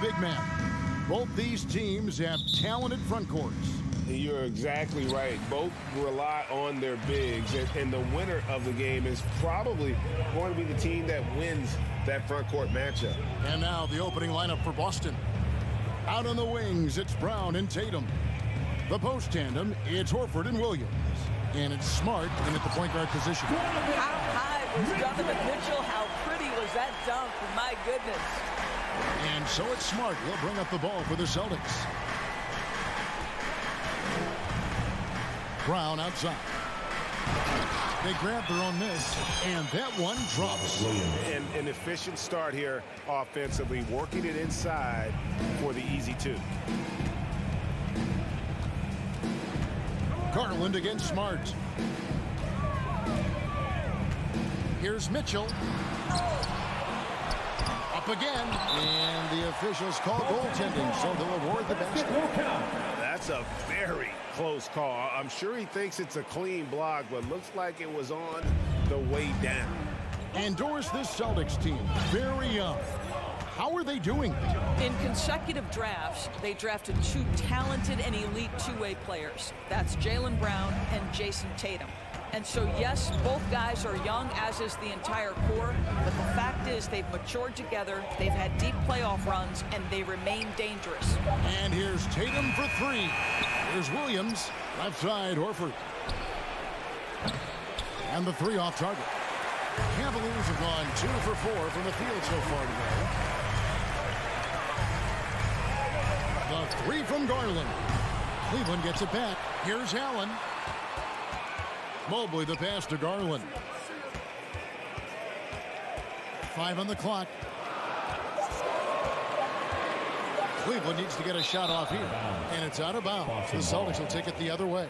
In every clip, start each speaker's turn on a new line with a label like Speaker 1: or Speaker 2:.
Speaker 1: big man. Both these teams have talented front courts.
Speaker 2: You're exactly right. Both rely on their bigs, and the winner of the game is probably going to be the team that wins that front court matchup.
Speaker 1: And now the opening lineup for Boston. Out on the wings, it's Brown and Tatum. The post tandem, it's Horford and Williams. And it's Smart in at the point guard position.
Speaker 3: How high was Donovan Mitchell? How pretty was that dunk? My goodness.
Speaker 1: And so it's Smart. He'll bring up the ball for the Celtics. Brown outside. They grab their own miss, and that one drops.
Speaker 2: And an efficient start here offensively, working it inside for the easy two.
Speaker 1: Garland against Smart. Here's Mitchell. Up again, and the officials call goaltending, so they'll award the basket.
Speaker 2: That's a very close call. I'm sure he thinks it's a clean block, but looks like it was on the way down.
Speaker 1: Indoors, this Celtics team, very young. How are they doing?
Speaker 3: In consecutive drafts, they drafted two talented and elite two-way players. That's Jaylen Brown and Jason Tatum. And so, yes, both guys are young, as is the entire core. But the fact is they've matured together, they've had deep playoff runs, and they remain dangerous.
Speaker 1: And here's Tatum for three. Here's Williams, left side, Horford. And the three off target. Cavaliers have gone 2 for 4 from the field so far today. The three from Garland. Cleveland gets it back. Here's Allen. Mobley the pass to Garland. 5 on the clock. Cleveland needs to get a shot off here, and it's out of bounds. The Celtics will take it the other way.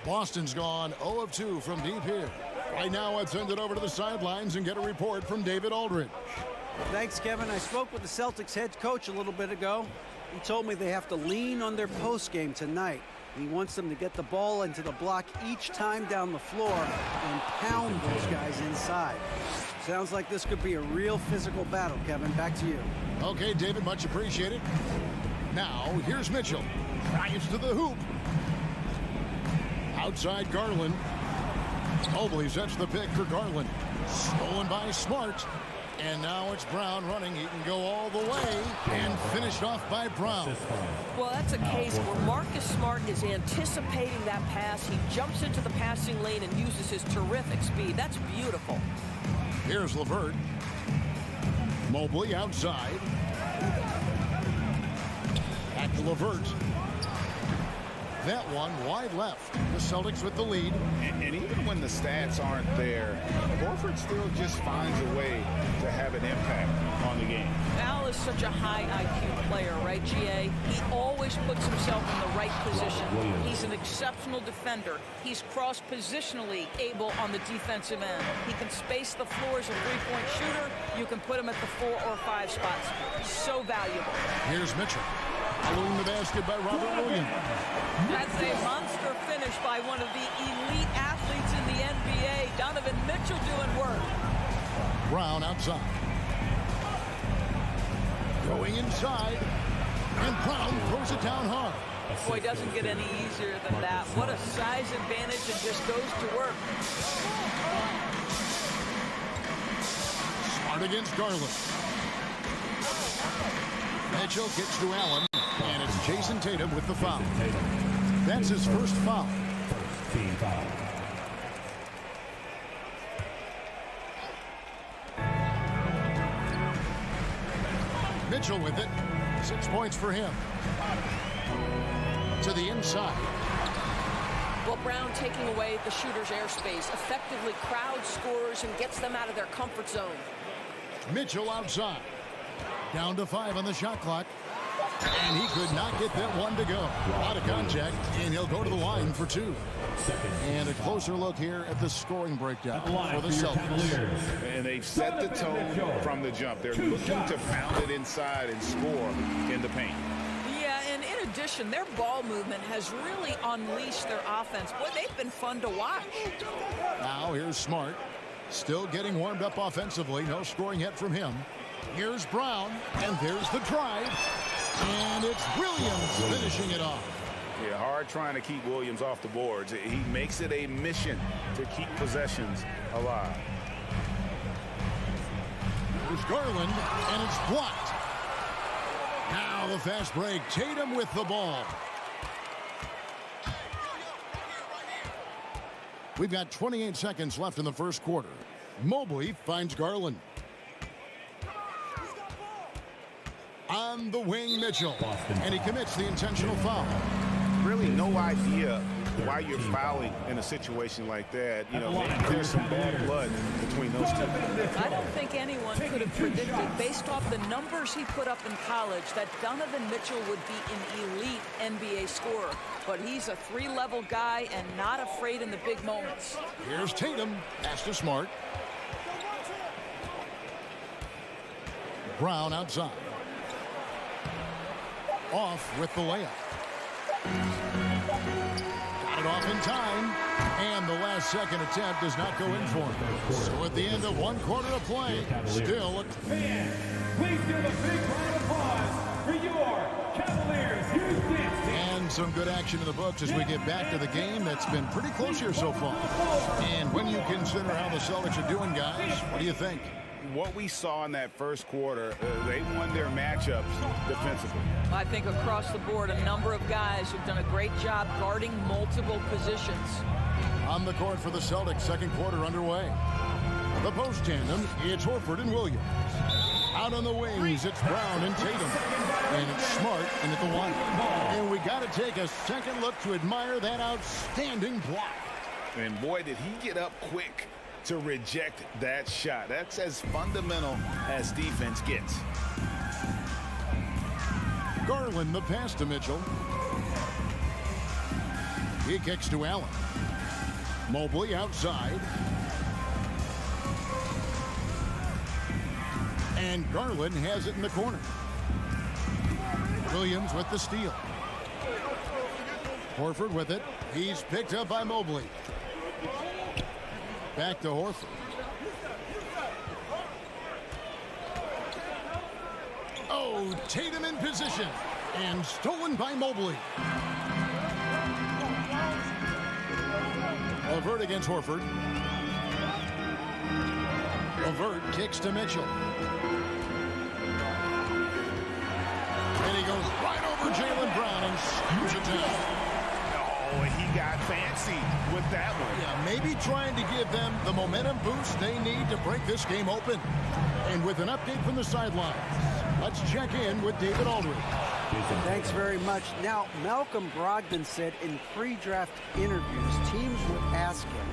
Speaker 1: Boston's gone 0 of 2 from deep here. Right now, I'd send it over to the sidelines and get a report from David Aldridge.
Speaker 4: Thanks, Kevin. I spoke with the Celtics head coach a little bit ago. He told me they have to lean on their post game tonight. He wants them to get the ball into the block each time down the floor and pound those guys inside. Sounds like this could be a real physical battle, Kevin. Back to you.
Speaker 1: Okay, David, much appreciated. Now, here's Mitchell. Drives to the hoop. Outside Garland. Mobley sets the pick for Garland. Stolen by Smart. And now it's Brown running. He can go all the way and finished off by Brown.
Speaker 3: Well, that's a case where Marcus Smart is anticipating that pass. He jumps into the passing lane and uses his terrific speed. That's beautiful.
Speaker 1: Here's LeVert. Mobley outside. Back to LeVert. That one wide left. The Celtics with the lead.
Speaker 5: And even when the stats aren't there, Horford still just finds a way to have an impact on the game.
Speaker 3: Al is such a high IQ player, right, GA? He always puts himself in the right position. He's an exceptional defender. He's cross-positionally able on the defensive end. He can space the floor as a three-point shooter. You can put him at the 4 or 5 spots. He's so valuable.
Speaker 1: Here's Mitchell. Following the basket by Robert Williams.
Speaker 3: That's a monster finish by one of the elite athletes in the NBA. Donovan Mitchell doing work.
Speaker 1: Brown outside. Going inside. And Brown throws it down hard.
Speaker 3: Boy, doesn't get any easier than that. What a size advantage, and just goes to work.
Speaker 1: Smart against Garland. Mitchell gets to Allen, and it's Jason Tatum with the foul. That's his first foul.
Speaker 6: Team foul.
Speaker 1: Mitchell with it. 6 points for him. To the inside.
Speaker 3: Well, Brown taking away the shooter's airspace effectively crowds scorers and gets them out of their comfort zone.
Speaker 1: Mitchell outside. Down to 5 on the shot clock. And he could not get that one to go. Out of contact, and he'll go to the line for 2. And a closer look here at the scoring breakdown for the Celtics.
Speaker 5: And they've set the tone from the jump. They're looking to pound it inside and score in the paint.
Speaker 3: Yeah, and in addition, their ball movement has really unleashed their offense. Boy, they've been fun to watch.
Speaker 1: Now here's Smart. Still getting warmed up offensively. No scoring yet from him. Here's Brown, and there's the drive. And it's Williams finishing it off.
Speaker 5: Yeah, hard trying to keep Williams off the boards. He makes it a mission to keep possessions alive.
Speaker 1: Here's Garland, and it's blocked. Now the fast break. Tatum with the ball. We've got 28 seconds left in the first quarter. Mobley finds Garland. On the wing, Mitchell. And he commits the intentional foul.
Speaker 5: Really no idea why you're fouling in a situation like that. You know, maybe there's some bad blood between those two.
Speaker 3: I don't think anyone could have predicted, based off the numbers he put up in college, that Donovan Mitchell would be an elite NBA scorer. But he's a three-level guy and not afraid in the big moments.
Speaker 1: Here's Tatum. Pass to Smart. Brown outside. Off with the layup. Got it off in time. And the last second attempt does not go in for him. So at the end of one quarter of play, still.
Speaker 6: Fans, please give a big round of applause for your Cavaliers Houston.
Speaker 1: And some good action in the books as we get back to the game that's been pretty close here so far. And when you consider how the Celtics are doing, guys, what do you think?
Speaker 5: What we saw in that first quarter, they won their matchups defensively.
Speaker 3: I think across the board, a number of guys have done a great job guarding multiple positions.
Speaker 1: On the court for the Celtics, second quarter underway. The post tandem, it's Horford and Williams. Out on the wings, it's Brown and Tatum. And it's Smart in at the one. And we got to take a second look to admire that outstanding block.
Speaker 5: And boy, did he get up quick to reject that shot. That's as fundamental as defense gets.
Speaker 1: Garland the pass to Mitchell. He kicks to Allen. Mobley outside. And Garland has it in the corner. Williams with the steal. Horford with it. He's picked up by Mobley. Back to Horford. Oh, Tatum in position. And stolen by Mobley. Levert against Horford. Levert kicks to Mitchell. And he goes right over Jaylen Brown and scoots it down.
Speaker 5: Oh, he got fancy with that one.
Speaker 1: Yeah, maybe trying to give them the momentum boost they need to break this game open. And with an update from the sidelines, let's check in with David Aldridge.
Speaker 4: Thanks very much. Now, Malcolm Brogdon said in pre-draft interviews, teams would ask him,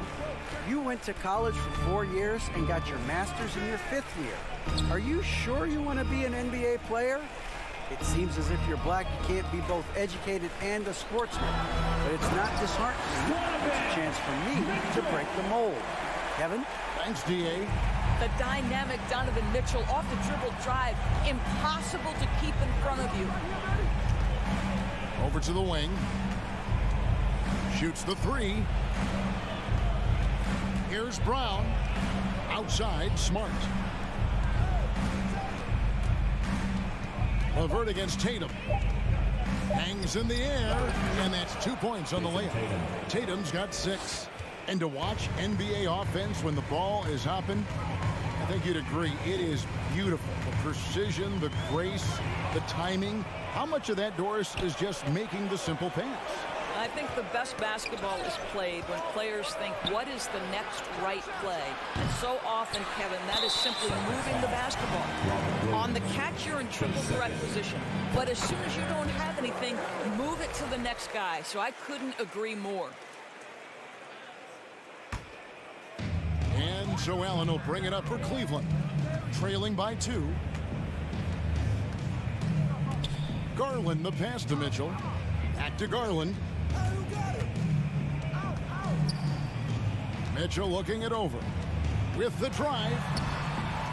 Speaker 4: you went to college for 4 years and got your master's in your 5th year. Are you sure you want to be an NBA player? It seems as if you're black, you can't be both educated and a sportsman. But it's not disheartening. It's a chance for me to break the mold. Kevin?
Speaker 1: Thanks, D.A.
Speaker 3: The dynamic Donovan Mitchell off the dribble drive. Impossible to keep in front of you.
Speaker 1: Over to the wing. Shoots the three. Here's Brown. Outside, Smart. Levert against Tatum. Hangs in the air, and that's 2 points on the layup. Tatum's got 6. And to watch NBA offense when the ball is hopping, I think you'd agree, it is beautiful. The precision, the grace, the timing. How much of that, Doris, is just making the simple pass?
Speaker 3: I think the best basketball is played when players think, what is the next right play? And so often, Kevin, that is simply moving the basketball. On the catch, you're in triple threat position. But as soon as you don't have anything, move it to the next guy. So I couldn't agree more.
Speaker 1: And so Allen will bring it up for Cleveland. Trailing by 2. Garland the pass to Mitchell. Back to Garland. Mitchell looking it over. With the drive.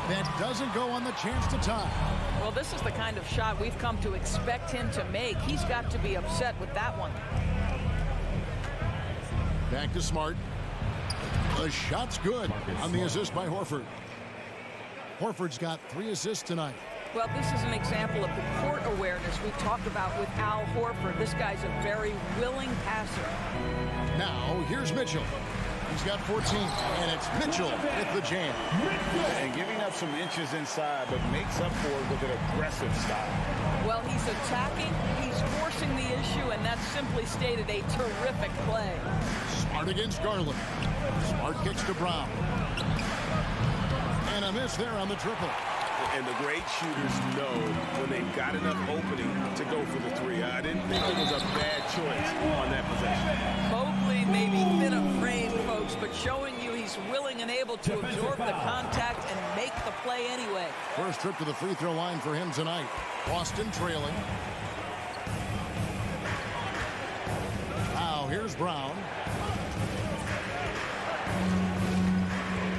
Speaker 1: That doesn't go on the chance to tie.
Speaker 3: Well, this is the kind of shot we've come to expect him to make. He's got to be upset with that one.
Speaker 1: Back to Smart. The shot's good on the assist by Horford. Horford's got 3 assists tonight.
Speaker 3: Well, this is an example of the court awareness we talked about with Al Horford. This guy's a very willing passer.
Speaker 1: Now, here's Mitchell. He's got 14, and it's Mitchell with the jam.
Speaker 5: And giving up some inches inside, but makes up for it with an aggressive style.
Speaker 3: Well, he's attacking, he's forcing the issue, and that's simply stated a terrific play.
Speaker 1: Smart against Garland. Smart kicks to Brown. And a miss there on the triple.
Speaker 2: And the great shooters know when they've got enough opening to go for the 3. I didn't think it was a bad choice on that possession.
Speaker 3: Mobley may be thin of frame, folks, but showing you he's willing and able to absorb the contact and make the play anyway.
Speaker 1: First trip to the free throw line for him tonight. Boston trailing. Now here's Brown.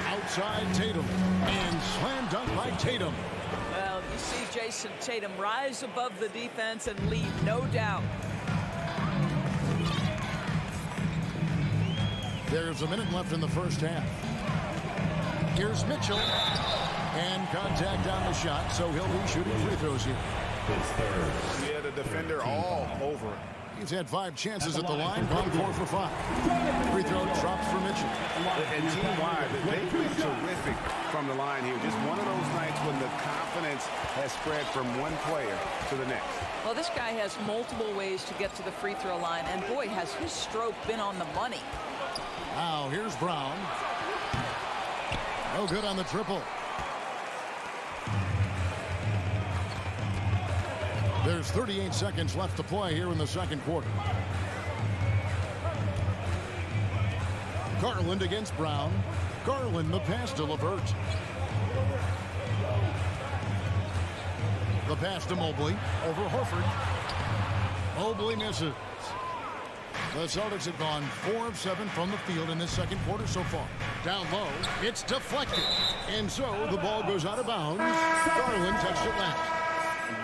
Speaker 1: Outside Tatum. And slam dunk by Tatum.
Speaker 3: Well, you see Jason Tatum rise above the defense and lead, no doubt.
Speaker 1: There's a minute left in the first half. Here's Mitchell. And contact on the shot, so he'll be shooting free throws here.
Speaker 5: Yeah, the defender all over it.
Speaker 1: He's had 5 chances at the line, gone 4 for 5. Free throw drops for Mitchell.
Speaker 5: And team-wide, they've been terrific from the line here. Just one of those nights when the confidence has spread from one player to the next.
Speaker 3: Well, this guy has multiple ways to get to the free throw line, and boy, has his stroke been on the money.
Speaker 1: Now, here's Brown. No good on the triple. There's 38 seconds left to play here in the second quarter. Garland against Brown. Garland the pass to LeVert. The pass to Mobley over Horford. Mobley misses. The Celtics have gone 4 of 7 from the field in this second quarter so far. Down low, it's deflected. And so the ball goes out of bounds. Garland touched it last.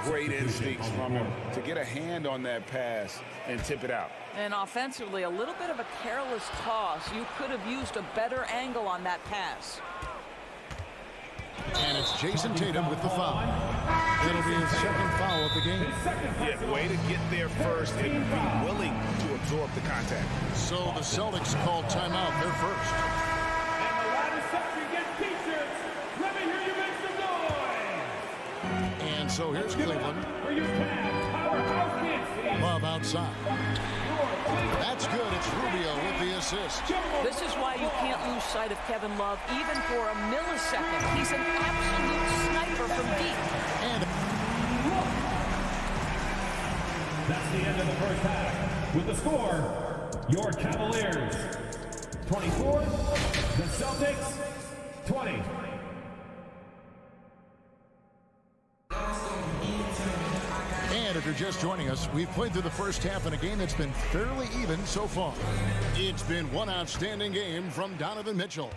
Speaker 5: Great instincts from him to get a hand on that pass and tip it out.
Speaker 3: And offensively, a little bit of a careless toss. You could have used a better angle on that pass.
Speaker 1: And it's Jason Tatum with the foul. It'll be his second foul of the game.
Speaker 2: Yeah, way to get there first and be willing to absorb the contact.
Speaker 1: So the Celtics called timeout. They're first.
Speaker 6: And the line is set to get T-shirts. Let me hear you make some noise.
Speaker 1: And so here's Cleveland.
Speaker 6: For your Cavs powerhouse Nancy.
Speaker 1: Love outside. That's good. It's Rubio with the assist.
Speaker 3: This is why you can't lose sight of Kevin Love even for a millisecond. He's an absolute sniper from deep.
Speaker 1: And
Speaker 6: That's the end of the first half. With the score, your Cavaliers 24, the Celtics 20.
Speaker 1: And if you're just joining us, we've played through the first half in a game that's been fairly even so far. It's been one outstanding game from Donovan Mitchell.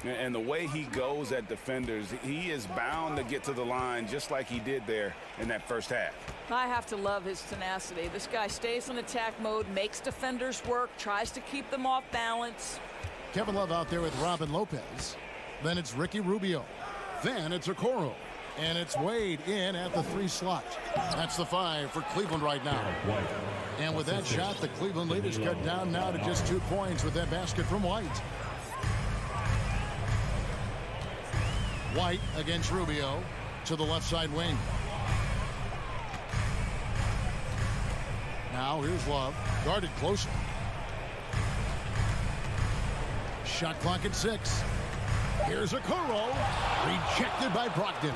Speaker 5: And the way he goes at defenders, he is bound to get to the line just like he did there in that first half.
Speaker 3: I have to love his tenacity. This guy stays in attack mode, makes defenders work, tries to keep them off balance.
Speaker 1: Kevin Love out there with Robin Lopez. Then it's Ricky Rubio. Then it's Okoro. And it's Wade in at the 3 slot. That's the 5 for Cleveland right now. And with that shot, the Cleveland lead is cut down now to just 2 points with that basket from White. White against Rubio to the left side wing. Now here's Love, guarded closer. Shot clock at 6. Here's Okoro, rejected by Brogdon.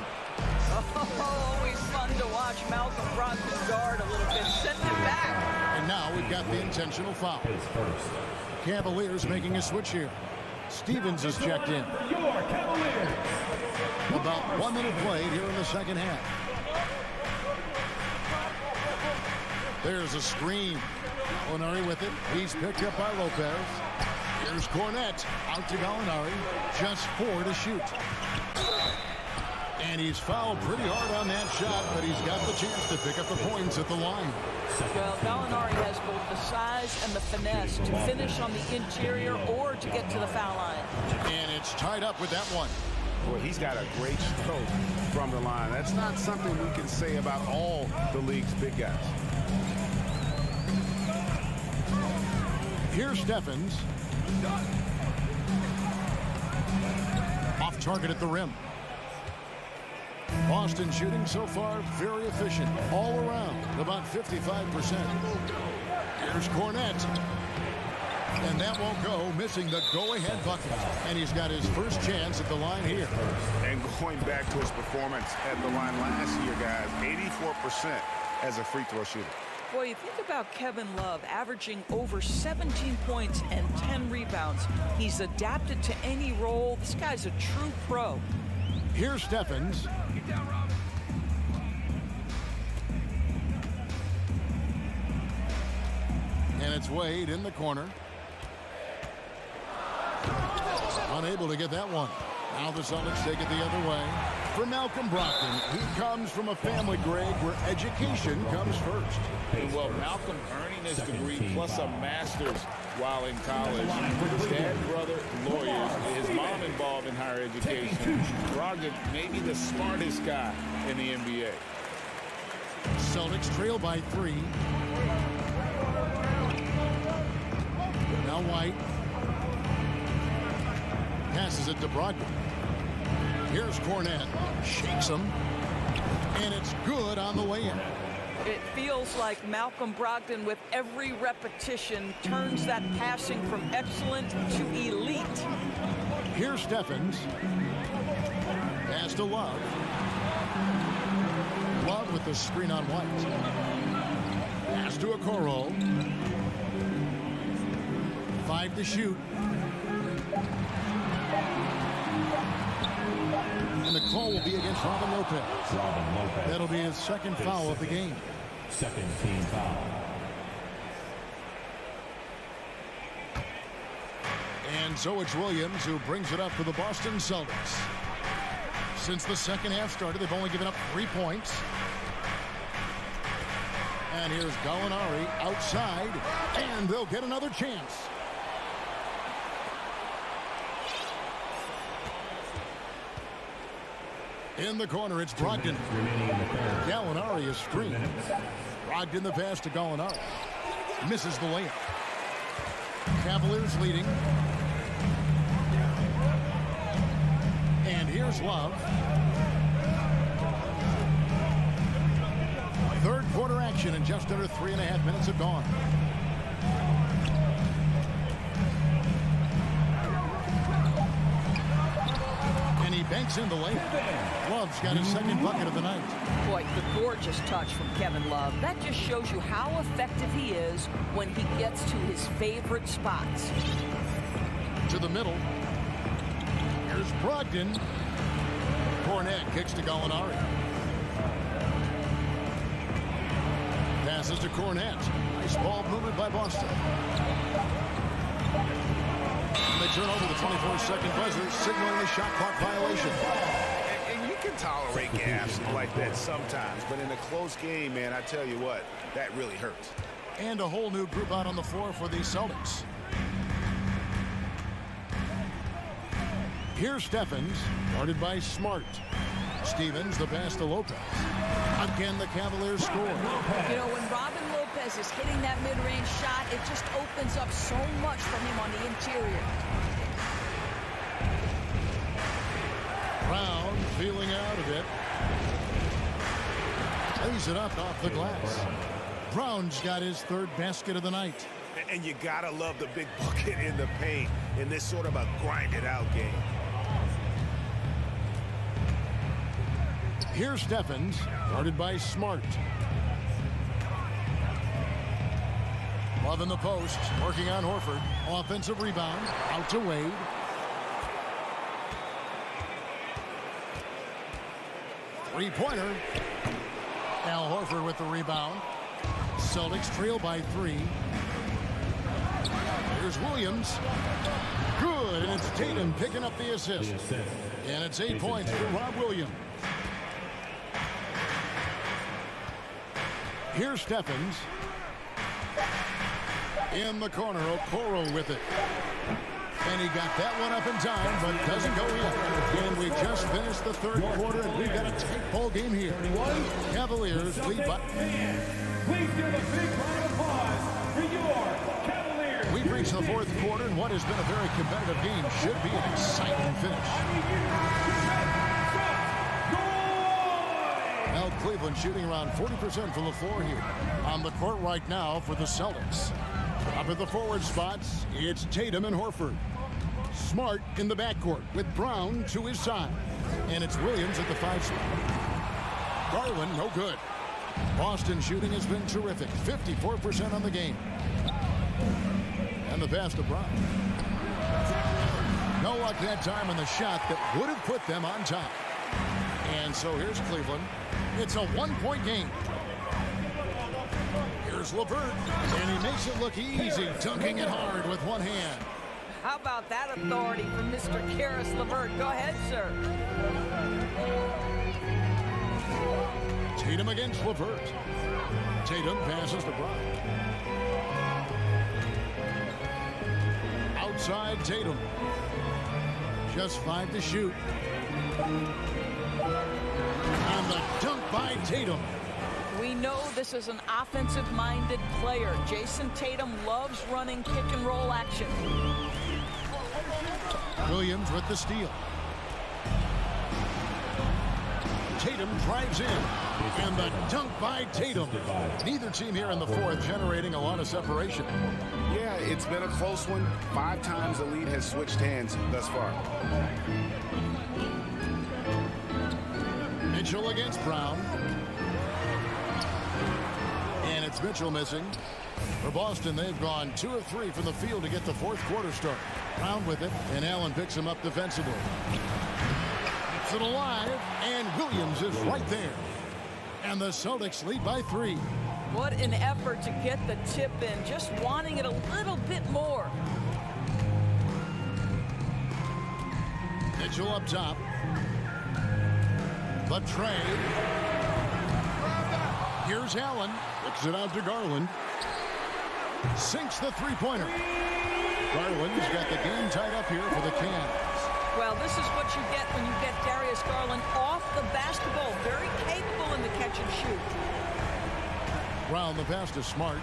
Speaker 3: Oh, always fun to watch Malcolm Brogdon guard a little bit. Send him back.
Speaker 1: And now we've got the intentional foul. Cavaliers making a switch here. Stevens is checked in.
Speaker 6: Your Cavaliers.
Speaker 1: About 1 minute played here in the second half. There's a screen. Gallinari with it. He's picked up by Lopez. Here's Cornette. Out to Gallinari. Just 4 to shoot. And he's fouled pretty hard on that shot, but he's got the chance to pick up the points at the line.
Speaker 3: Well, Gallinari has both the size and the finesse to finish on the interior or to get to the foul line.
Speaker 1: And it's tied up with that one.
Speaker 5: Boy, he's got a great stroke from the line. That's not something we can say about all the league's big guys.
Speaker 1: Here's Steffens. Off target at the rim. Boston shooting so far very efficient all around, about 55%. Here's Cornette. And that won't go, missing the go-ahead bucket. And he's got his first chance at the line here.
Speaker 5: And going back to his performance at the line last year, guys, 84% as a free throw shooter.
Speaker 3: Boy, you think about Kevin Love averaging over 17 points and 10 rebounds. He's adapted to any role. This guy's a true pro.
Speaker 1: Here's Steffens. And it's Wade in the corner. Unable to get that one. Now the Celtics take it the other way. For Malcolm Brogdon, he comes from a family, Greg, where education comes first.
Speaker 7: Well, Malcolm earning his degree plus a master's while in college. His dad, brother, lawyers. His mom involved in higher education. Brogdon, maybe the smartest guy in the NBA.
Speaker 1: Celtics trail by 3. Now White. Passes it to Brogdon. Here's Cornette. Shakes him. And it's good on the way in.
Speaker 3: It feels like Malcolm Brogdon, with every repetition, turns that passing from excellent to elite.
Speaker 1: Here's Steffens. Pass to Love. Love with the screen on White. Pass to Okoro. 5 to shoot. And the call will be against Robin Lopez. That'll be his second foul of the game.
Speaker 6: Second team foul.
Speaker 1: And so it's Williams who brings it up for the Boston Celtics. Since the second half started, they've only given up 3 points. And here's Gallinari outside, and they'll get another chance. In the corner, it's Brogdon. Gallinari is screened. Brogdon the pass to Gallinari. Misses the layup. Cavaliers leading. And here's Love. Third quarter action, and just under 3.5 minutes have gone. And he banks in the layup. Love's got his second bucket of the night.
Speaker 3: Boy, the gorgeous touch from Kevin Love. That just shows you how effective he is when he gets to his favorite spots.
Speaker 1: To the middle. Here's Brogdon. Cornette kicks to Gallinari. Passes to Cornette. Nice ball movement by Boston. And they turn over the 24-second buzzer, signaling a shot clock violation.
Speaker 5: And you can tolerate gaffes like that sometimes, but in a close game, man, I tell you what, that really hurts.
Speaker 1: And a whole new group out on the floor for the Celtics. Here's Steffens, guarded by Smart. Stevens, the pass to Lopez. Again, the Cavaliers score.
Speaker 3: You know, when Robin Lopez is hitting that mid-range shot, it just opens up so much for him on the interior.
Speaker 1: Brown feeling out of it. Lays it up off the glass. Brown's got his third basket of the night.
Speaker 5: And you gotta love the big bucket in the paint in this sort of a grinded-out game.
Speaker 1: Here's Steffens, guarded by Smart. Love in the post, working on Horford. Offensive rebound, out to Wade. Three-pointer. Al Horford with the rebound. Celtics trail by 3. Here's Williams. Good, and it's Tatum picking up the assist. And it's 8 points for Rob Williams. Here's Stephens. In the corner, Okoro with it. And he got that one up in time, but doesn't go in. And we just finished the third quarter, and we've got a tight ball game here. Cavaliers lead by...
Speaker 6: Please give a big round of applause for your Cavaliers.
Speaker 1: We've reached the fourth quarter, and what has been a very competitive game should be an exciting finish. Now Cleveland shooting around 40% from the floor here. On the court right now for the Celtics. Up at the forward spots, it's Tatum and Horford. Smart in the backcourt with Brown to his side. And it's Williams at the 5 spot. Garland, no good. Boston shooting has been terrific. 54% on the game. And the pass to Brown. No luck that time on the shot that would have put them on top. And so here's Cleveland. It's a 1-point game. Here's LeVert, and he makes it look easy, dunking it hard with one hand.
Speaker 3: How about that authority from Mr. Karis LeVert? Go ahead, sir.
Speaker 1: Tatum against LeVert. Tatum passes to Brown. Outside Tatum. Just 5 to shoot. And the dunk by Tatum.
Speaker 3: We know this is an offensive-minded player. Jason Tatum loves running pick-and-roll action.
Speaker 1: Williams with the steal. Tatum drives in. And the dunk by Tatum. Neither team here in the fourth generating a lot of separation.
Speaker 5: Yeah, it's been a close one. 5 times the lead has switched hands thus far.
Speaker 1: Mitchell against Brown. And it's Mitchell missing. For Boston, they've gone 2 of 3 from the field to get the fourth quarter start. Brown with it, and Allen picks him up defensively. Keeps it alive, and Williams is right there. And the Celtics lead by 3.
Speaker 3: What an effort to get the tip in, just wanting it a little bit more.
Speaker 1: Mitchell up top. The trade. Here's Allen. Kicks it out to Garland. Sinks the three-pointer. Garland's got the game tied up here for the Cavs.
Speaker 3: Well, this is what you get when you get Darius Garland off the basketball. Very capable in the catch and shoot.
Speaker 1: Brown, the pass to Smart.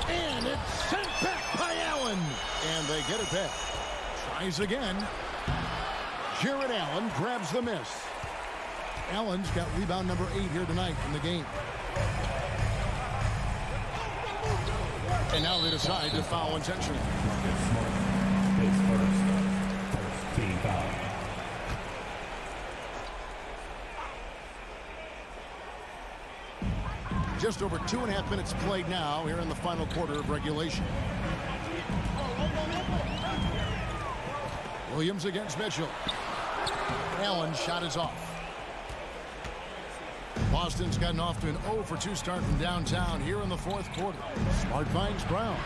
Speaker 1: And it's sent back by Allen. And they get it back. Tries again. Jared Allen grabs the miss. Allen's got rebound number 8 here tonight in the game. And now they decide to foul intentionally.
Speaker 6: First team foul.
Speaker 1: Just over 2.5 minutes played now here in the final quarter of regulation. Williams against Mitchell. Allen's shot is off. Boston's gotten off to an 0 for 2 start from downtown here in the fourth quarter. Smart finds Brown.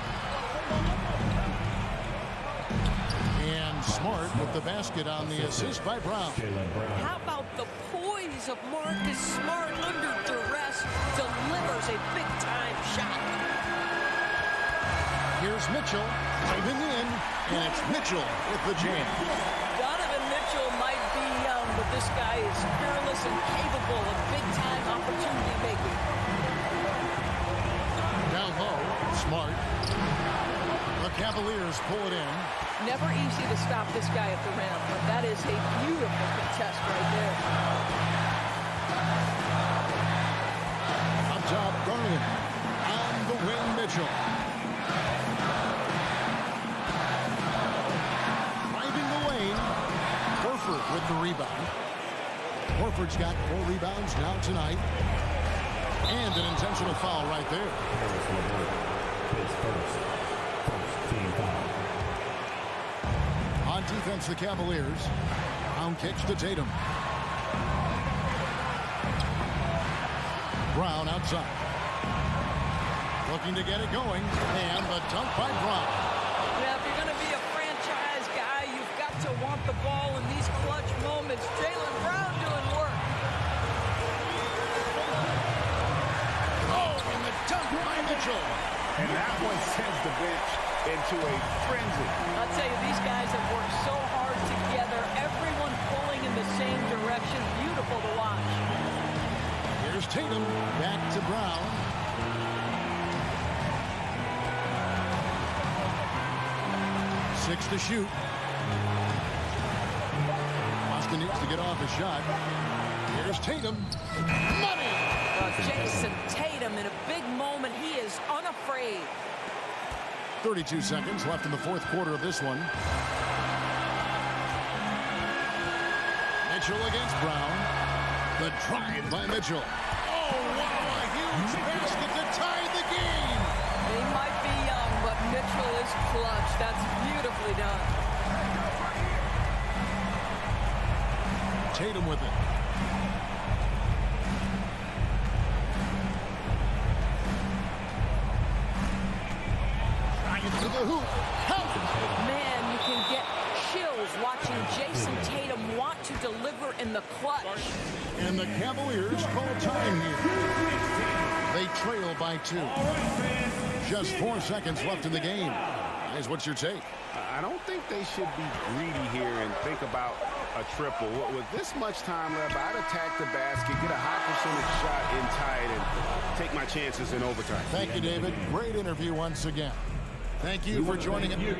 Speaker 1: And Smart with the basket on the assist by Brown.
Speaker 3: How about the poise of Marcus Smart under duress? Delivers a big-time shot.
Speaker 1: Here's Mitchell driving in, and it's Mitchell with the jam.
Speaker 3: Donovan Mitchell might be young, but this guy is fearless and capable of big-time opportunity making.
Speaker 1: Down low, Smart. The Cavaliers pull it in.
Speaker 3: Never easy to stop this guy at the rim, but that is a beautiful contest right there.
Speaker 1: Up top, Garland. On the wing, Mitchell. Driving the lane. Horford with the rebound. Horford's got 4 rebounds now tonight. And an intentional foul right there.
Speaker 6: His first team foul.
Speaker 1: On defense, the Cavaliers. Brown kicks to Tatum. Brown outside. Looking to get it going. And the dunk by Brown.
Speaker 3: Yeah, if you're going to be a franchise guy, you've got to want the ball in these clutch moments. Jaylen Brown doing work.
Speaker 1: Oh, and the dunk by Mitchell.
Speaker 5: And that one sends the bench into a frenzy.
Speaker 3: I'll tell you, these guys have worked so hard together. Everyone pulling in the same direction. Beautiful to watch.
Speaker 1: Here's Tatum. Back to Brown. Six to shoot. Boston needs to get off a shot. Here's Tatum. Money!
Speaker 3: Jason Tatum in a big moment. He is unafraid.
Speaker 1: 32 seconds left in the fourth quarter of this one. Mitchell against Brown. The drive by Mitchell. Oh, wow, a huge basket to tie the game.
Speaker 3: He might be young, but Mitchell is clutch. That's beautifully done.
Speaker 1: Tatum with it. Trying to the hoop. Count.
Speaker 3: Man, you can get chills watching Jason Tatum want to deliver in the clutch.
Speaker 1: And the Cavaliers call time here. They trail by 2. Just 4 seconds left in the game. Guys, what's your take?
Speaker 5: I don't think they should be greedy here and think about a triple. With this much time left, I'd attack the basket, get a high percentage shot in tight, and take my chances in overtime.
Speaker 1: Thank you, David. Great interview once again. Thank you for joining us.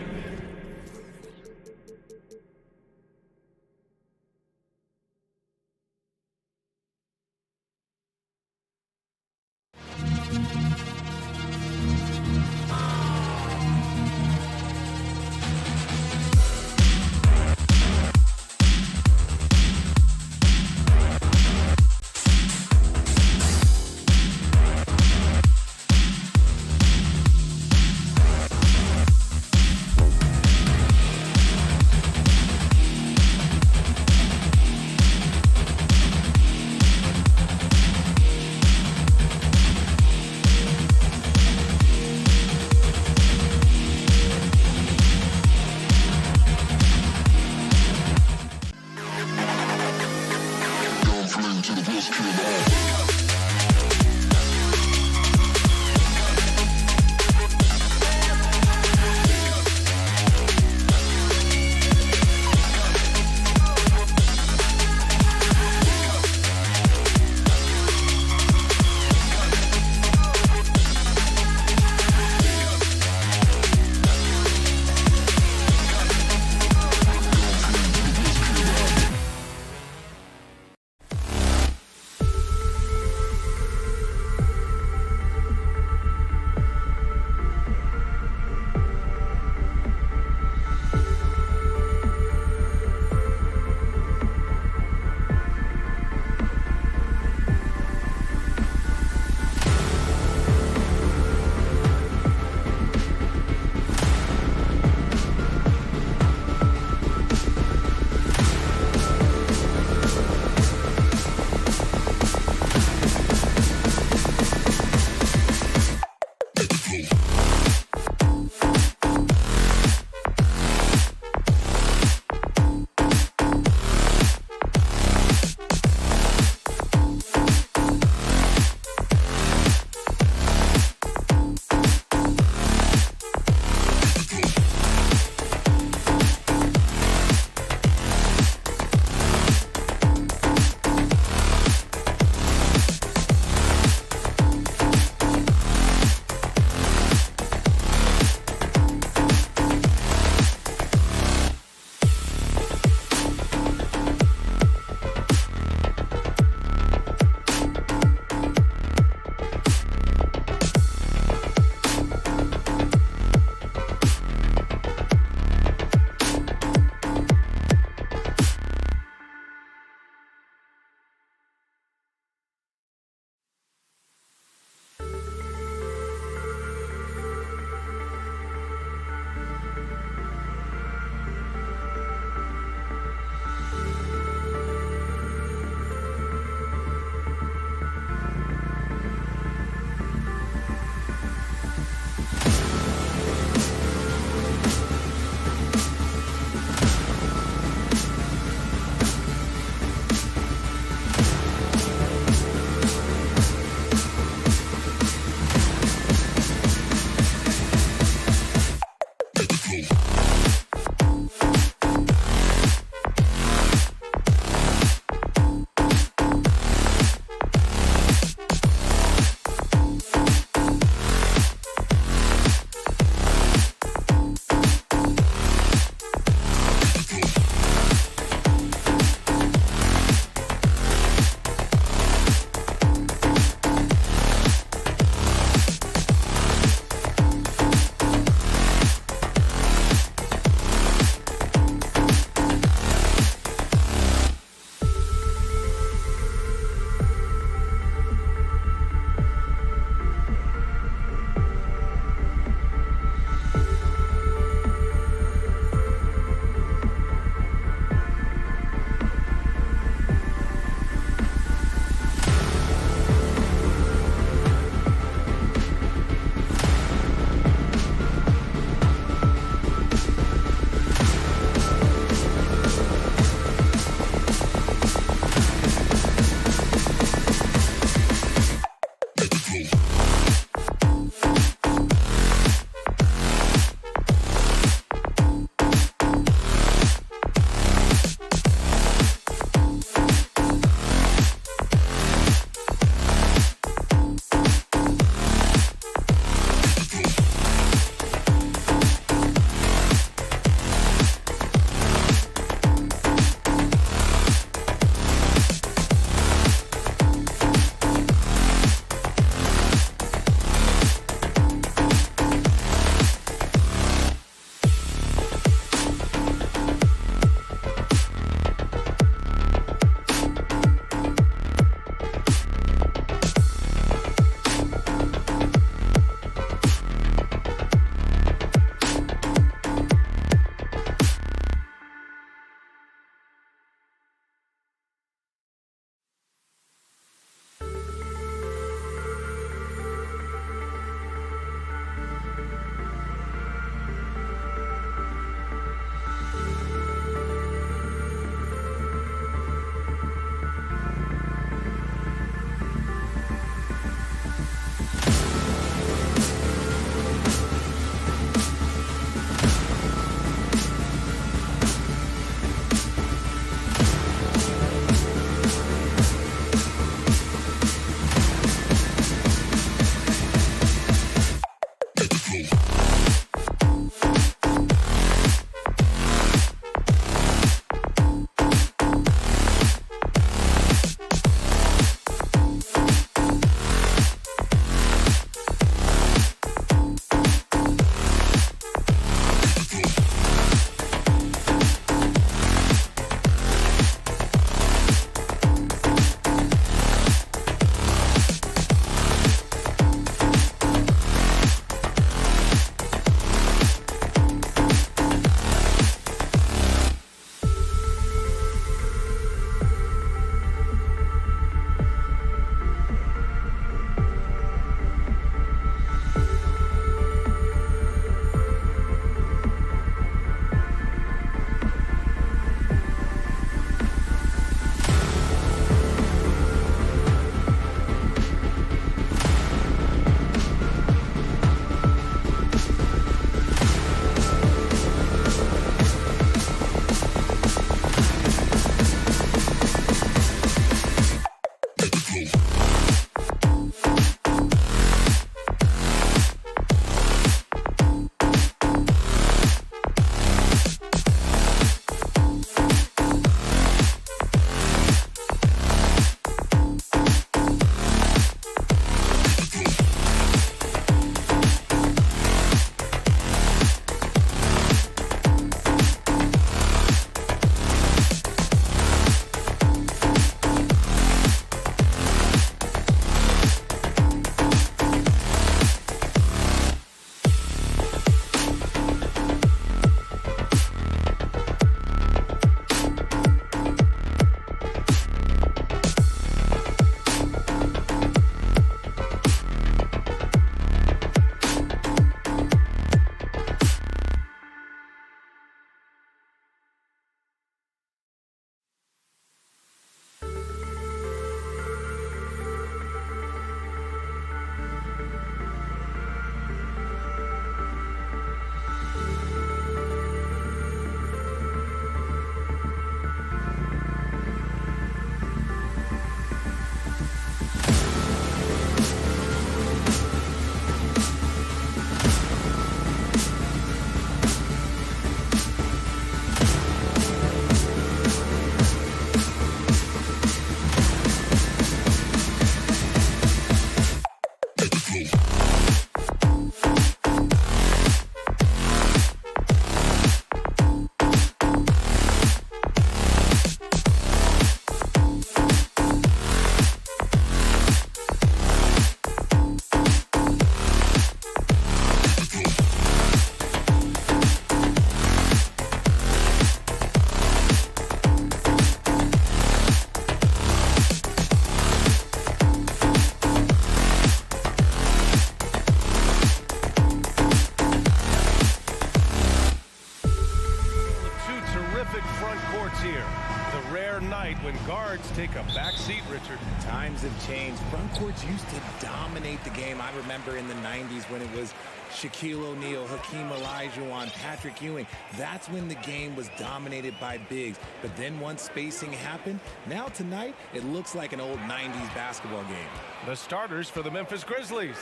Speaker 8: rare night when guards take a back seat, Richard.
Speaker 9: Times have changed. Front courts used to dominate the game. I remember in the 90s when it was Shaquille O'Neal, Hakeem Olajuwon, Patrick Ewing. That's when the game was dominated by bigs. But then once spacing happened, now tonight it looks like an old 90s basketball game.
Speaker 8: The starters for the Memphis Grizzlies.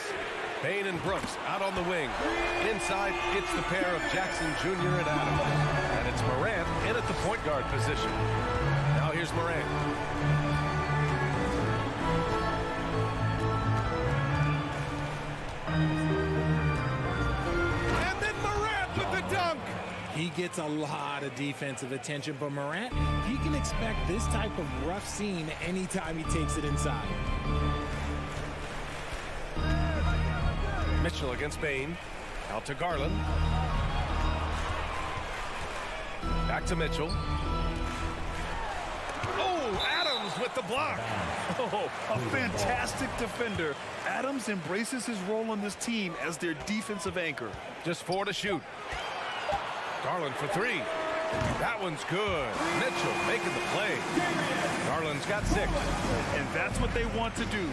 Speaker 8: Payne and Brooks out on the wing. Inside, it's the pair of Jackson Jr. and Adams. And it's Morant in at the point guard position. Now here's Morant.
Speaker 6: And then Morant with the dunk.
Speaker 9: He gets a lot of defensive attention, but Morant, he can expect this type of rough scene anytime he takes it inside.
Speaker 8: Mitchell against Payne. Out to Garland. Back to Mitchell. Oh, Adams with the block.
Speaker 10: Oh, a fantastic defender. Adams embraces his role on this team as their defensive anchor.
Speaker 8: Just 4 to shoot. Garland for 3. That one's good. Mitchell making the play. Garland's got 6.
Speaker 10: And that's what they want to do.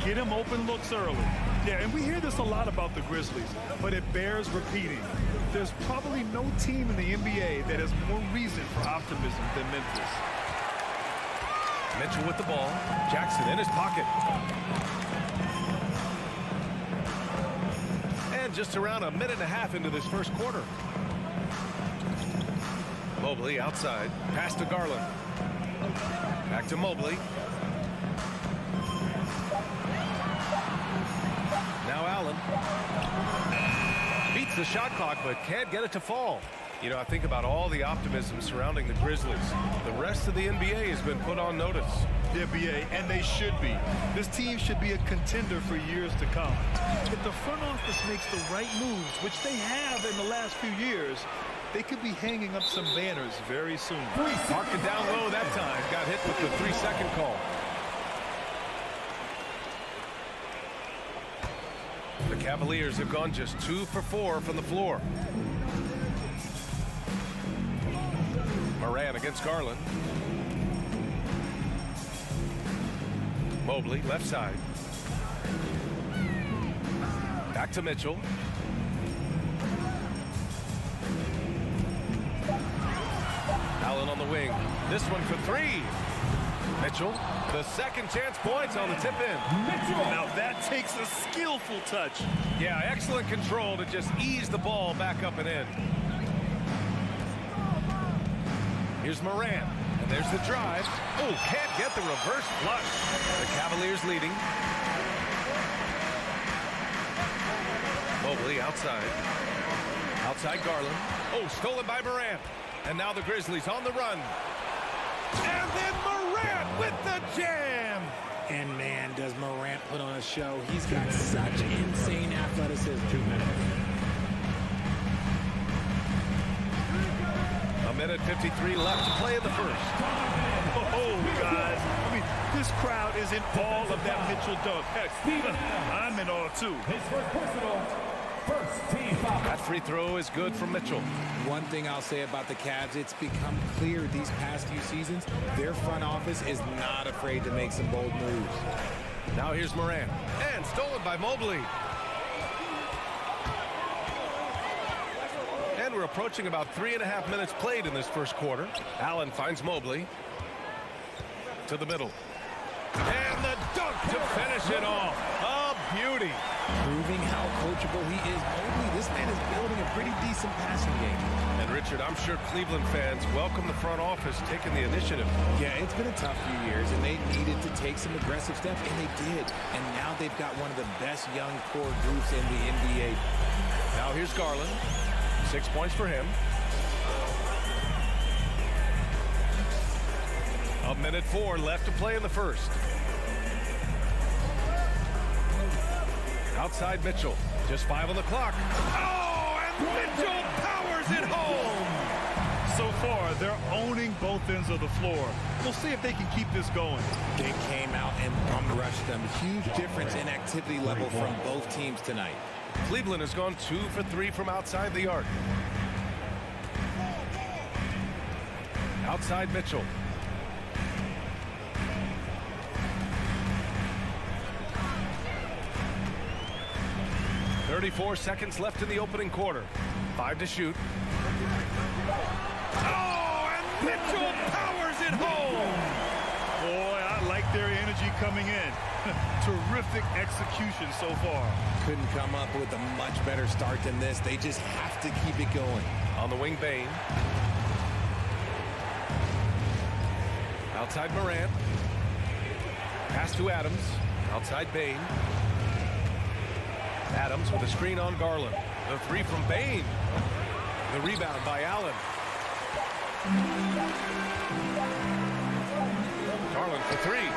Speaker 10: Get him open looks early. Yeah, and we hear this a lot about the Grizzlies, but it bears repeating. There's probably no team in the NBA that has more reason for optimism than Memphis.
Speaker 8: Mitchell with the ball. Jackson in his pocket. And just around a minute and a half into this first quarter. Mobley outside. Pass to Garland. Back to Mobley. Now Allen. Beats the shot clock, but can't get it to fall. You know, I think about all the optimism surrounding the Grizzlies. The rest of the NBA has been put on notice.
Speaker 10: The NBA, and they should be. This team should be a contender for years to come. If the front office makes the right moves, which they have in the last few years, they could be hanging up some banners very soon.
Speaker 8: Marking down low that time. Got hit with the 3-second call. The Cavaliers have gone just 2 for 4 from the floor. Morant against Garland. Mobley, left side. Back to Mitchell. Allen on the wing. This one for 3. Mitchell, the second chance points on the tip in.
Speaker 10: Mitchell. Now that takes a skillful touch.
Speaker 8: Yeah, excellent control to just ease the ball back up and in. Here's Morant, and there's the drive. Oh, can't get the reverse flush. The Cavaliers leading. Mobley outside. Outside Garland. Oh, stolen by Morant. And now the Grizzlies on the run. And then Morant with the jam.
Speaker 9: And man, does Morant put on a show. He's got such insane athleticism.
Speaker 8: 2 minutes. A minute 53 left to play in the first.
Speaker 10: Oh, guys. I mean, this crowd is in awe of that Mitchell dunk. Heck, I'm in awe, too.
Speaker 6: His first personal. First team foul.
Speaker 8: That free throw is good from Mitchell.
Speaker 9: One thing I'll say about the Cavs, it's become clear these past few seasons, their front office is not afraid to make some bold moves.
Speaker 8: Now here's Morant. And stolen by Mobley. And we're approaching about 3.5 minutes played in this first quarter. Allen finds Mobley. To the middle. And the dunk to finish it off. A beauty.
Speaker 9: Proving how coachable he is. Mobley, this man is building a pretty decent passing game.
Speaker 8: And Richard, I'm sure Cleveland fans welcome the front office taking the initiative.
Speaker 9: Yeah, it's been a tough few years, and they needed to take some aggressive steps, and they did. And now they've got one of the best young core groups in the NBA.
Speaker 8: Now here's Garland. 6 points for him. A minute 4 left to play in the first. Outside Mitchell. Just 5 on the clock. Oh, and Mitchell powers it home.
Speaker 10: So far, they're owning both ends of the floor. We'll see if they can keep this going.
Speaker 9: They came out and bum-rushed them. Huge difference in activity level from both teams tonight.
Speaker 8: Cleveland has gone 2 for 3 from outside the arc. Outside Mitchell. 34 seconds left in the opening quarter. 5 to shoot. Oh, and Mitchell powers it home.
Speaker 10: Boy, I like their energy coming in. Terrific execution so far.
Speaker 9: Couldn't come up with a much better start than this. They just have to keep it going.
Speaker 8: On the wing, Bane. Outside Morant. Pass to Adams. Outside Bane. Adams with a screen on Garland. The three from Bane. The rebound by Allen. Garland for three.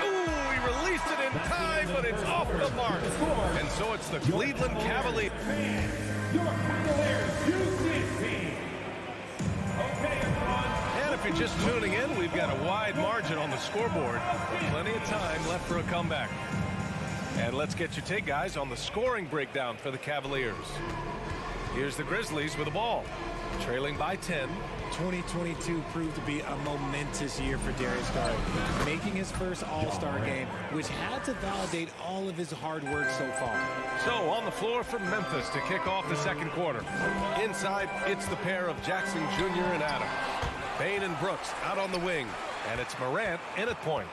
Speaker 8: Ooh, he released it in time, but it's off the mark. And so it's the Cleveland Cavaliers.
Speaker 6: Your Cavaliers use this team. Okay, everyone.
Speaker 8: And if you're just tuning in, we've got a wide margin on the scoreboard. Plenty of time left for a comeback. And let's get your take, guys, on the scoring breakdown for the Cavaliers. Here's the Grizzlies with the ball, trailing by 10.
Speaker 9: 2022 proved to be a momentous year for Darius Garland, making his first All-Star game, which had to validate all of his hard work so far.
Speaker 8: So on the floor for Memphis to kick off the second quarter. Inside, it's the pair of Jackson Jr. and Adams. Bane and Brooks out on the wing, and it's Morant in at point.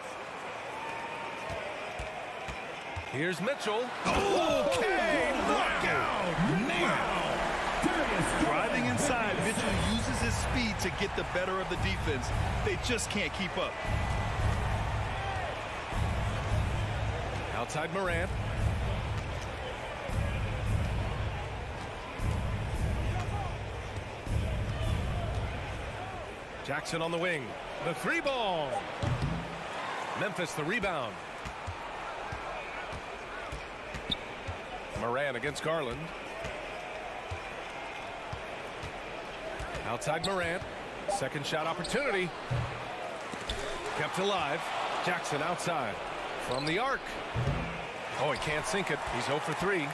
Speaker 8: Here's Mitchell. Okay, knockout!
Speaker 10: Now! Driving inside, Mitchell uses his speed to get the better of the defense. They just can't keep up.
Speaker 8: Outside Morant. Jackson on the wing. The three ball. Memphis the rebound. Morant against Garland. Outside Morant. Second shot opportunity. Kept alive. Jackson outside. From the arc. Oh, he can't sink it. He's 0 for 3.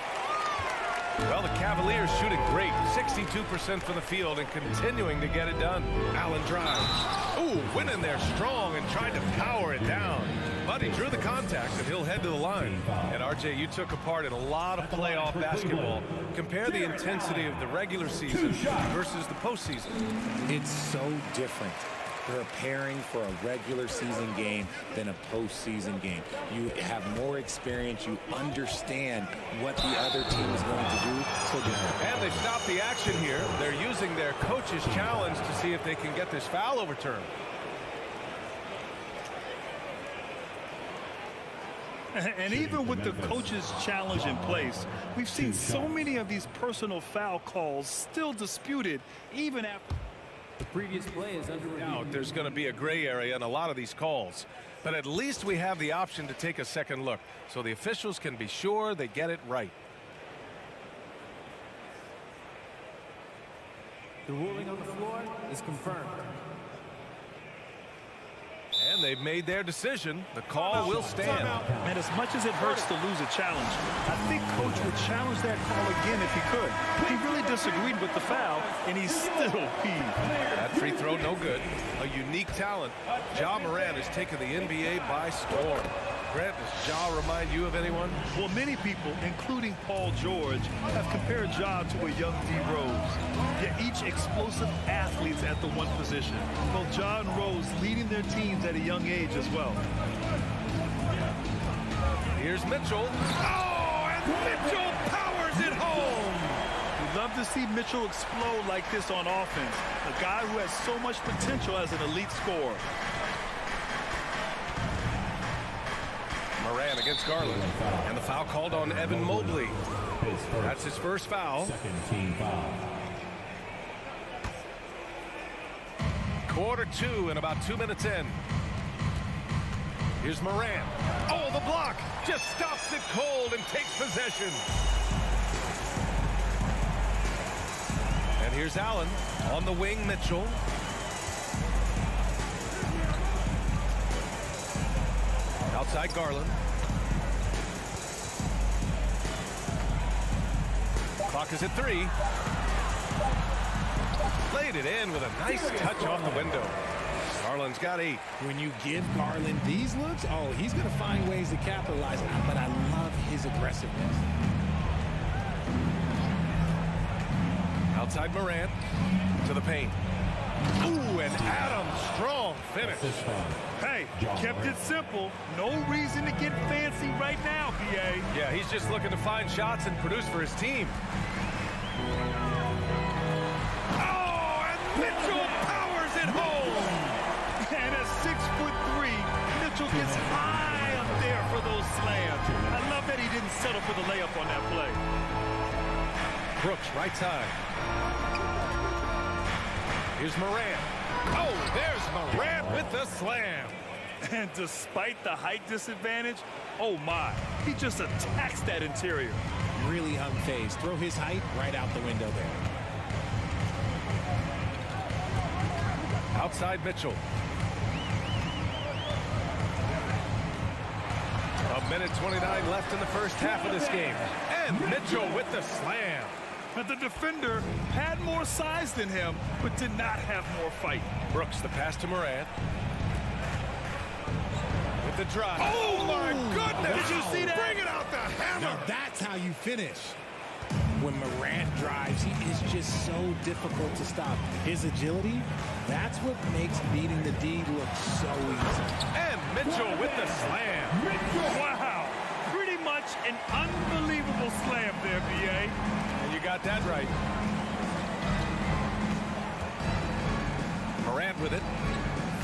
Speaker 8: Well, the Cavaliers shooting great. 62% from the field and continuing to get it done. Allen drives. Ooh, went in there strong and tried to power it down. But he drew the contact, and he'll head to the line. And, RJ, you took a part in a lot of playoff basketball. Compare the intensity of the regular season versus the postseason.
Speaker 9: It's so different preparing for a regular season game than a postseason game. You have more experience. You understand what the other team is going to do. So
Speaker 8: and they stopped the action here. They're using their coach's challenge to see if they can get this foul overturned.
Speaker 10: And even with the coach's challenge in place, we've seen so many of these personal foul calls still disputed even after
Speaker 6: The previous play is under review.
Speaker 8: There's going to be a gray area in a lot of these calls, but at least we have the option to take a second look so the officials can be sure they get it right.
Speaker 6: The ruling on the floor is confirmed.
Speaker 8: And they've made their decision. The call will stand.
Speaker 10: And as much as it hurts to lose a challenge, I think Coach would challenge that call again if he could. He really disagreed with the foul, and he's still peeved.
Speaker 8: That free throw, no good. A unique talent. Ja Morant has taken the NBA by storm. Grant, does Ja remind you of anyone?
Speaker 10: Well, many people, including Paul George, have compared Ja to a young D. Rose. Yet each explosive athletes at the one position. Well, Ja and Rose leading their teams at a young age as well.
Speaker 8: Here's Mitchell. Oh, and Mitchell powers it home.
Speaker 10: We'd love to see Mitchell explode like this on offense. A guy who has so much potential as an elite scorer.
Speaker 8: Morant against Garland. And the foul called on Evan Mobley. That's his first foul.
Speaker 6: Second team foul.
Speaker 8: Quarter 2 and about 2 minutes in. Here's Morant. Oh, the block just stops it cold and takes possession. And here's Allen on the wing. Mitchell. Outside Garland. Clock is at 3. Laid it in with a nice touch off the window. Garland's got 8.
Speaker 9: When you give Garland these looks, oh, he's going to find ways to capitalize. But I love his aggressiveness.
Speaker 8: Outside Morant to the paint. Ooh, and Adams, strong finish.
Speaker 10: Hey, kept it simple. No reason to get fancy right now, BA.
Speaker 8: Yeah, he's just looking to find shots and produce for his team. Oh, and Mitchell powers it home.
Speaker 10: And at 6'3", Mitchell gets high up there for those slams. I love that he didn't settle for the layup on that play.
Speaker 8: Brooks, right side. Here's Morant. Oh, there's Morant with the slam.
Speaker 10: And despite the height disadvantage, oh my, he just attacks that interior.
Speaker 9: Really unfazed. Throw his height right out the window there.
Speaker 8: Outside Mitchell. A minute 29 left in the first half of this game. And Mitchell with the slam.
Speaker 10: But the defender had more size than him, but did not have more fight.
Speaker 8: Brooks, the pass to Morant. With the drive. Oh, my goodness!
Speaker 10: Did you see that?
Speaker 8: Bring it out the hammer!
Speaker 9: Now that's how you finish. When Morant drives, he is just so difficult to stop. His agility, that's what makes beating the D look so easy.
Speaker 8: And Mitchell with the slam.
Speaker 10: Wow, pretty much an unbelievable slam there, BA.
Speaker 8: And you got that right. Morant with it.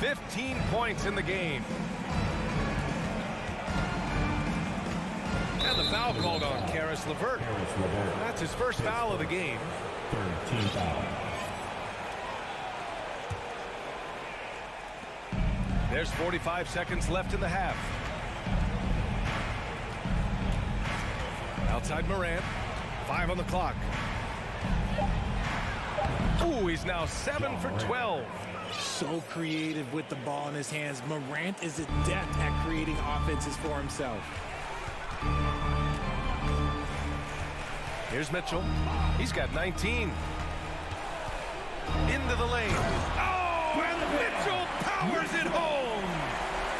Speaker 8: 15 points in the game. And the foul called on Caris LeVert. That's his first foul of the game.
Speaker 6: 13 foul.
Speaker 8: There's 45 seconds left in the half. Outside Morant. 5 on the clock. Ooh, he's now 7 for 12.
Speaker 9: So creative with the ball in his hands. Morant is adept at creating offenses for himself.
Speaker 8: Here's Mitchell. He's got 19. Into the lane. Oh, and Mitchell powers it home.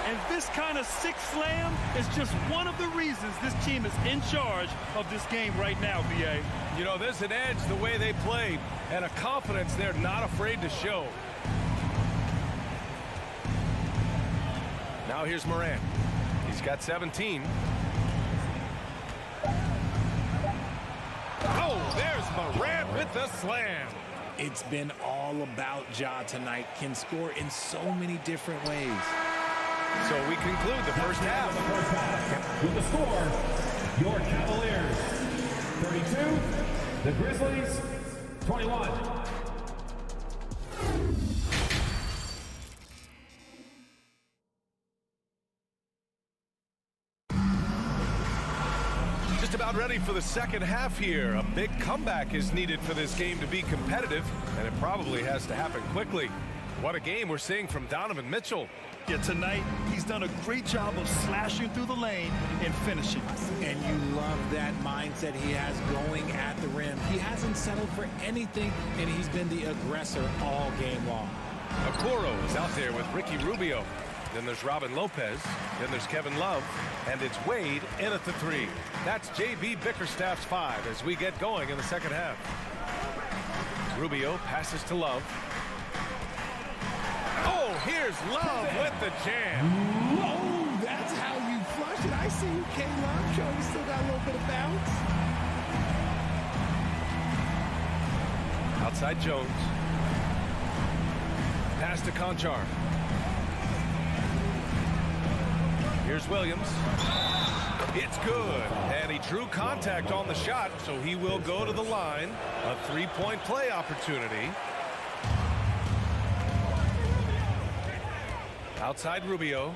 Speaker 10: And this kind of sick slam is just one of the reasons this team is in charge of this game right now, BA.
Speaker 8: You know, there's an edge the way they play and a confidence they're not afraid to show. Now here's Morant. He's got 17. Oh, there's Morant with the slam.
Speaker 9: It's been all about Ja tonight. Can score in so many different ways.
Speaker 8: So we conclude the first half.
Speaker 6: With the score, your Cavaliers 32, the Grizzlies 21.
Speaker 8: Just about ready for the second half here. A big comeback is needed for this game to be competitive, and it probably has to happen quickly. What a game we're seeing from Donovan Mitchell.
Speaker 10: Yeah, tonight, he's done a great job of slashing through the lane and finishing.
Speaker 9: And you love that mindset he has going at the rim. He hasn't settled for anything, and he's been the aggressor all game long.
Speaker 8: Okoro is out there with Ricky Rubio. Then there's Robin Lopez. Then there's Kevin Love. And it's Wade in at the 3. That's J.B. Bickerstaff's 5 as we get going in the second half. Rubio passes to Love. Oh, here's Love with the jam.
Speaker 9: Oh, that's how you flush it. I see you, K-Love. Sure, you still got a little bit of bounce.
Speaker 8: Outside Jones. Pass to Conchar. Here's Williams. It's good. And he drew contact on the shot, so he will go to the line. A 3-point play opportunity. Outside Rubio.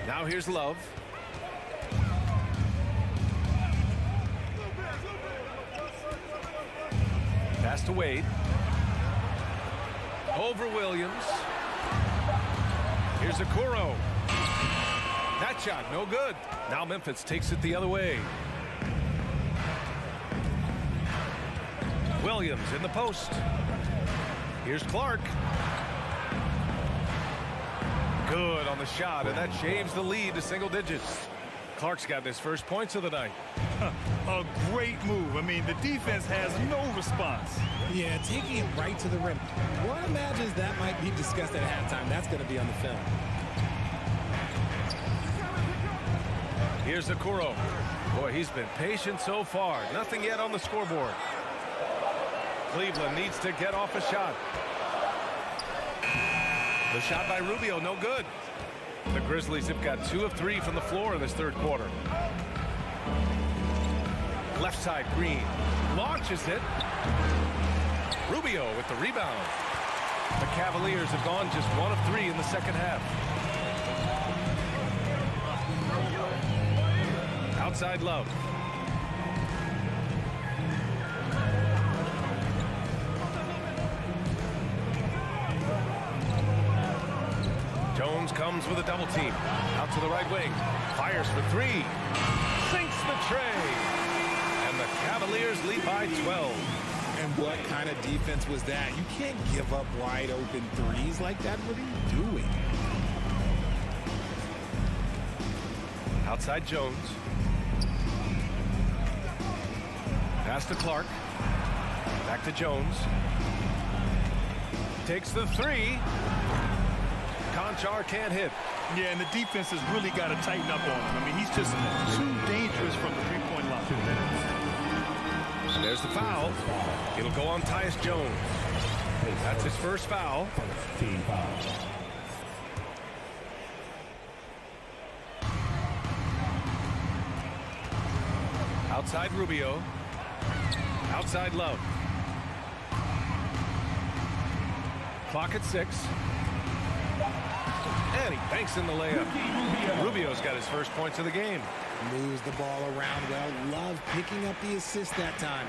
Speaker 8: Now here's Love. Pass to Wade. Over Williams. Here's Okoro. That shot, no good. Now Memphis takes it the other way. Williams in the post. Here's Clark. Good on the shot, and that shaves the lead to single digits. Clark's got his first points of the night.
Speaker 10: A great move. I mean, the defense has no response.
Speaker 9: Yeah, taking it right to the rim. One imagines that might be discussed at halftime. That's going to be on the film.
Speaker 8: Here's Okoro. Boy, he's been patient so far. Nothing yet on the scoreboard. Cleveland needs to get off a shot. The shot by Rubio, no good. The Grizzlies have got 2 of 3 from the floor in this third quarter. Left side, Green launches it. Rubio with the rebound. The Cavaliers have gone just 1 of 3 in the second half. Outside Love. Jones comes with a double team. Out to the right wing. Fires for 3. Sinks the tray. And the Cavaliers lead by 12.
Speaker 9: And what kind of defense was that? You can't give up wide open threes like that. What are you doing?
Speaker 8: Outside Jones. Pass to Clark. Back to Jones. Takes the 3. Conchar can't hit.
Speaker 10: Yeah, and the defense has really got to tighten up on him. I mean, he's just too dangerous from the three-point line.
Speaker 8: And there's the foul. It'll go on Tyus Jones. That's his first foul.
Speaker 6: Team foul.
Speaker 8: Outside Rubio. Outside Love. Clock at 6. And he banks in the layup. Rubio's got his first points of the game.
Speaker 9: Moves the ball around well. Love picking up the assist that time.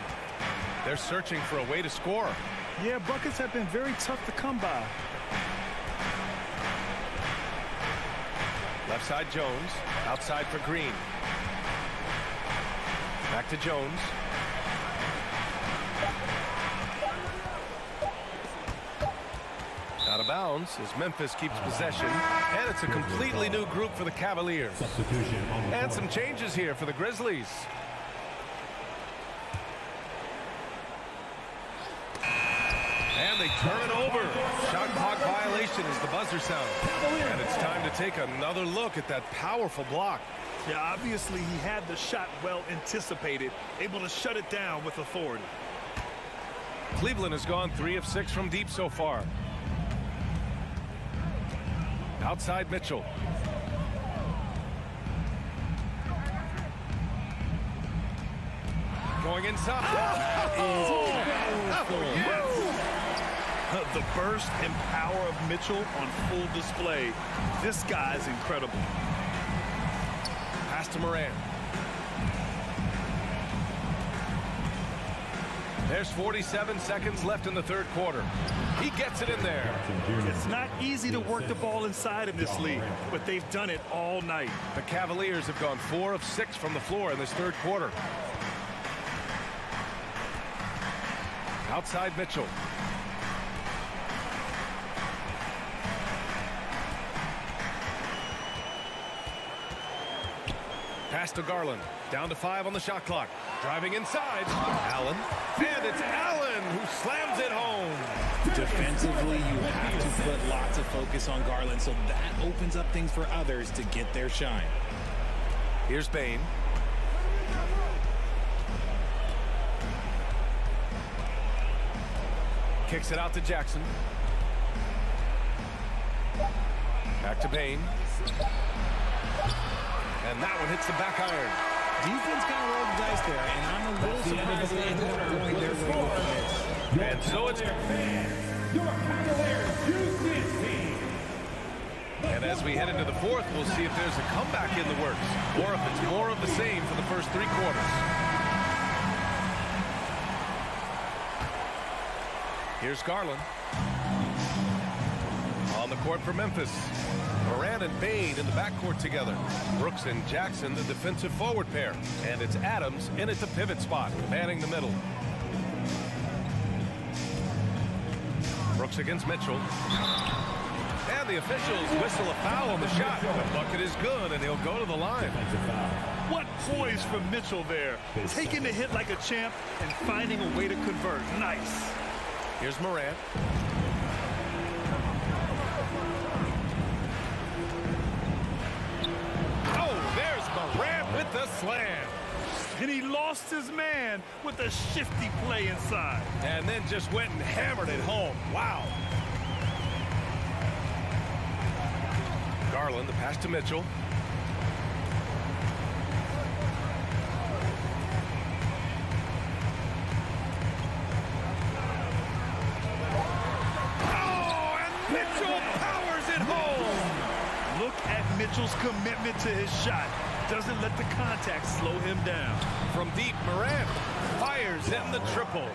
Speaker 8: They're searching for a way to score.
Speaker 10: Yeah, buckets have been very tough to come by.
Speaker 8: Left side Jones. Outside for Green. Back to Jones. Out of bounds as Memphis keeps possession. And it's a completely new group for the Cavaliers. And some changes here for the Grizzlies. And they turn it over. Shot clock violation is the buzzer sound. And it's time to take another look at that powerful block.
Speaker 10: Yeah, obviously he had the shot well anticipated, able to shut it down with authority.
Speaker 8: Cleveland has gone 3 of 6 from deep so far. Outside Mitchell. Going inside.
Speaker 10: The burst and power of Mitchell on full display. This guy's incredible.
Speaker 8: Pass to Moran. There's 47 seconds left in the third quarter. He gets it in there.
Speaker 10: It's not easy to work the ball inside in this league, but they've done it all night.
Speaker 8: The Cavaliers have gone 4 of 6 from the floor in this third quarter. Outside Mitchell. Pass to Garland. Down to 5 on the shot clock. Driving inside. Allen. And it's Allen who slams it home.
Speaker 9: Defensively, you have to put lots of focus on Garland, so that opens up things for others to get their shine.
Speaker 8: Here's Bain. Kicks it out to Jackson. Back to Bain. And that one hits the back iron.
Speaker 9: Defense kind of rolled the dice there, and I'm a little surprised they ended up going their way with this.
Speaker 8: And so it's... And as we head into the fourth, we'll see if there's a comeback in the works, or if it's more of the same for the first 3 quarters. Here's Garland. On the court for Memphis. Moran and Bain in the backcourt together. Brooks and Jackson, the defensive forward pair. And it's Adams in at the pivot spot, manning the middle. Brooks against Mitchell. And the officials whistle a foul on the shot. The bucket is good, and he'll go to the line.
Speaker 10: What poise from Mitchell there. Taking the hit like a champ and finding a way to convert. Nice.
Speaker 8: Here's Morant. Oh, there's Morant with the slam.
Speaker 10: And he lost his man with a shifty play inside.
Speaker 8: And then just went and hammered it home. Wow. Garland, the pass to Mitchell. Oh, and Mitchell powers it home.
Speaker 10: Look at Mitchell's commitment to his shot. Doesn't let the contact slow him down.
Speaker 8: From deep, Morant fires in the triple.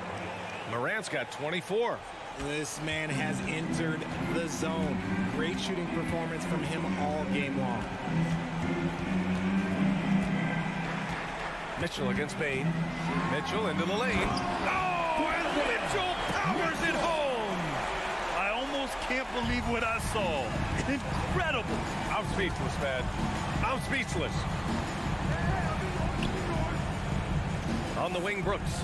Speaker 8: Morant's got 24.
Speaker 9: This man has entered the zone. Great shooting performance from him all game long.
Speaker 8: Mitchell against Bain. Mitchell into the lane. Oh, and Mitchell powers it home.
Speaker 10: I almost can't believe what I saw. Incredible.
Speaker 8: I'm speechless, man. I'm speechless. On the wing, Brooks.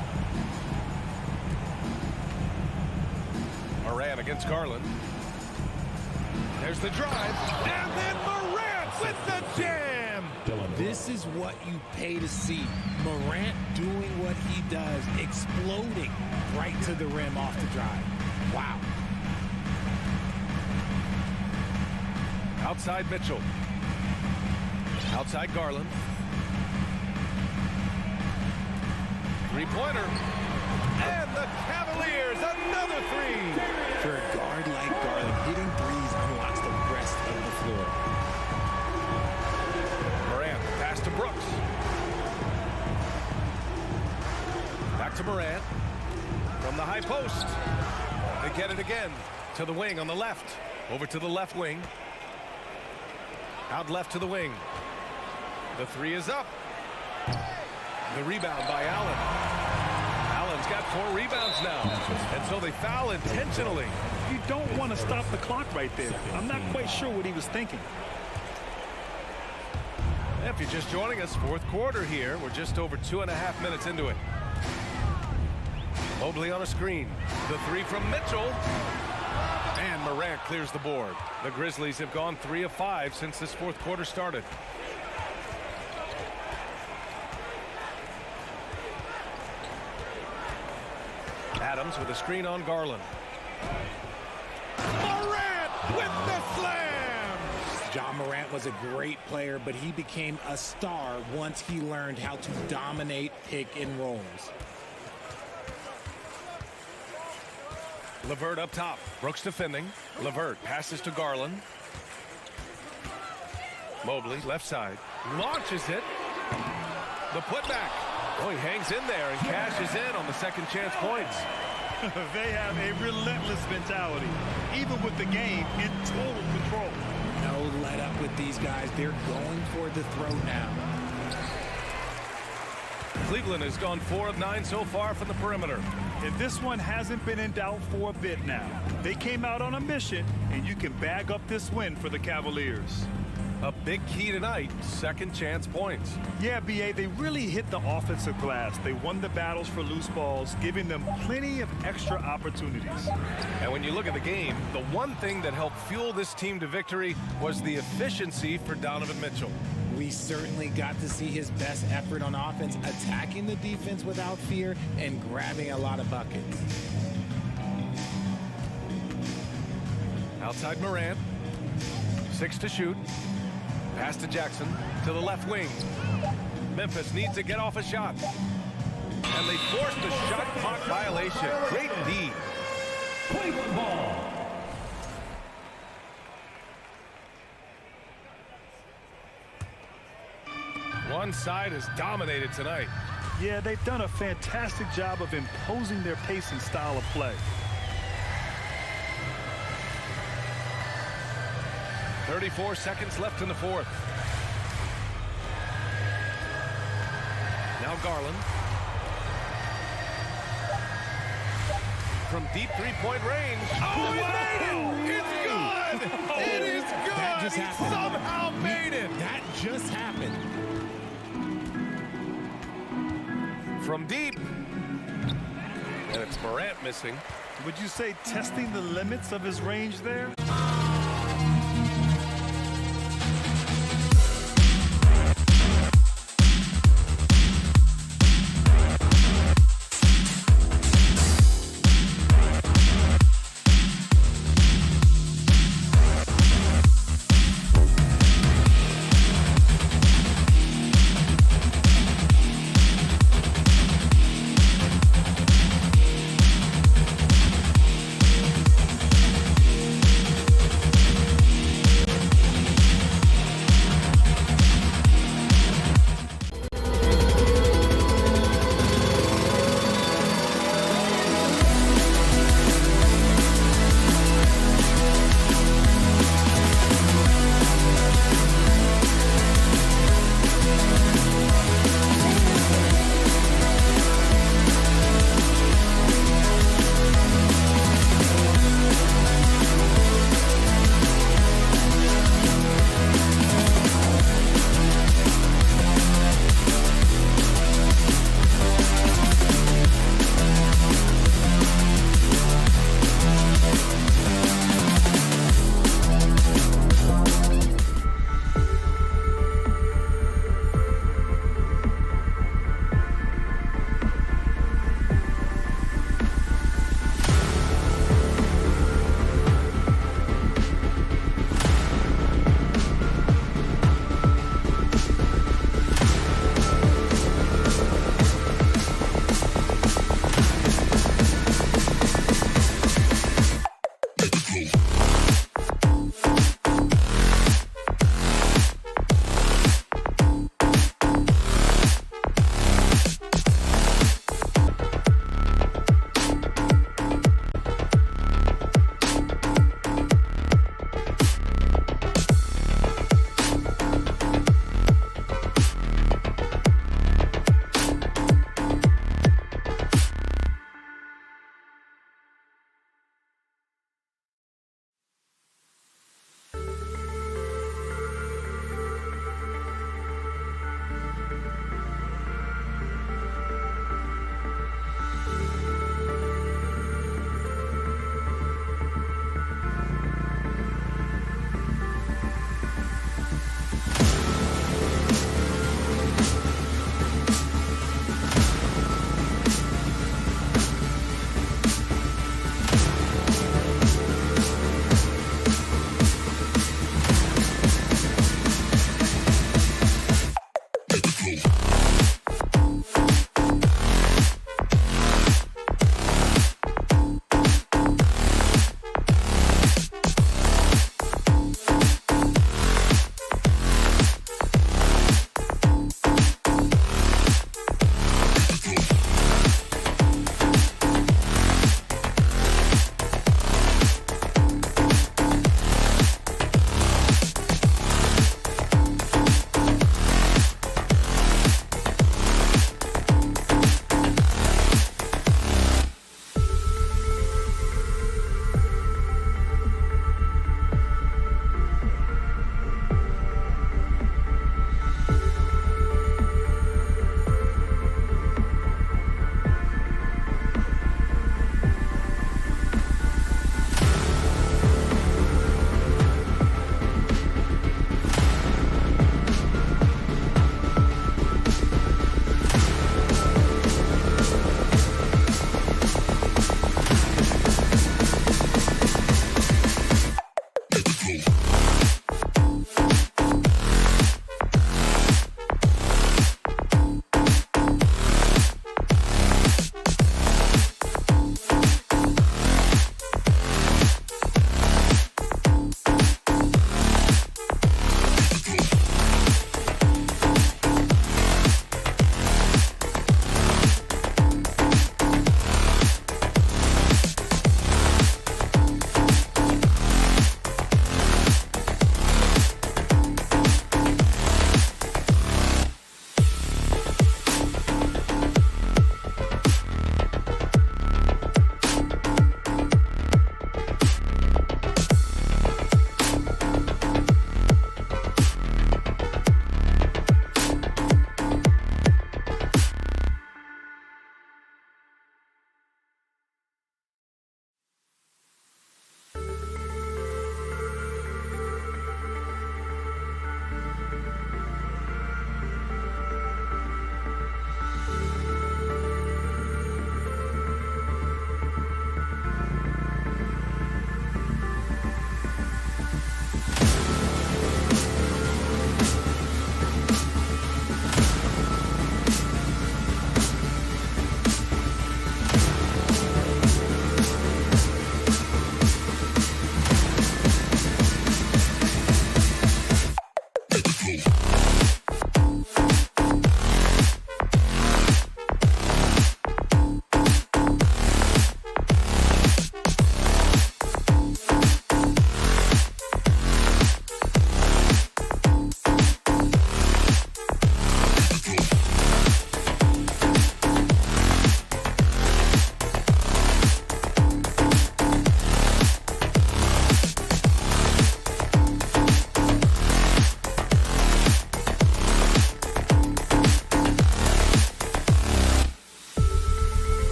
Speaker 8: Morant against Garland. There's the drive. And then Morant with the jam.
Speaker 9: This is what you pay to see. Morant doing what he does, exploding right to the rim off the drive. Wow.
Speaker 8: Outside Mitchell. Outside Garland. Three-pointer. And the Cavaliers, another three.
Speaker 9: For a guard like Garland, hitting threes unlocks the rest of the floor.
Speaker 8: Morant, pass to Brooks. Back to Morant. From the high post. They get it again. To the wing on the left. Over to the left wing. Out left to the wing. The three is up. The rebound by Allen. Allen's got 4 rebounds now. And so they foul intentionally.
Speaker 10: You don't want to stop the clock right there. I'm not quite sure what he was thinking.
Speaker 8: If you're just joining us, fourth quarter here. We're just over 2.5 minutes into it. Mobley on a screen. The three from Mitchell. And Morant clears the board. The Grizzlies have gone 3 of 5 since this fourth quarter started. Adams with a screen on Garland. Morant with the slam!
Speaker 9: Ja Morant was a great player, but he became a star once he learned how to dominate pick and rolls.
Speaker 8: LeVert up top. Brooks defending. LeVert passes to Garland. Mobley, left side. Launches it. The putback. Oh, he hangs in there and cashes in on the second chance points.
Speaker 10: They have a relentless mentality, even with the game in total control.
Speaker 9: No let up with these guys. They're going for the throat now.
Speaker 8: Cleveland has gone 4 of 9 so far from the perimeter.
Speaker 10: And this one hasn't been in doubt for a bit now. They came out on a mission, and you can bag up this win for the Cavaliers.
Speaker 8: A big key tonight, second chance points.
Speaker 10: Yeah, B.A., they really hit the offensive glass. They won the battles for loose balls, giving them plenty of extra opportunities.
Speaker 8: And when you look at the game, the one thing that helped fuel this team to victory was the efficiency for Donovan Mitchell.
Speaker 9: We certainly got to see his best effort on offense, attacking the defense without fear and grabbing a lot of buckets.
Speaker 8: Outside Morant. 6 to shoot. Pass to Jackson to the left wing. Memphis needs to get off a shot. And they forced the shot clock violation. Great D.
Speaker 6: Cleveland ball.
Speaker 8: One side has dominated tonight.
Speaker 10: Yeah, they've done a fantastic job of imposing their pace and style of play.
Speaker 8: 34 seconds left in the fourth. Now Garland. From deep three-point range. Oh, he made it! It's good!
Speaker 9: just happened.
Speaker 8: Somehow made it.
Speaker 9: That just happened.
Speaker 8: From deep. And it's Morant missing.
Speaker 10: Would you say testing the limits of his range there?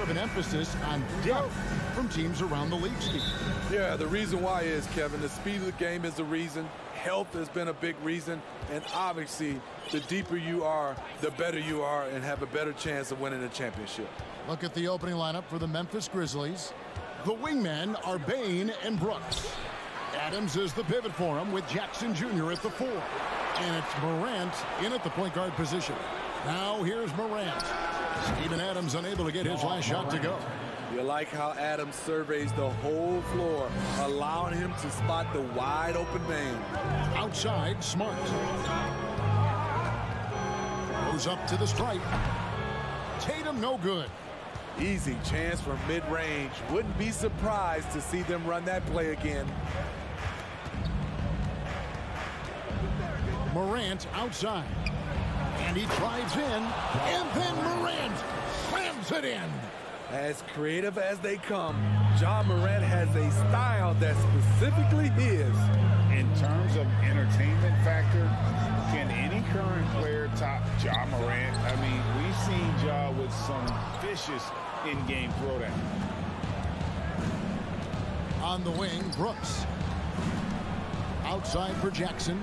Speaker 1: of an emphasis on depth from teams around the league, Steve.
Speaker 11: Yeah, the reason why is, Kevin, the speed of the game is the reason. Health has been a big reason. And obviously, the deeper you are, the better you are and have a better chance of winning a championship.
Speaker 1: Look at the opening lineup for the Memphis Grizzlies. The wingmen are Bane and Brooks. Adams is the pivot for him with Jackson Jr. at the 4. And it's Morant in at the point guard position. Now here's Morant. Steven Adams unable to get his last shot to go.
Speaker 11: You like how Adams surveys the whole floor, allowing him to spot the wide open man.
Speaker 1: Outside, Smart. Goes up to the stripe. Tatum no good.
Speaker 11: Easy chance from mid-range. Wouldn't be surprised to see them run that play again.
Speaker 1: Morant outside. And he drives in. And then Morant slams it in.
Speaker 11: As creative as they come, Ja Morant has a style that's specifically his.
Speaker 7: In terms of entertainment factor, can any current player top Ja Morant? I mean, we've seen Ja with some vicious in-game throwdown.
Speaker 1: On the wing, Brooks. Outside for Jackson.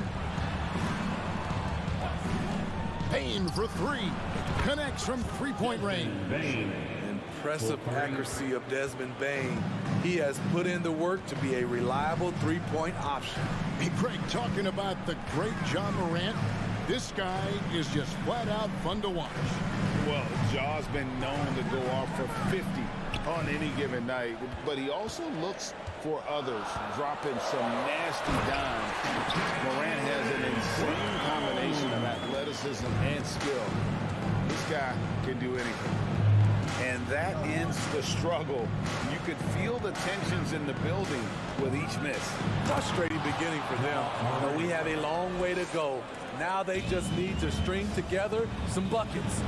Speaker 1: Payne for 3. Connects from three-point range.
Speaker 11: Impressive accuracy of Desmond Bane. He has put in the work to be a reliable three-point option.
Speaker 1: Hey, Greg, talking about the great Ja Morant, this guy is just flat-out fun to watch.
Speaker 7: Well, Ja's been known to go off for 50 on any given night, but he also looks for others, dropping some nasty dimes. Morant has an insane combination of athleticism and skill. This guy can do anything. And that ends the struggle. You could feel the tensions in the building with each miss.
Speaker 11: Frustrating beginning for them, but we have a long way to go. Now they just need to string together some buckets.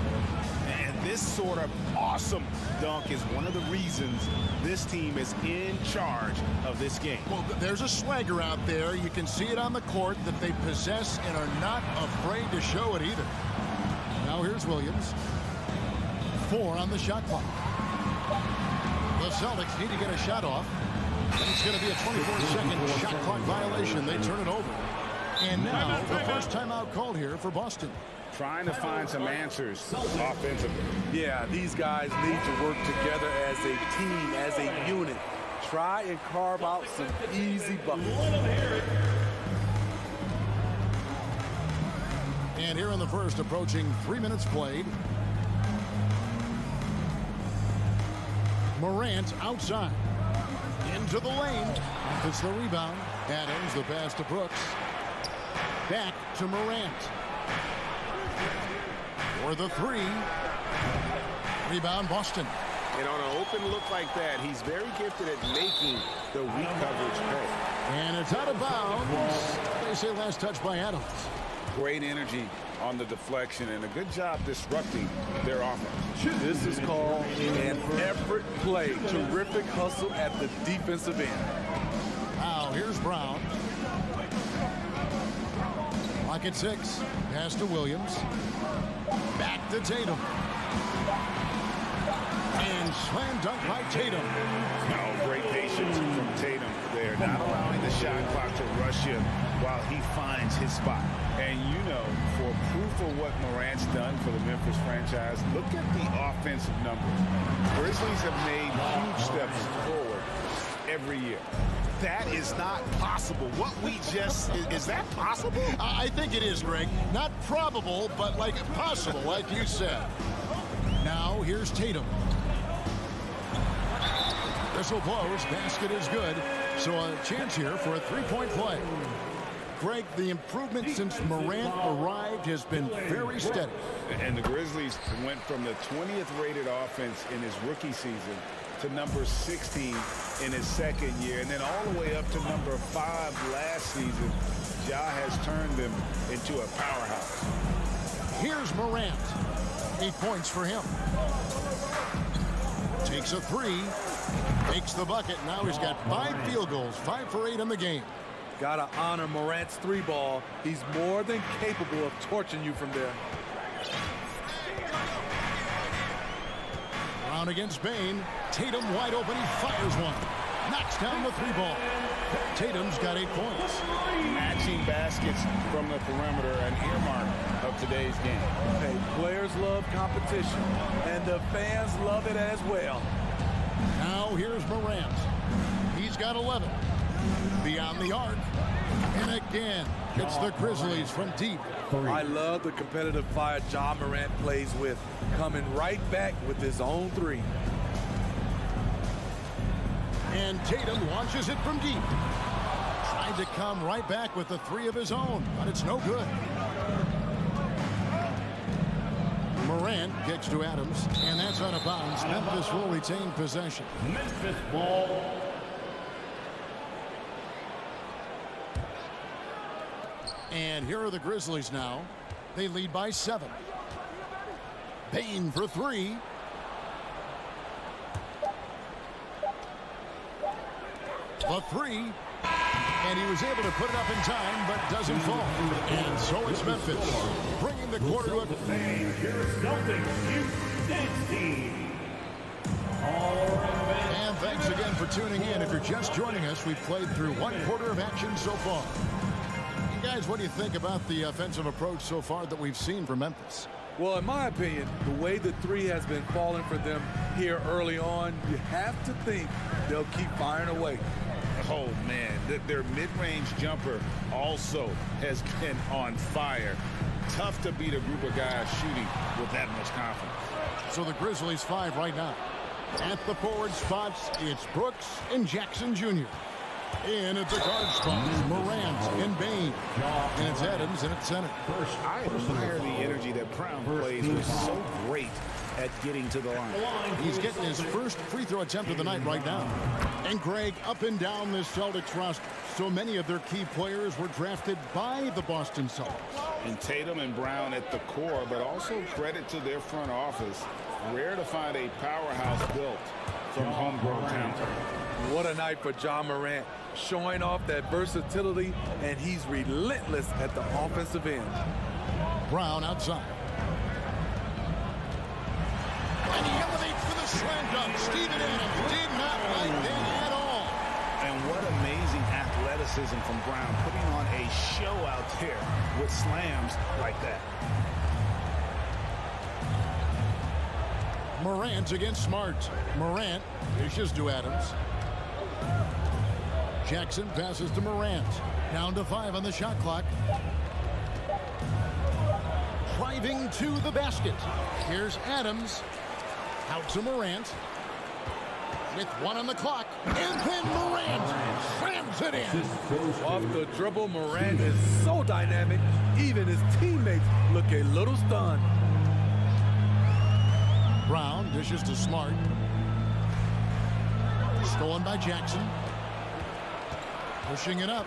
Speaker 7: And this sort of awesome dunk is one of the reasons this team is in charge of this game.
Speaker 1: Well, there's a swagger out there. You can see it on the court that they possess and are not afraid to show it either. Now here's Williams. 4 on the shot clock. The Celtics need to get a shot off. And it's going to be a 24-second shot clock violation. They turn it over. And now the first timeout called here for Boston.
Speaker 7: Trying to find some answers offensively.
Speaker 11: Yeah, these guys need to work together as a team, as a unit. Try and carve out some easy buckets.
Speaker 1: And here in the first, approaching 3 minutes played. Morant outside. Into the lane. It's the rebound. Adams, the pass to Brooks. Back to Morant. For the 3. Rebound, Boston.
Speaker 2: And on an open look like that, he's very gifted at making the weak coverage pay.
Speaker 1: And it's out of bounds. They say last touch by Adams.
Speaker 7: Great energy on the deflection and a good job disrupting their offense.
Speaker 11: This is called an effort play. Terrific hustle at the defensive end.
Speaker 1: Now here's Brown. Clock at 6. Pass to Williams. Back to Tatum. And slam dunk by Tatum.
Speaker 7: Oh, great patience from Tatum there, not allowing the shot clock to rush him while he finds his spot. And you know, for proof of what Morant's done for the Memphis franchise, look at the offensive numbers. Grizzlies have made huge steps forward every year. That is not possible. What we just, is that possible?
Speaker 1: I think it is, Greg. Not probable, but like possible, like you said. Now here's Tatum. Whistle blows, basket is good. So a chance here for a three-point play. Greg, the improvement since Morant arrived has been very steady.
Speaker 7: And the Grizzlies went from the 20th rated offense in his rookie season to number 16 in his second year, and then all the way up to number 5 last season. Ja has turned them into a powerhouse.
Speaker 1: Here's Morant. 8 points for him. Takes a 3. Makes the bucket. Now he's got 5 field goals, 5 for 8 in the game.
Speaker 11: Gotta honor Morant's 3 ball. He's more than capable of torching you from there.
Speaker 1: Brown against Bain. Tatum wide open. He fires one. Knocks down the 3-ball. Tatum's got 8 points.
Speaker 7: Matching baskets from the perimeter, an earmark of today's game.
Speaker 11: Hey, players love competition, and the fans love it as well.
Speaker 1: Now here's Morant. He's got 11. Beyond the arc. And again, it's the Grizzlies from deep.
Speaker 11: I love the competitive fire Ja Morant plays with, coming right back with his own 3.
Speaker 1: And Tatum launches it from deep. Tried to come right back with the 3 of his own, but it's no good. Morant kicks to Adams, and that's out of bounds. Memphis will retain possession.
Speaker 6: Memphis ball.
Speaker 1: And here are the Grizzlies now. They lead by 7. Bain for 3. The 3. And he was able to put it up in time, but doesn't fall. And so it's Memphis, bringing the quarter to a...
Speaker 6: Celtics dance team.
Speaker 1: And thanks again for tuning in. If you're just joining us, we've played through 1 quarter of action so far. And guys, what do you think about the offensive approach so far that we've seen from Memphis?
Speaker 11: Well, in my opinion, the way the 3 has been falling for them here early on, you have to think they'll keep firing away.
Speaker 7: Oh, man, their mid-range jumper also has been on fire. Tough to beat a group of guys shooting with that much confidence.
Speaker 1: So the Grizzlies 5 right now. At the forward spots, it's Brooks and Jackson Jr. In at the guard spots, Morant and Bain. And it's Adams in at center.
Speaker 7: I admire the energy that Brown plays. Was so great at getting to the line.
Speaker 1: He's getting his first free throw attempt of the night right now. And Greg, up and down this Celtics roster, so many of their key players were drafted by the Boston Celtics.
Speaker 7: And Tatum and Brown at the core, but also credit to their front office. Rare to find a powerhouse built from homegrown talent.
Speaker 11: What a night for Ja Morant, showing off that versatility, and he's relentless at the offensive end.
Speaker 1: Brown outside. And he elevates for the slam dunk. Steven Adams did not like that at all.
Speaker 7: And what amazing athleticism from Brown, putting on a show out there with slams like that.
Speaker 1: Morant against Smart. Morant dishes to Adams. Jackson passes to Morant. Down to 5 on the shot clock. Driving to the basket. Here's Adams. Out to Morant. With 1 on the clock. And then Morant slams it in.
Speaker 11: Off the dribble, Morant is so dynamic. Even his teammates look a little stunned.
Speaker 1: Brown dishes to Smart. Stolen by Jackson. Pushing it up.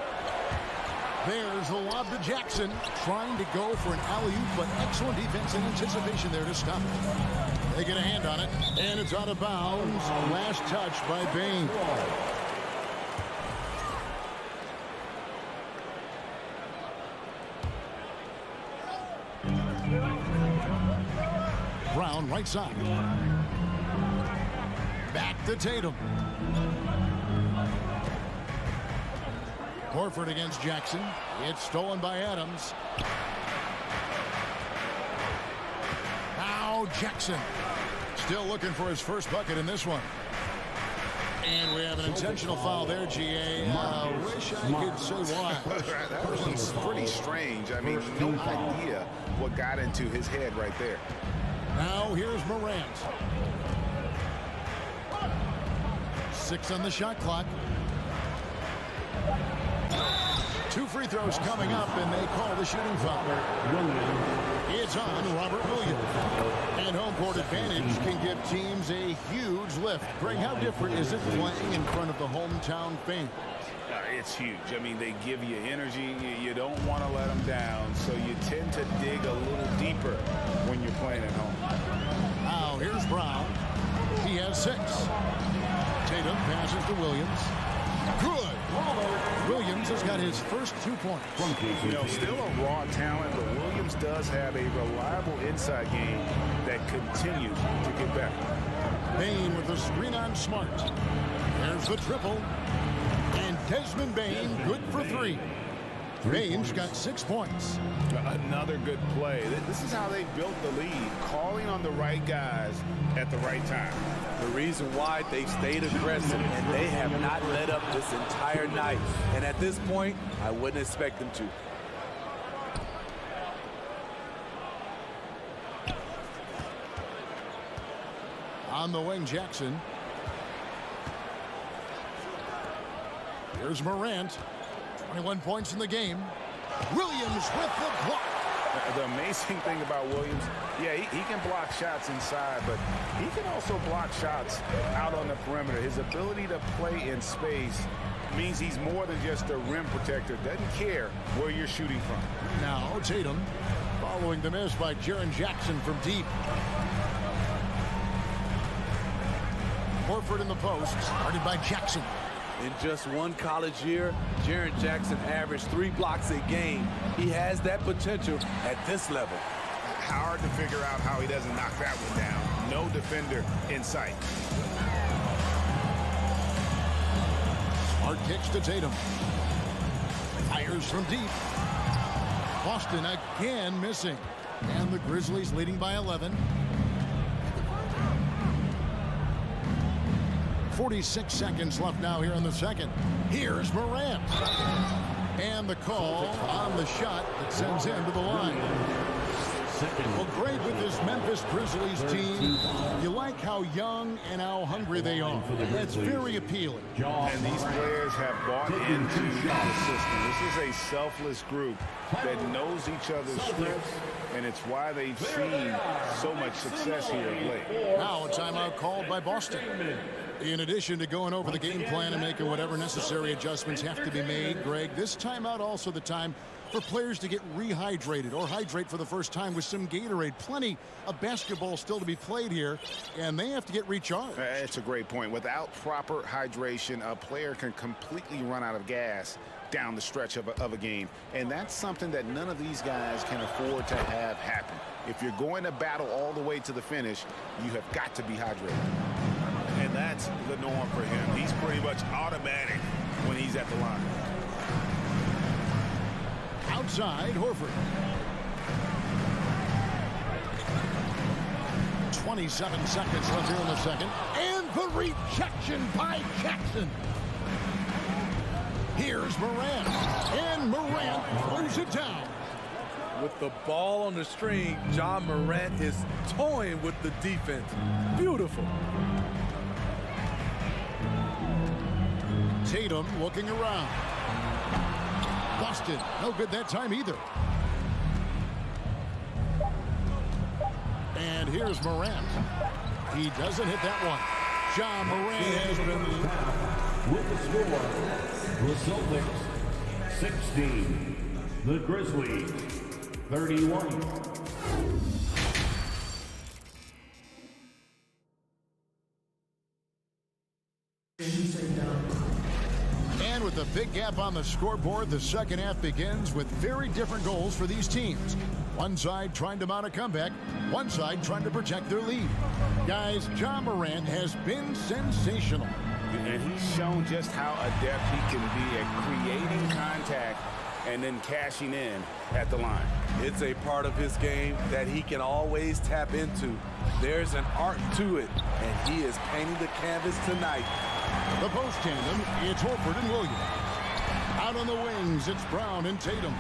Speaker 1: There's a lob to Jackson. Trying to go for an alley-oop, but excellent defense and anticipation there to stop it. They get a hand on it, and it's out of bounds. Last touch by Bain. Brown right side. Back to Tatum. Horford against Jackson. It's stolen by Adams. Now Jackson. Still looking for his first bucket in this one. And we have an intentional foul there, GA. Wish I could say why.
Speaker 5: That was pretty strange. I mean, no idea what got into his head right there.
Speaker 1: Now here's Morant. 6 on the shot clock. 2 free throws coming up, and they call the shooting foul. It's on Robert Williams. And home court advantage can give teams a huge lift. Greg, how different is it playing in front of the hometown fans?
Speaker 7: It's huge. I mean, they give you energy. You don't want to let them down, so you tend to dig a little deeper when you're playing at home.
Speaker 1: Now here's Brown. He has 6. Tatum passes to Williams. Good. Williams has got his first 2 points.
Speaker 7: You know, still a raw talent, but Williams does have a reliable inside game that continues to get better.
Speaker 1: Bane with the screen on Smart. There's the triple. And Desmond Bane good for 3. Bane's got 6 points.
Speaker 2: Another good play. This is how they built the lead, calling on the right guys at the right time.
Speaker 11: The reason why they stayed aggressive, and they have not let up this entire night. And at this point, I wouldn't expect them to.
Speaker 1: On the wing, Jackson. Here's Morant. 21 points in the game. Williams with the block.
Speaker 2: The amazing thing about Williams, yeah, he can block shots inside, but he can also block shots out on the perimeter. His ability to play in space means he's more than just a rim protector. Doesn't care where you're shooting from.
Speaker 1: Now Tatum following the miss by Jaren Jackson from deep. Horford in the post, guarded by Jackson.
Speaker 11: In just one college year, Jaren Jackson averaged 3 blocks a game. He has that potential at this level.
Speaker 2: Hard to figure out how he doesn't knock that one down. No defender in sight.
Speaker 1: Smart kicks to Tatum. Fires from deep. Boston again missing. And the Grizzlies leading by 11. 46 seconds left now here in the second. Here's Morant. And the call on the shot that sends him to the line. Well, great with this Memphis Grizzlies team. You like how young and how hungry they are. That's very appealing.
Speaker 2: And these players have bought into the system. This is a selfless group that knows each other's strengths, and it's why they've seen so much success here of late.
Speaker 1: Now a timeout called by Boston. In addition to going over the game plan and making whatever necessary adjustments have to be made, Greg, this timeout also the time for players to get rehydrated or hydrate for the first time with some Gatorade. Plenty of basketball still to be played here, and they have to get recharged.
Speaker 2: That's a great point. Without proper hydration, a player can completely run out of gas down the stretch of a game, and that's something that none of these guys can afford to have happen. If you're going to battle all the way to the finish, you have got to be hydrated. And that's the norm for him. He's pretty much automatic when he's at the line.
Speaker 1: Outside, Horford. 27 seconds left here in the second. And the rejection by Jackson. Here's Morant. And Morant throws it down.
Speaker 11: With the ball on the string, John Morant is toying with the defense. Beautiful.
Speaker 1: Tatum looking around. Boston, no good that time either. And here's Morant. He doesn't hit that one. John Morant has been...
Speaker 6: With the score, the Celtics 16, the Grizzlies 31.
Speaker 1: And with a big gap on the scoreboard, the second half begins with very different goals for these teams. One side trying to mount a comeback, one side trying to protect their lead. Guys, John Morant has been sensational.
Speaker 2: And he's shown just how adept he can be at creating contact and then cashing in at the line.
Speaker 11: It's a part of his game that he can always tap into. There's an art to it, and he is painting the canvas tonight.
Speaker 1: The post tandem, it's Horford and Williams. Out on the wings, it's Brown and Tatum.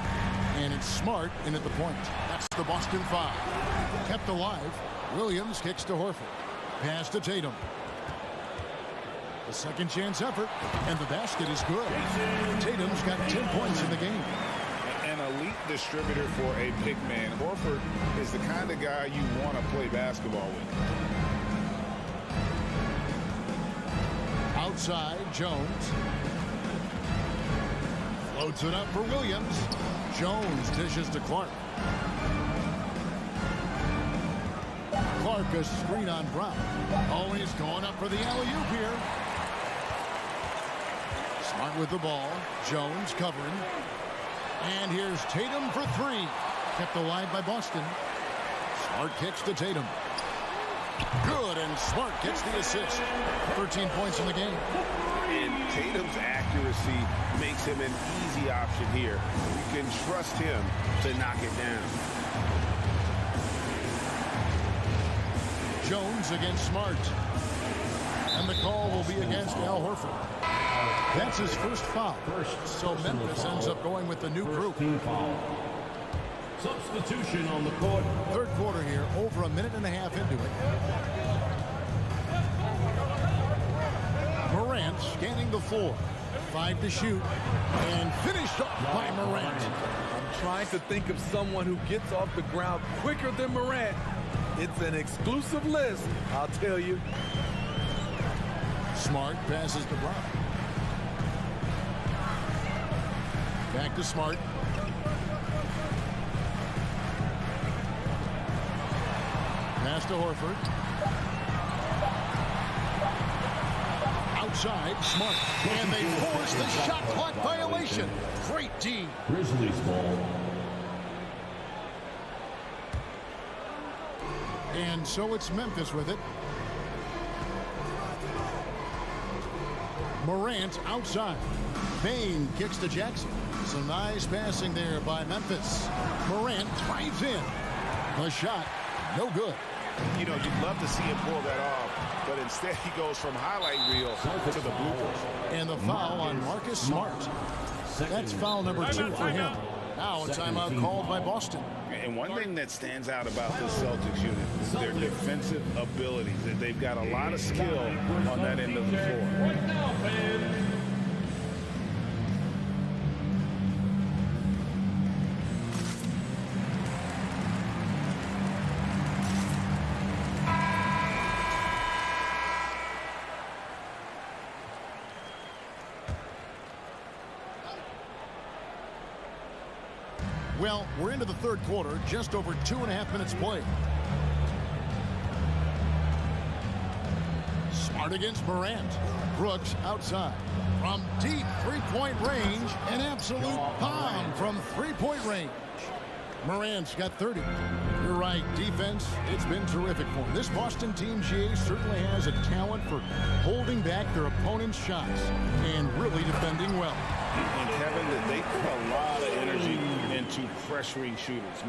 Speaker 1: And it's Smart in at the point. That's the Boston 5. Kept alive, Williams kicks to Horford. Pass to Tatum. The second chance effort, and the basket is good. Tatum's got 10 points in the game.
Speaker 2: An elite distributor for a big man. Horford is the kind of guy you want to play basketball with.
Speaker 1: Outside, Jones. Floats it up for Williams. Jones dishes to Clark. Clark a screen on Brown. Always going up for the alley-oop here. Smart with the ball. Jones covering. And here's Tatum for 3. Kept alive by Boston. Smart kicks to Tatum. Good, and Smart gets the assist. 13 points in the game.
Speaker 5: And Tatum's accuracy makes him an easy option here. You can trust him to knock it down.
Speaker 1: Jones against Smart. And the call will be against Al Horford. That's his first foul. So Memphis ends up going with the new group.
Speaker 6: Substitution on the court.
Speaker 1: Third quarter here, over a minute and a half into it. Morant scanning the floor. 5 to shoot. And finished off by Morant.
Speaker 11: I'm trying to think of someone who gets off the ground quicker than Morant. It's an exclusive list, I'll tell you.
Speaker 1: Smart passes to Brown. Back to Smart. Pass to Horford. Outside, Smart. And they force the shot clock violation. Great D.
Speaker 6: Grizzlies ball.
Speaker 1: And so it's Memphis with it. Morant outside. Bane kicks to Jackson. Some nice passing there by Memphis. Morant drives in. The shot, no good.
Speaker 2: You know, you'd love to see him pull that off, but instead he goes from highlight reel to the bloopers.
Speaker 1: And the foul on Marcus Smart. That's foul number 2 for him. Now a timeout called by Boston.
Speaker 2: And one thing that stands out about this Celtics unit is their defensive abilities. They've got a lot of skill on that end of the floor.
Speaker 1: Well, we're into the third quarter, just over 2.5 minutes played. Smart against Morant. Brooks outside. From deep three-point range, an absolute bomb from three-point range. Morant's got 30. You're right, defense, it's been terrific for him. This Boston team, GA, certainly has a talent for holding back their opponent's shots and really defending well.
Speaker 2: And Kevin, they put a lot of energy into pressuring shooters.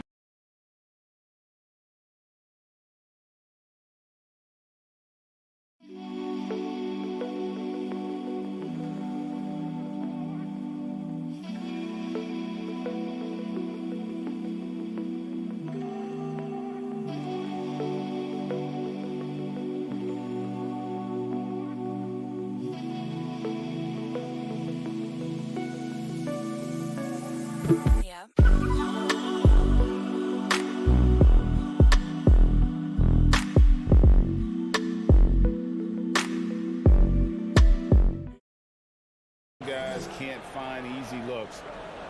Speaker 2: Guys can't find easy looks.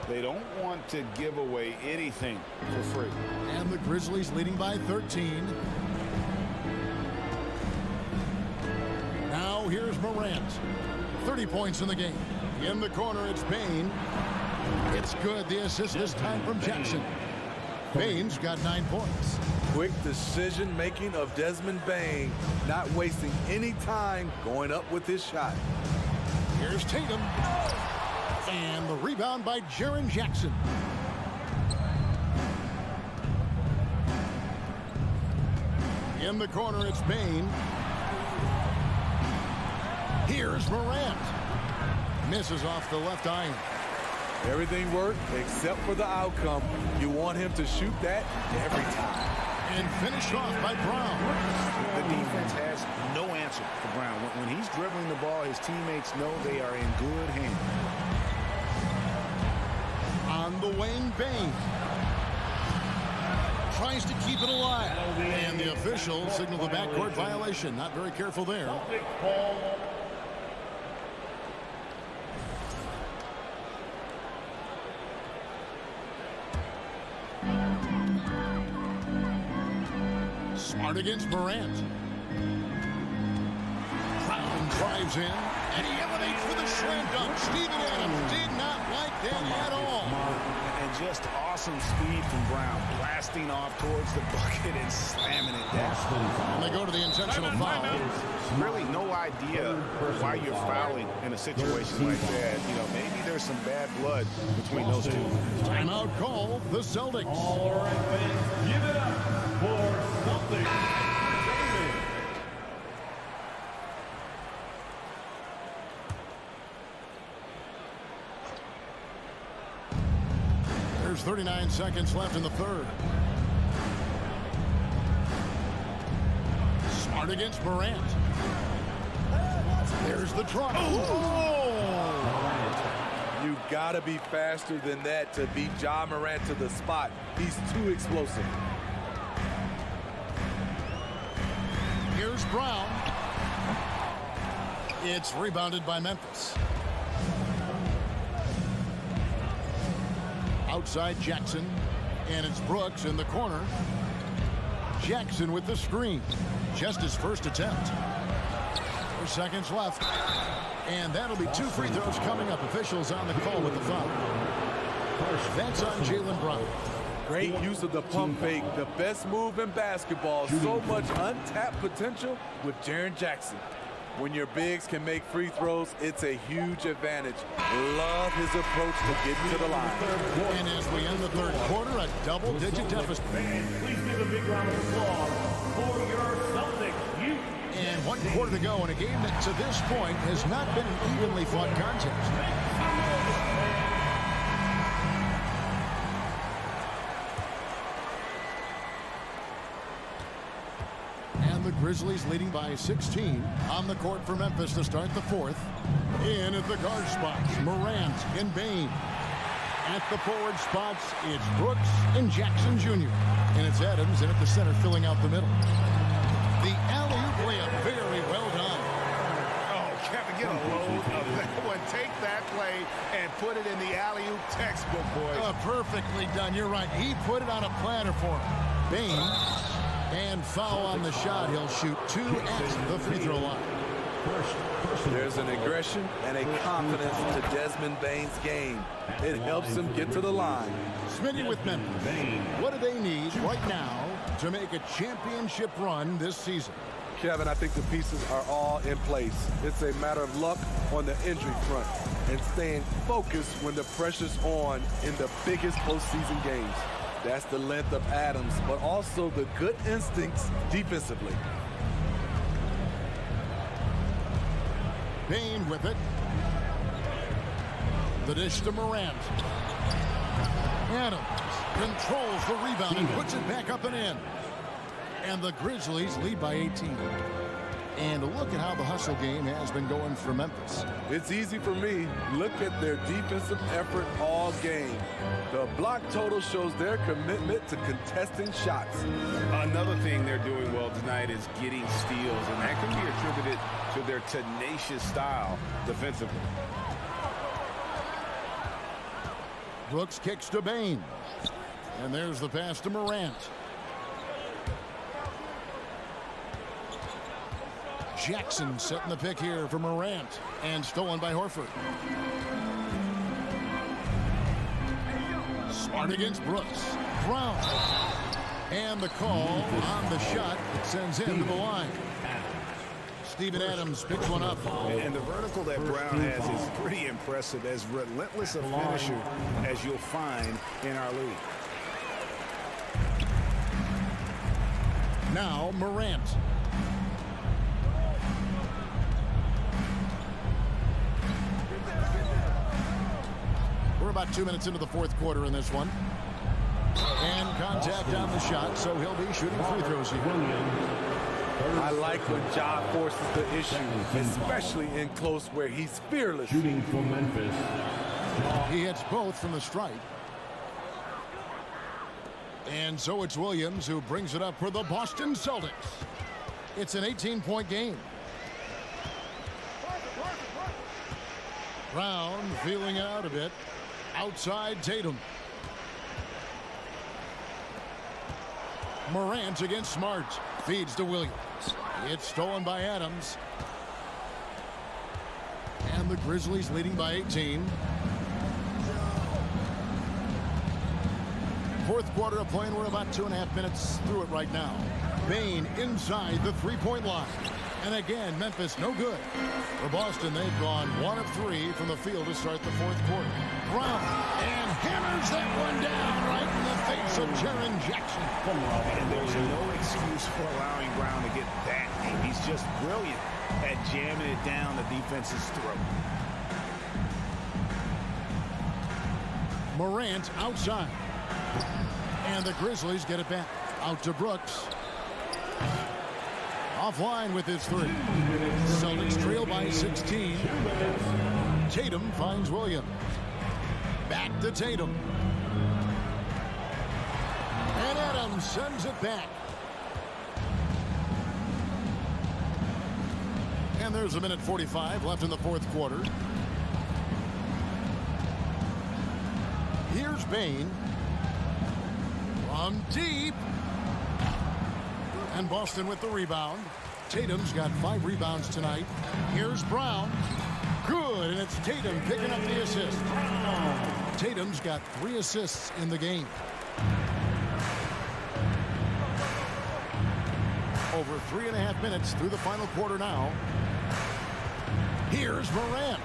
Speaker 2: They don't want to give away anything for free.
Speaker 1: And the Grizzlies leading by 13. Now here's Morant. 30 points in the game. In the corner, it's Bane. It's good. The assist this time from Jackson. Bane's got 9 points.
Speaker 11: Quick decision-making of Desmond Bane, not wasting any time going up with his shot.
Speaker 1: Here's Tatum. And the rebound by Jaren Jackson. In the corner, it's Bane. Here's Morant. Misses off the left iron.
Speaker 11: Everything worked except for the outcome. You want him to shoot that every time.
Speaker 1: And finished off by Brown.
Speaker 2: The defense has no answer for Brown. When he's dribbling the ball, his teammates know they are in good hands.
Speaker 1: On the wing, Bane. Tries to keep it alive. And the official signaled the backcourt violation. Not very careful there. Smart against Morant. Brown drives in, and he emanates for the slam dunk. Steven Adams did not like that at all.
Speaker 2: And just awesome speed from Brown, blasting off towards the bucket and slamming it down.
Speaker 1: And they go to the intentional foul.
Speaker 2: Really no idea why you're fouling in a situation like that. You know, maybe there's some bad blood between those two.
Speaker 1: Timeout call, the Celtics.
Speaker 6: All right, fans, give it up for Celtics.
Speaker 1: There's 39 seconds left in the third. Smart against Morant. There's the try.
Speaker 11: You gotta be faster than that to beat Ja Morant to the spot. He's too explosive.
Speaker 1: Here's Brown. It's rebounded by Memphis. Outside Jackson, and it's Brooks in the corner. Jackson with the screen. Just his first attempt. 4 seconds left. And that'll be 2 free throws coming up. Officials on the call with the foul. That's on Jaylen Brown.
Speaker 11: Great use of the pump fake. The best move in basketball. So much untapped potential with Jaren Jackson. When your bigs can make free throws, it's a huge advantage. Love his approach to getting to the line.
Speaker 1: And as we end the third quarter, a double-digit deficit.
Speaker 6: Please give a big round of applause for your Celtics.
Speaker 1: And 1 quarter to go in a game that to this point has not been an evenly fought contest. The Grizzlies leading by 16 on the court for Memphis to start the fourth. In at the guard spots, Morant and Bane. At the forward spots, it's Brooks and Jackson Jr. And it's Adams in at the center filling out the middle. The alley-oop layup, very well done.
Speaker 2: Oh, Kevin, get a load of that one. Take that play and put it in the alley-oop textbook, boys.
Speaker 1: Perfectly done. You're right. He put it on a platter for him. Bane. And foul on the shot. He'll shoot 2 at the free throw line.
Speaker 11: There's an aggression and a confidence to Desmond Bane's game. It helps him get to the line.
Speaker 1: Smitty with Memphis. What do they need right now to make a championship run this season?
Speaker 11: Kevin, I think the pieces are all in place. It's a matter of luck on the injury front and staying focused when the pressure's on in the biggest postseason games. That's the length of Adams, but also the good instincts defensively.
Speaker 1: Bane with it. The dish to Morant. Adams controls the rebound and puts it back up and in. And the Grizzlies lead by 18. And look at how the hustle game has been going for Memphis.
Speaker 11: It's easy for me. Look at their defensive effort all game. The block total shows their commitment to contesting shots.
Speaker 5: Another thing they're doing well tonight is getting steals, and that can be attributed to their tenacious style defensively.
Speaker 1: Brooks kicks to Bane. And there's the pass to Morant. Jackson setting the pick here for Morant. And stolen by Horford. Smart against Brooks. Brown. And the call on the shot sends him to the line. Steven Adams picks one up.
Speaker 2: And the vertical that Brown has is pretty impressive. As relentless a finisher as you'll find in our league.
Speaker 1: Now Morant. We're about 2 minutes into the fourth quarter in this one. And contact on the shot, so he'll be shooting free throws here.
Speaker 11: I like when Ja forces the issue, especially in close where he's fearless.
Speaker 6: Shooting for Memphis.
Speaker 1: He hits both from the stripe. And so it's Williams who brings it up for the Boston Celtics. It's an 18-point game. Brown feeling it out a bit. Outside Tatum. Morant against Smart. Feeds to Williams. It's stolen by Adams. And the Grizzlies leading by 18. Fourth quarter of play, and we're about 2.5 minutes through it right now. Bane inside the three-point line. And again, Memphis no good. For Boston, they've gone 1 of 3 from the field to start the fourth quarter. Brown and hammers that one down right in the face of Jaren Jackson.
Speaker 2: And there's no excuse for allowing Brown to get that deep. He's just brilliant at jamming it down the defense's throat.
Speaker 1: Morant outside. And the Grizzlies get it back. Out to Brooks. Offline with his 3. Celtics trail by 16. Tatum finds Williams. Back to Tatum. And Adams sends it back. And there's 1:45 left in the fourth quarter. Here's Bane. From deep. And Boston with the rebound. Tatum's got 5 rebounds tonight. Here's Brown. Good, and it's Tatum picking up the assist. Tatum's got 3 assists in the game. Over 3.5 minutes through the final quarter now. Here's Morant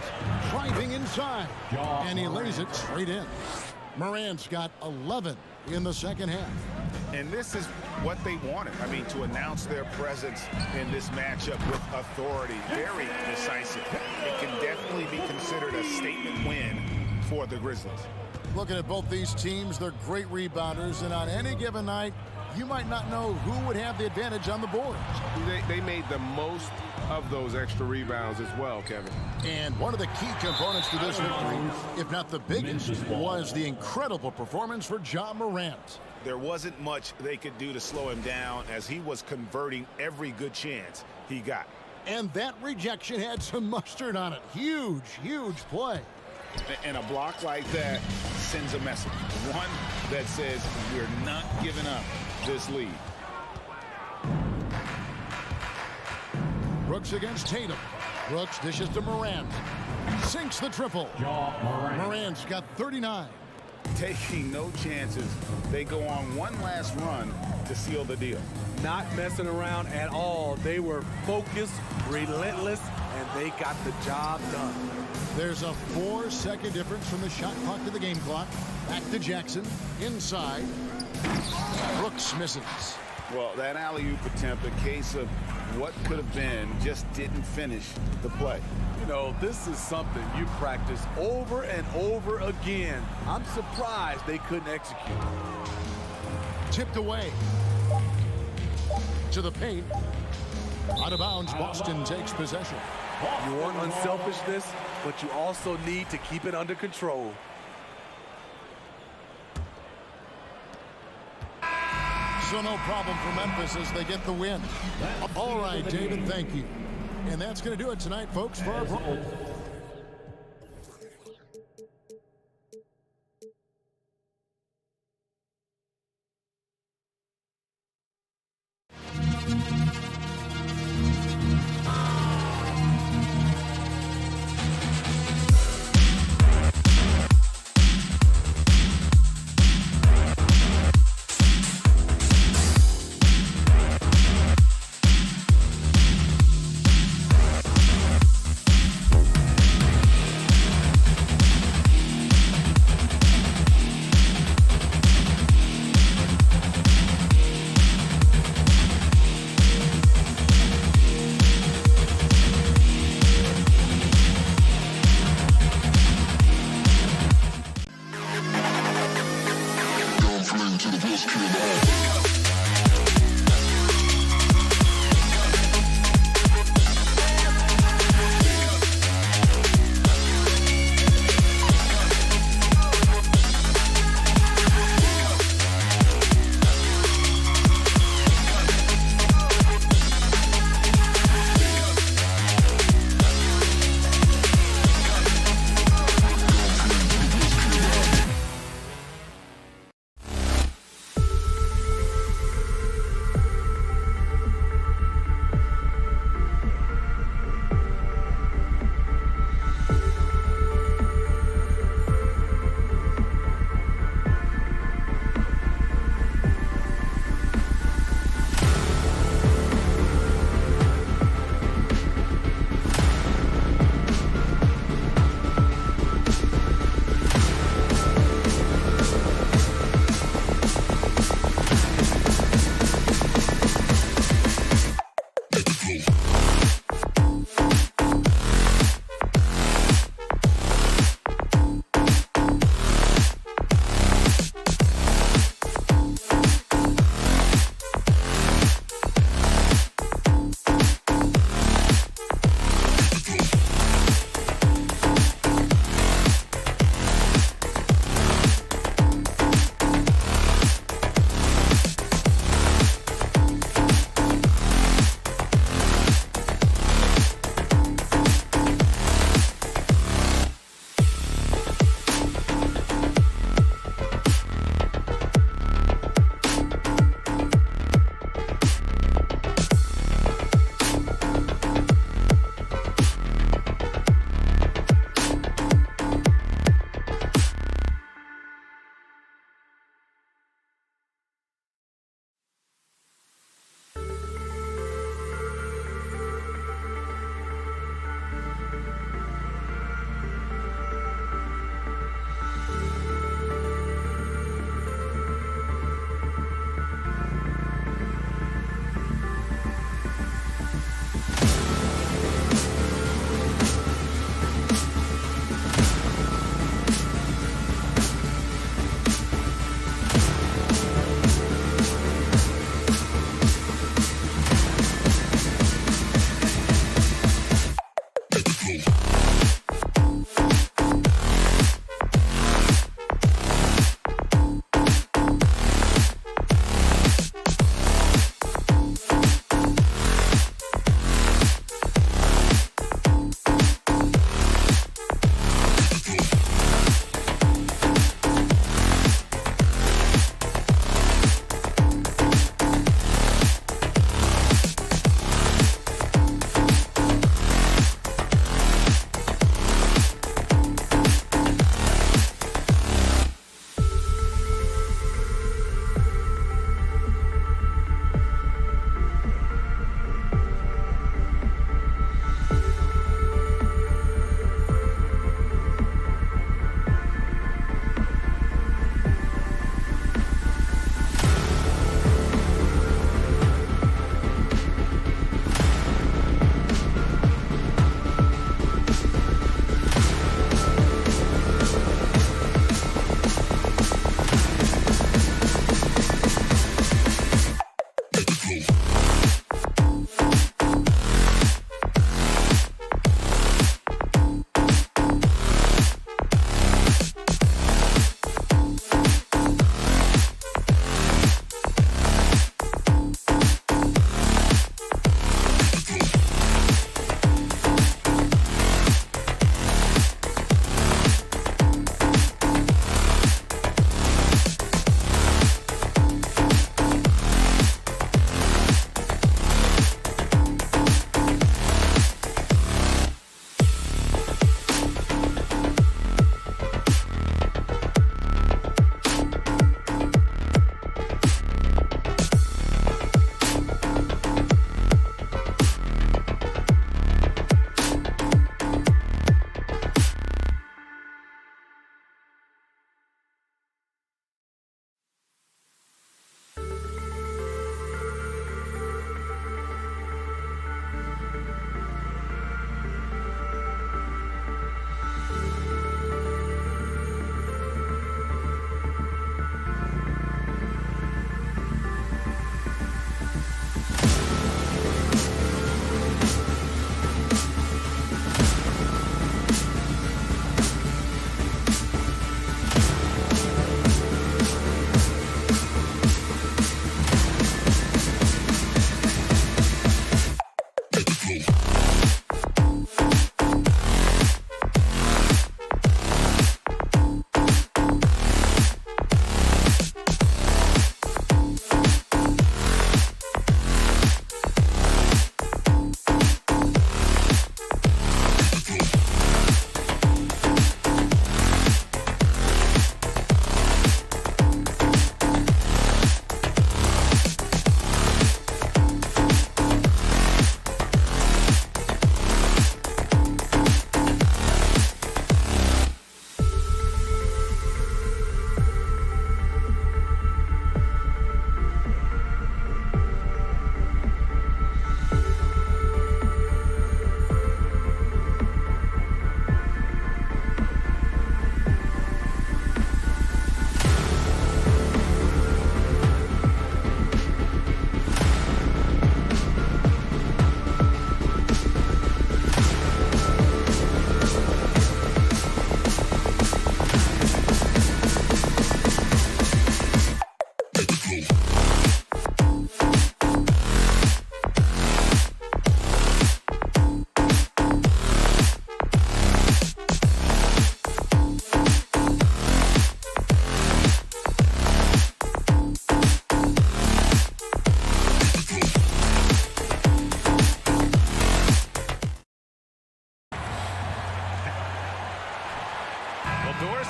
Speaker 1: driving inside, and he lays it straight in. Morant's got 11 in the second half.
Speaker 2: And this is what they wanted. I mean, to announce their presence in this matchup with authority. Very decisive. It can definitely be considered a statement win for the Grizzlies.
Speaker 1: Looking at both these teams, they're great rebounders, and on any given night, you might not know who would have the advantage on the boards.
Speaker 5: They made the most of those extra rebounds as well, Kevin.
Speaker 1: And one of the key components to this victory, if not the biggest, was the incredible performance for Ja Morant.
Speaker 2: There wasn't much they could do to slow him down as he was converting every good chance he got.
Speaker 1: And that rejection had some mustard on it. Huge, huge play.
Speaker 2: And a block like that sends a message. One that says we're not giving up this lead.
Speaker 1: Brooks against Tatum. Brooks dishes to Morant. Sinks the triple. Morant's got 39.
Speaker 2: Taking no chances. They go on one last run to seal the deal.
Speaker 11: Not messing around at all. They were focused, relentless, and they got the job done.
Speaker 1: There's a 4-second difference from the shot clock to the game clock. Back to Jackson. Inside. Brooks misses.
Speaker 2: Well, that alley-oop attempt, a case of what could have been, just didn't finish the play.
Speaker 11: You know, this is something you practice over and over again. I'm surprised they couldn't execute.
Speaker 1: Tipped away. To the paint. Out of bounds, Boston takes possession.
Speaker 11: You want unselfishness, but you also need to keep it under control.
Speaker 1: So no problem for Memphis as they get the win. All right, David, thank you. And that's going to do it tonight, folks, for our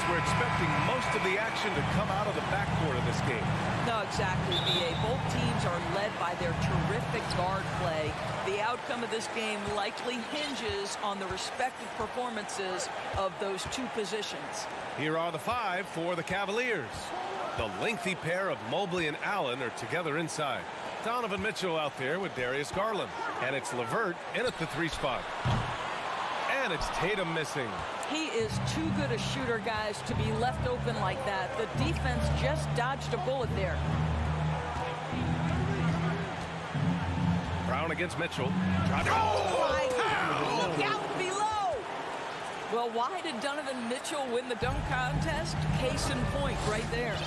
Speaker 8: we're expecting most of the action to come out of the backcourt of this game.
Speaker 3: No, exactly, B.A. Both teams are led by their terrific guard play. The outcome of this game likely hinges on the respective performances of those two positions.
Speaker 8: Here are the five for the Cavaliers. The lengthy pair of Mobley and Allen are together inside. Donovan Mitchell out there with Darius Garland. And it's LeVert in at the 3 spot. And it's Tatum missing.
Speaker 3: He is too good a shooter, guys, to be left open like that. The defense just dodged a bullet there.
Speaker 8: Brown against Mitchell.
Speaker 3: Oh, my God. Look out below. Well, why did Donovan Mitchell win the dunk contest? Case in point right there.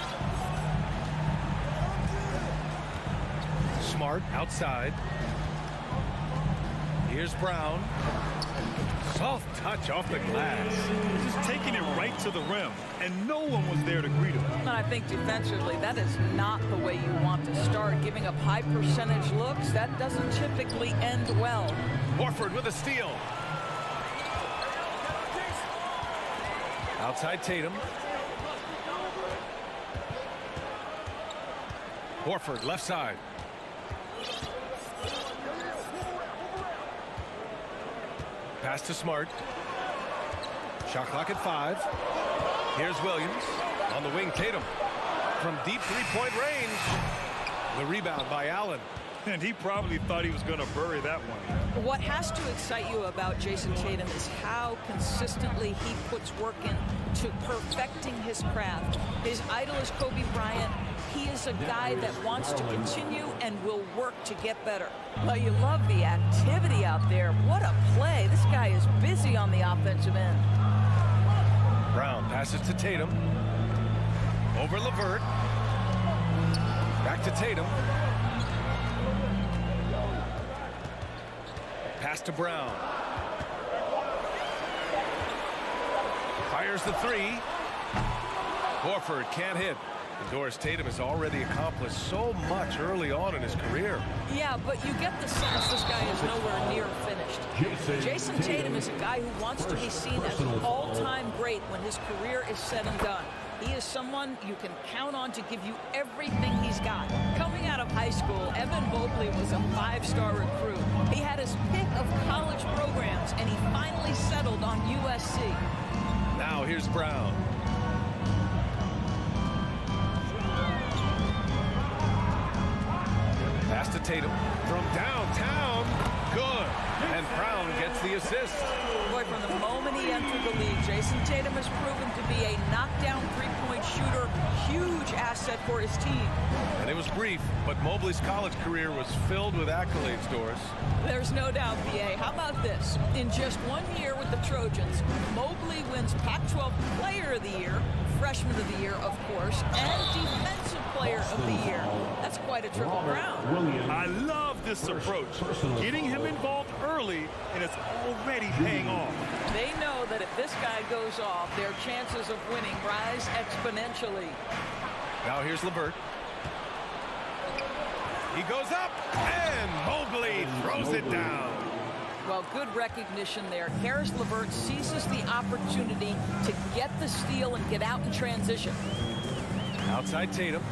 Speaker 8: Smart outside. Here's Brown. Soft touch off the glass.
Speaker 10: Just taking it right to the rim, and no one was there to greet him.
Speaker 3: And I think defensively, that is not the way you want to start. Giving up high percentage looks, that doesn't typically end well.
Speaker 8: Horford with a steal. Outside Tatum. Horford left side. Pass to Smart. Shot clock at 5. Here's Williams. On the wing, Tatum. From deep three-point range. The rebound by Allen.
Speaker 10: And he probably thought he was going to bury that one.
Speaker 3: What has to excite you about Jason Tatum is how consistently he puts work into perfecting his craft. His idol is Kobe Bryant. He is a guy that wants to continue and will work to get better. Well, you love the activity out there. What a play. This guy is busy on the offensive end.
Speaker 8: Brown passes to Tatum. Over LeVert. Back to Tatum. Pass to Brown. Fires the 3. Horford can't hit. And Doris Tatum has already accomplished so much early on in his career.
Speaker 3: Yeah, but you get the sense this guy is nowhere near finished. Jason Tatum is a guy who wants to be seen as an all-time great when his career is said and done. He is someone you can count on to give you everything he's got. Coming out of high school, Evan Mobley was a 5-star recruit. He had his pick of college programs, and he finally settled on USC.
Speaker 8: Now here's Brown. Pass to Tatum from downtown. Good. And Brown gets the assist.
Speaker 3: Boy, from the moment he entered the league, Jason Tatum has proven to be a knockdown three-point shooter. Huge asset for his team.
Speaker 8: And it was brief, but Mobley's college career was filled with accolades, Doris.
Speaker 3: There's no doubt, PA. How about this? In just 1 year with the Trojans, Mobley wins Pac-12 Player of the Year, Freshman of the Year, of course, and Defensive Player of the Year. That's quite a triple crown.
Speaker 10: I love this approach. Getting him involved early, and it's already paying off.
Speaker 3: They know that if this guy goes off, their chances of winning rise exponentially.
Speaker 8: Now here's LeVert. He goes up, and Mobley throws it down.
Speaker 3: Well, good recognition there. Harris LeVert seizes the opportunity to get the steal and get out in transition.
Speaker 8: Outside Tatum.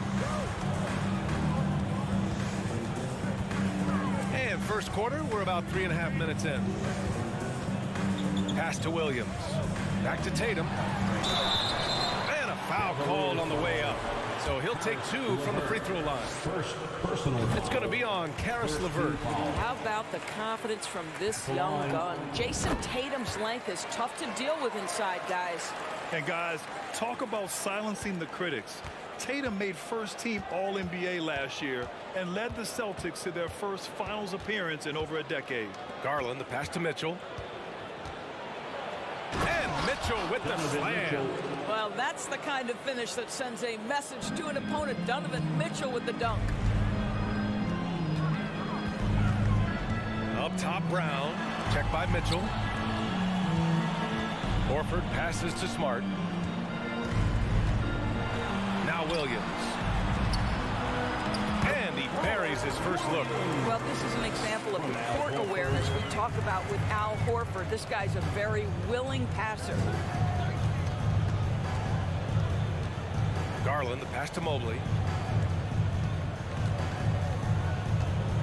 Speaker 8: And first quarter, we're about 3.5 minutes in. Pass to Williams. Back to Tatum. And a foul called on the way up. So he'll take 2 from the free throw line. It's going to be on Caris LeVert.
Speaker 3: How about the confidence from this young gun? Jason Tatum's length is tough to deal with inside, guys.
Speaker 10: And guys, talk about silencing the critics. Tatum made first-team All-NBA last year and led the Celtics to their first finals appearance in over a decade.
Speaker 8: Garland, the pass to Mitchell. And Mitchell with the slam.
Speaker 3: Well, that's the kind of finish that sends a message to an opponent. Donovan Mitchell with the dunk.
Speaker 8: Up top, Brown. Checked by Mitchell. Horford passes to Smart. Now Williams. And he buries his first look.
Speaker 3: Well, this is an example of the court awareness we talk about with Al Horford. This guy's a very willing passer.
Speaker 8: Garland, the pass to Mobley.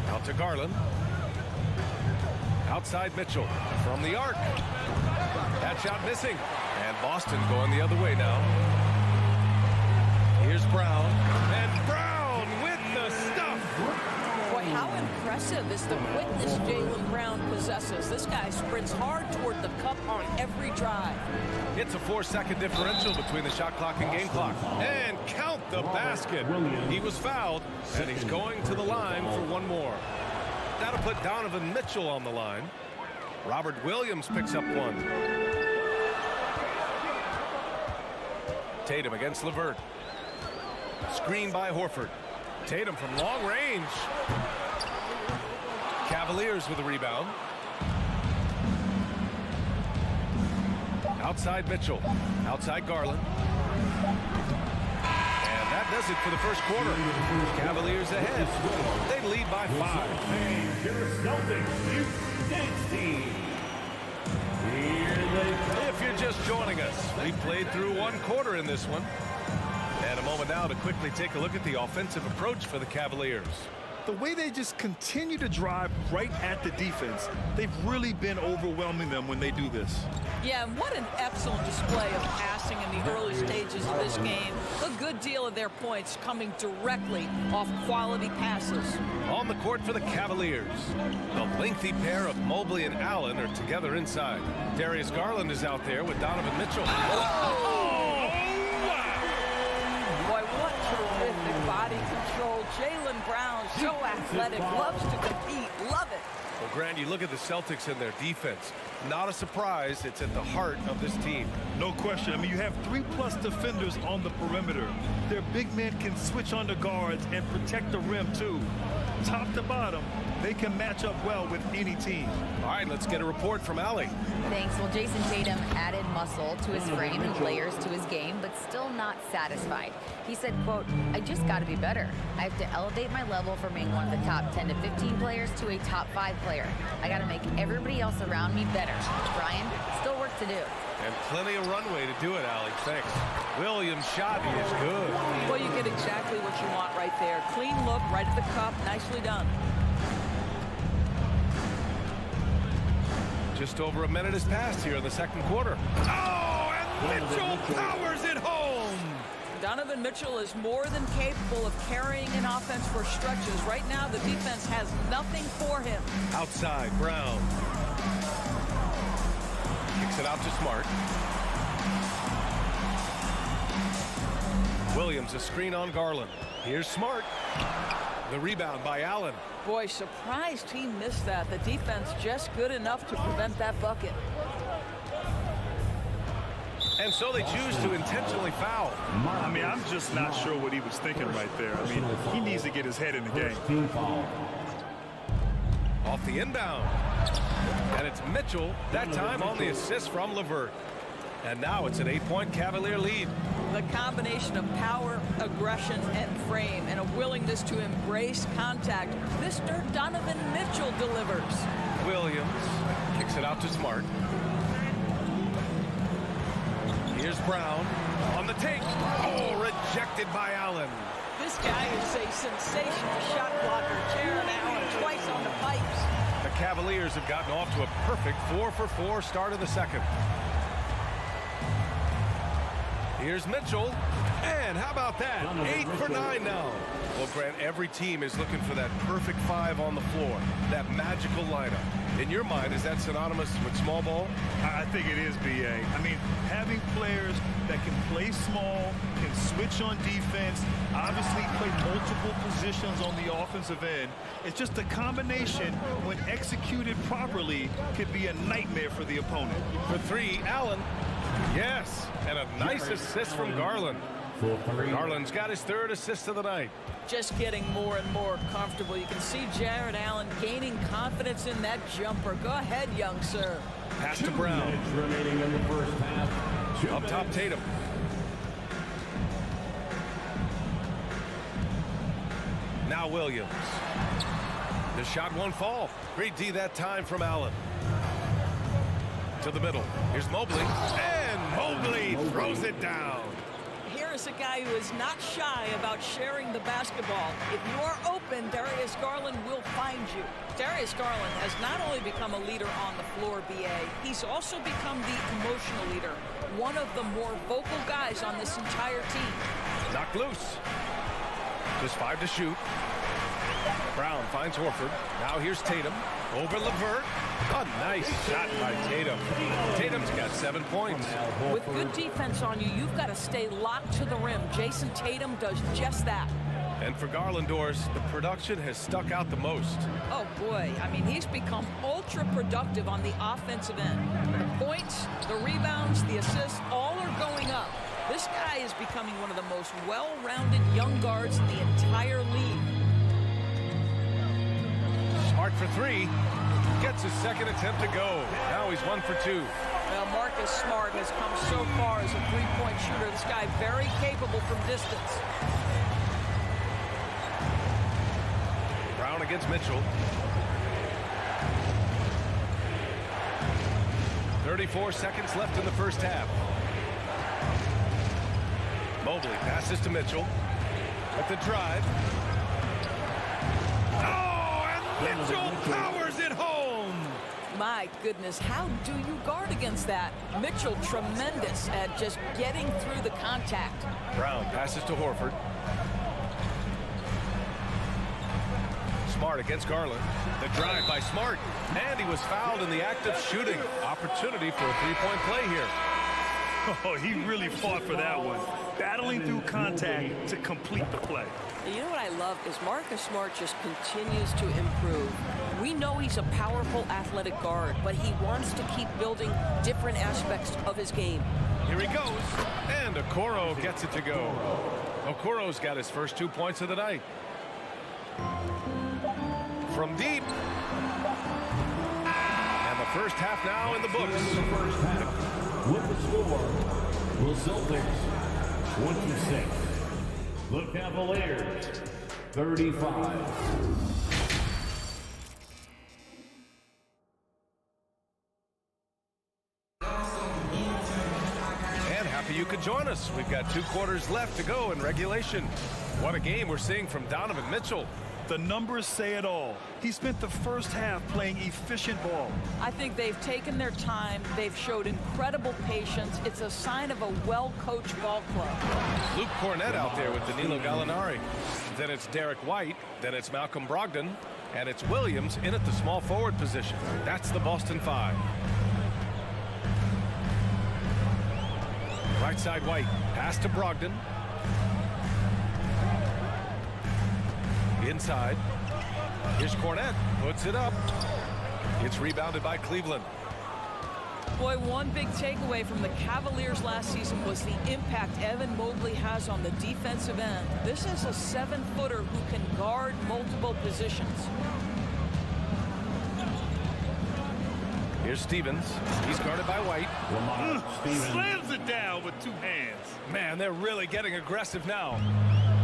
Speaker 8: Out to Garland. Outside Mitchell from the arc. That shot missing. And Boston going the other way now. Here's Brown. And Brown with the stuff.
Speaker 3: Boy, how impressive is the quickness Jaylen Brown possesses. This guy sprints hard toward the cup on every drive.
Speaker 8: It's a 4-second differential between the shot clock and game clock. And count the basket. He was fouled, and he's going to the line for one more. That'll put Donovan Mitchell on the line. Robert Williams picks up one. Tatum against LeVert. Screen by Horford. Tatum from long range. Cavaliers with a rebound. Outside Mitchell. Outside Garland. And that does it for the first quarter. Cavaliers ahead. They lead by 5.
Speaker 6: Your Celtics, you dance team.
Speaker 8: If you're just joining us, we played through one quarter in this one. And a moment now to quickly take a look at the offensive approach for the Cavaliers.
Speaker 10: The way they just continue to drive right at the defense, they've really been overwhelming them when they do this.
Speaker 3: Yeah, and what an excellent display of passing in the early stages of this game. A good deal of their points coming directly off quality passes.
Speaker 8: On the court for the Cavaliers, the lengthy pair of Mobley and Allen are together inside. Darius Garland is out there with Donovan Mitchell.
Speaker 3: Boy, what terrific body control. Jaylen Brown, so athletic, loves to compete, love it.
Speaker 8: Well, Grant, you look at the Celtics and their defense. Not a surprise, it's at the heart of this team.
Speaker 10: No question. I mean, you have 3+ defenders on the perimeter. Their big men can switch on the guards and protect the rim, too. Top to bottom, they can match up well with any team.
Speaker 8: All right, let's get a report from Allie.
Speaker 12: Thanks. Well, Jason Tatum added muscle to his frame and layers to his game, but still not satisfied. He said, quote, "I just got to be better. I have to elevate my level from being one of the top 10 to 15 players to a top 5 player. I got to make everybody else around me better." Brian, still work to do.
Speaker 8: And plenty of runway to do it, Allie. Thanks. Williams' shot is good.
Speaker 3: Well, you get exactly what you want right there. Clean look, right at the cup. Nicely done.
Speaker 8: Just over a minute has passed here in the second quarter. Oh, and Mitchell powers it home.
Speaker 3: Donovan Mitchell is more than capable of carrying an offense for stretches. Right now, the defense has nothing for him.
Speaker 8: Outside, Brown. Kicks it out to Smart. Williams, a screen on Garland. Here's Smart. The rebound by Allen.
Speaker 3: Boy, surprised he missed that. The defense just good enough to prevent that bucket.
Speaker 8: And so they choose to intentionally foul.
Speaker 10: I mean, I'm just not sure what he was thinking right there. I mean, he needs to get his head in the game.
Speaker 8: Off the inbound. And it's Mitchell, that time on the assist from LeVert. And now it's an 8-point Cavalier lead.
Speaker 3: The combination of power, aggression, and frame, and a willingness to embrace contact. Mr. Donovan Mitchell delivers.
Speaker 8: Williams kicks it out to Smart. Here's Brown on the take. Oh, rejected by Allen.
Speaker 3: This guy is a sensational shot blocker. Jared Allen twice on the pipes.
Speaker 8: The Cavaliers have gotten off to a perfect 4-for-4 start of the second. Here's Mitchell. And how about that? 8 for 9 now. Well, Grant, every team is looking for that perfect 5 on the floor. That magical lineup. In your mind, is that synonymous with small ball?
Speaker 10: I think it is, B.A. I mean, having players that can play small, can switch on defense, obviously play multiple positions on the offensive end. It's just a combination, when executed properly, could be a nightmare for the opponent.
Speaker 8: For 3, Allen. Yes, and a nice assist from Garland. Garland's got his 3rd assist of the night.
Speaker 3: Just getting more and more comfortable. You can see Jared Allen gaining confidence in that jumper. Go ahead, young sir.
Speaker 8: Pass to Brown.
Speaker 6: Remaining in the first half.
Speaker 8: Up top, Tatum. Now Williams. The shot won't fall. Great D that time from Allen. To the middle. Here's Mobley. And Mobley throws it down.
Speaker 3: Here is a guy who is not shy about sharing the basketball. If you are open, Darius Garland will find you. Darius Garland has not only become a leader on the floor, B.A., he's also become the emotional leader. One of the more vocal guys on this entire team.
Speaker 8: Knocked loose. Just 5 to shoot. Brown finds Horford. Now here's Tatum. Over LeVert. A nice shot by Tatum. Tatum's got 7 points.
Speaker 3: With good defense on you, you've got to stay locked to the rim. Jason Tatum does just that.
Speaker 8: And for Garlandors, the production has stuck out the most.
Speaker 3: Oh, boy. I mean, he's become ultra-productive on the offensive end. The points, the rebounds, the assists, all are going up. This guy is becoming one of the most well-rounded young guards in the entire league.
Speaker 8: Smart for three. Gets his second attempt to go. Now he's 1 for 2.
Speaker 3: Well, Marcus Smart has come so far as a three-point shooter. This guy very capable from distance.
Speaker 8: Brown against Mitchell. 34 seconds left in the first half. Mobley passes to Mitchell. With the drive. Oh, and Mitchell powers it home.
Speaker 3: My goodness, how do you guard against that? Mitchell tremendous at just getting through the contact.
Speaker 8: Brown passes to Horford. Smart against Garland. The drive by Smart. And he was fouled in the act of shooting. Opportunity for a three-point play here.
Speaker 10: Oh, he really fought for that one. Battling through contact to complete the play.
Speaker 3: You know what I love is Marcus Smart just continues to improve. We know he's a powerful athletic guard, but he wants to keep building different aspects of his game.
Speaker 8: Here he goes. And Okoro gets it to go. Okoro's got his first 2 points of the night. From deep. And the first half now in the books.
Speaker 6: With the score, the Celtics 26, the Cavaliers 35.
Speaker 8: And happy you could join us. We've got 2 quarters left to go in regulation. What a game we're seeing from Donovan Mitchell.
Speaker 10: The numbers say it all. He spent the first half playing efficient ball.
Speaker 3: I think they've taken their time. They've showed incredible patience. It's a sign of a well-coached ball club.
Speaker 8: Luke Cornett out there with Danilo Gallinari. Then it's Derek White. Then it's Malcolm Brogdon. And it's Williams in at the small forward position. That's the Boston 5. Right side White. Pass to Brogdon. Inside. Here's Cornett. Puts it up. It's rebounded by Cleveland.
Speaker 3: Boy, one big takeaway from the Cavaliers last season was the impact Evan Mobley has on the defensive end. This is a 7-footer who can guard multiple positions.
Speaker 8: Here's Stevens. He's guarded by White.
Speaker 10: Slams it down with 2 hands.
Speaker 8: Man, they're really getting aggressive now.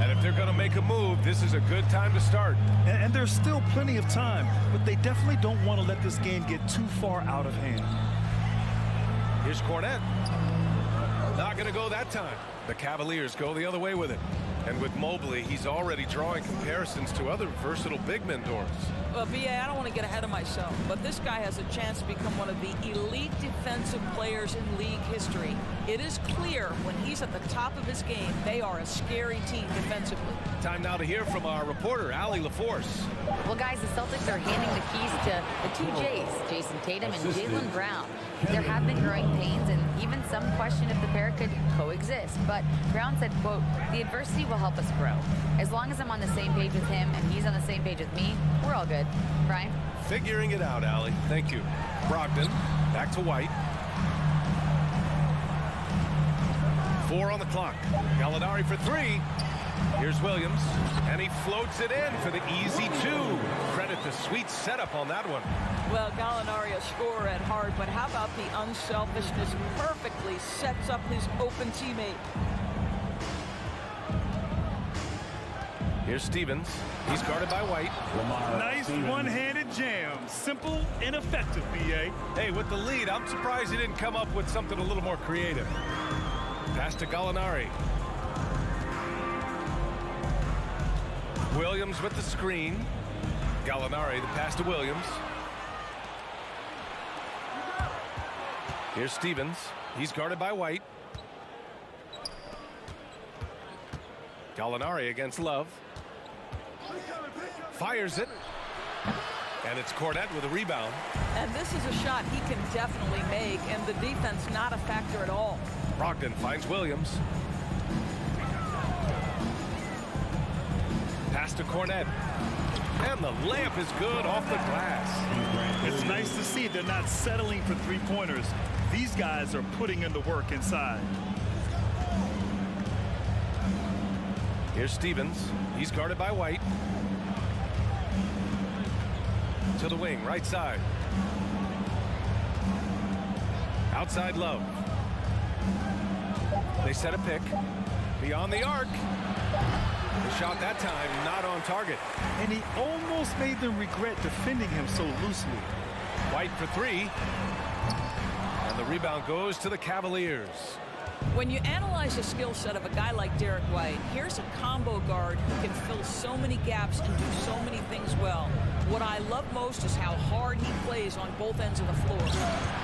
Speaker 8: And if they're going to make a move, this is a good time to start.
Speaker 10: And there's still plenty of time, but they definitely don't want to let this game get too far out of hand.
Speaker 8: Here's Cornett. Not going to go that time. The Cavaliers go the other way with it. And with Mobley, he's already drawing comparisons to other versatile big men doors.
Speaker 3: Well, B.A., I don't want to get ahead of myself, but this guy has a chance to become one of the elite defensive players in league history. It is clear when he's at the top of his game, they are a scary team defensively.
Speaker 8: Time now to hear from our reporter, Allie LaForce.
Speaker 12: Well, guys, the Celtics are handing the keys to the 2 J's, Jason Tatum and Jaylen Brown. There have been growing pains and even some question if the pair could coexist. But Brown said, quote, "The adversity will help us grow. As long as I'm on the same page with him and he's on the same page with me, we're all good." Brian?
Speaker 8: Figuring it out, Allie. Thank you. Brogdon, back to White. 4 on the clock. Gallinari for 3. Here's Williams, and he floats it in for the easy 2. Credit the sweet setup on that one.
Speaker 3: Well, Gallinari a scorer at heart, but how about the unselfishness? Perfectly sets up his open teammate.
Speaker 8: Here's Stevens. He's guarded by White.
Speaker 10: Nice one-handed jam. Simple and effective, B.A.
Speaker 8: Hey, with the lead, I'm surprised he didn't come up with something a little more creative. Pass to Gallinari. Williams with the screen. Gallinari, the pass to Williams. Here's Stevens. He's guarded by White. Gallinari against Love. Fires it. And it's Cornett with a rebound.
Speaker 3: And this is a shot he can definitely make, and the defense not a factor at all.
Speaker 8: Brogdon finds Williams. Pass to Cornett. And the layup is good off the glass.
Speaker 10: It's nice to see they're not settling for 3-pointers. These guys are putting in the work inside.
Speaker 8: Here's Stevens. He's guarded by White. To the wing, right side. Outside Love. They set a pick. Beyond the arc. The shot that time not on target.
Speaker 10: And he almost made them regret defending him so loosely.
Speaker 8: White for three. And the rebound goes to the Cavaliers.
Speaker 3: When you analyze the skill set of a guy like Derek White, here's a combo guard who can fill so many gaps and do so many things well. What I love most is how hard he plays on both ends of the floor.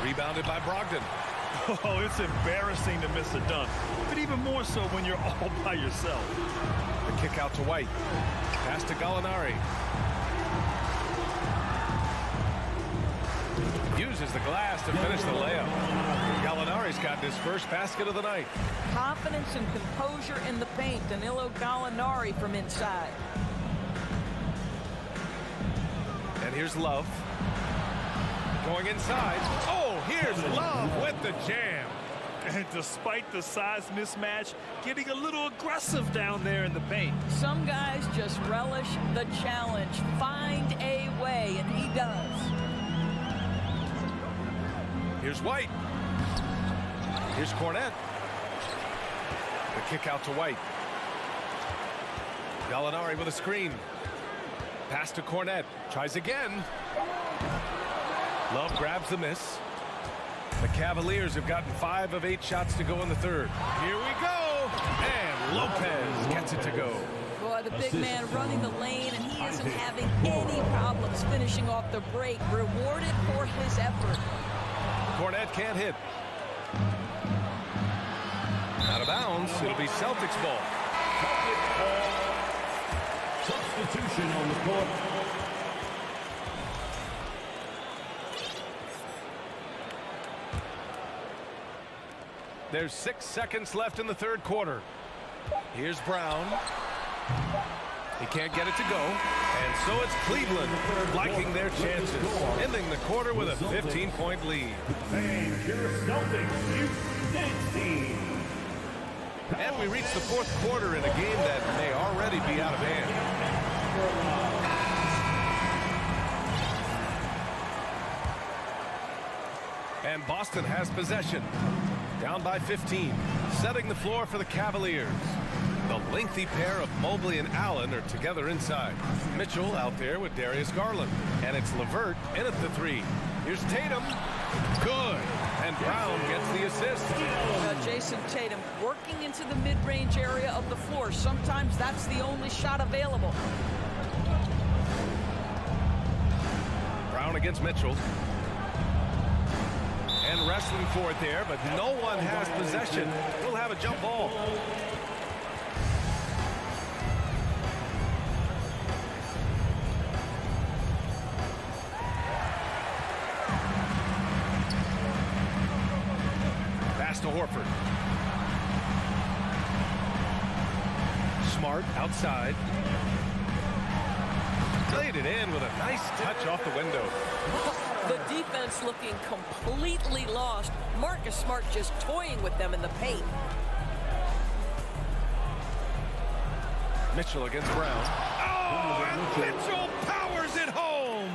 Speaker 8: Rebounded by Brogdon.
Speaker 10: Oh, it's embarrassing to miss a dunk, but even more so when you're all by yourself.
Speaker 8: The kick out to White. Pass to Gallinari. Uses the glass to finish the layup. Gallinari's got his first basket of the night.
Speaker 3: Confidence and composure in the paint. Danilo Gallinari from inside.
Speaker 8: And here's Love. Going inside. Oh, here's Love with the jam.
Speaker 10: And despite the size mismatch, getting a little aggressive down there in the paint.
Speaker 3: Some guys just relish the challenge. Find a way, and he does.
Speaker 8: Here's White. Here's Cornette. The kick out to White. Gallinari with a screen. Pass to Cornette. Tries again. Love grabs the miss. The Cavaliers have gotten 5 of 8 shots to go in the third. Here we go. And Lopez gets it to go.
Speaker 3: Boy, the big man running the lane, and he isn't having any problems finishing off the break. Rewarded for his effort.
Speaker 8: Cornette can't hit. Out of bounds. It'll be Celtics ball.
Speaker 6: Substitution on the court.
Speaker 8: There's 6 seconds left in the third quarter. Here's Brown. He can't get it to go. And so it's Cleveland liking their chances, ending the quarter with a 15-point lead.
Speaker 6: And your Celtics,
Speaker 8: And we reach the fourth quarter in a game that may already be out of hand. And Boston has possession. Down by 15. Setting the floor for the Cavaliers. The lengthy pair of Mobley and Allen are together inside. Mitchell out there with Darius Garland. And it's LeVert in at the 3. Here's Tatum. Good. And Brown gets the assist.
Speaker 3: Jason Tatum working into the mid-range area of the floor. Sometimes that's the only shot available.
Speaker 8: Brown against Mitchell. And wrestling for it there, but no one has possession. We'll have a jump ball. Pass to Horford. Smart outside. Laid it in with a nice touch off the window.
Speaker 3: The defense looking completely lost. Marcus Smart just toying with them in the paint.
Speaker 8: Mitchell against Brown.
Speaker 10: Oh, and Mitchell powers it home.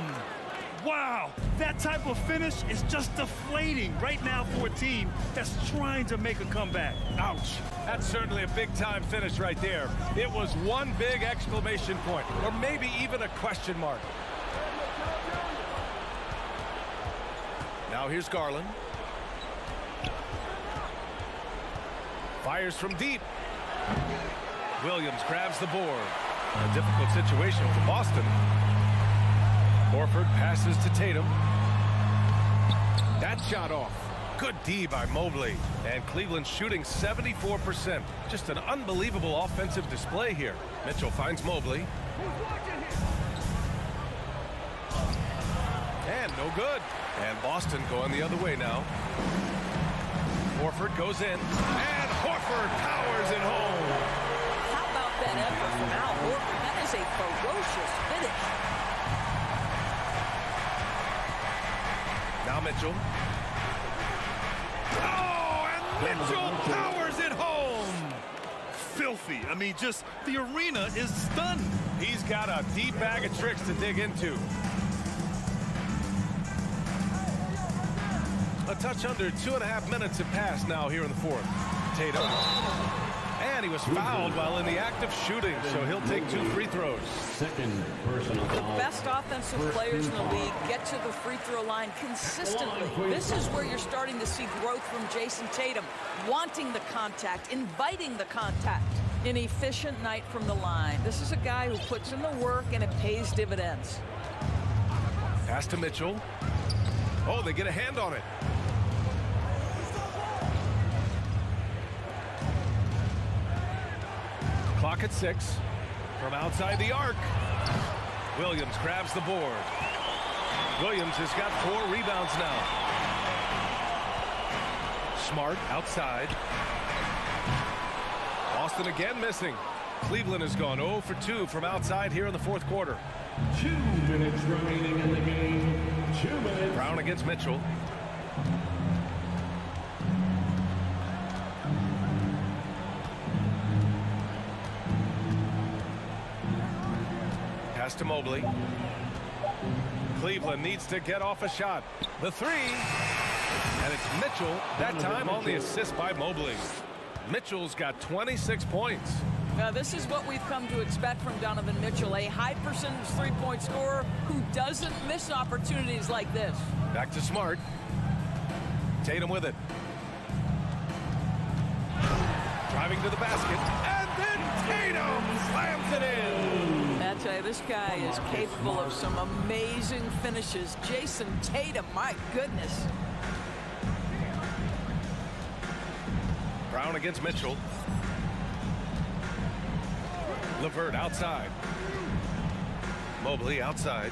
Speaker 10: Wow, that type of finish is just deflating right now for a team that's trying to make a comeback.
Speaker 8: Ouch. That's certainly a big-time finish right there. It was one big exclamation point, or maybe even a question mark. Now here's Garland. Fires from deep. Williams grabs the board. A difficult situation for Boston. Horford passes to Tatum. That shot off. Good D by Mobley. And Cleveland shooting 74%. Just an unbelievable offensive display here. Mitchell finds Mobley. And no good. And Boston going the other way now. Horford goes in. And Horford powers it home.
Speaker 3: How about that effort from Al Horford? That is a ferocious finish.
Speaker 8: Now Mitchell. Oh, and Mitchell powers it home.
Speaker 10: filthy. I mean, just the arena is stunned.
Speaker 8: He's got a deep bag of tricks to dig into. A touch under 2.5 minutes have passed now here in the fourth. Tatum. And he was fouled while in the act of shooting, so he'll take 2 free throws.
Speaker 6: Second personal
Speaker 3: The
Speaker 6: foul.
Speaker 3: best offensive players in the league get to the free throw line consistently. This is where you're starting to see growth from Jason Tatum, wanting the contact, inviting the contact. An efficient night from the line. This is a guy who puts in the work and it pays dividends.
Speaker 8: Pass to Mitchell. Oh, they get a hand on it. Clock at 6. From outside the arc. Williams grabs the board. Williams has got 4 rebounds now. Smart outside. Boston again missing. Cleveland has gone 0 for 2 from outside here in the fourth quarter.
Speaker 6: 2 minutes remaining in the game. 2 minutes.
Speaker 8: Brown against Mitchell. Pass to Mobley. Cleveland needs to get off a shot. The 3. And it's Mitchell, that time on the assist by Mobley. Mitchell's got 26 points.
Speaker 3: Now, this is what we've come to expect from Donovan Mitchell, a high percentage three-point scorer who doesn't miss opportunities like this.
Speaker 8: Back to Smart. Tatum with it. Driving to the basket. And then Tatum slams it in.
Speaker 3: I tell you, this guy is capable of some amazing finishes. Jason Tatum, my goodness.
Speaker 8: Brown against Mitchell. LeVert outside. Mobley outside.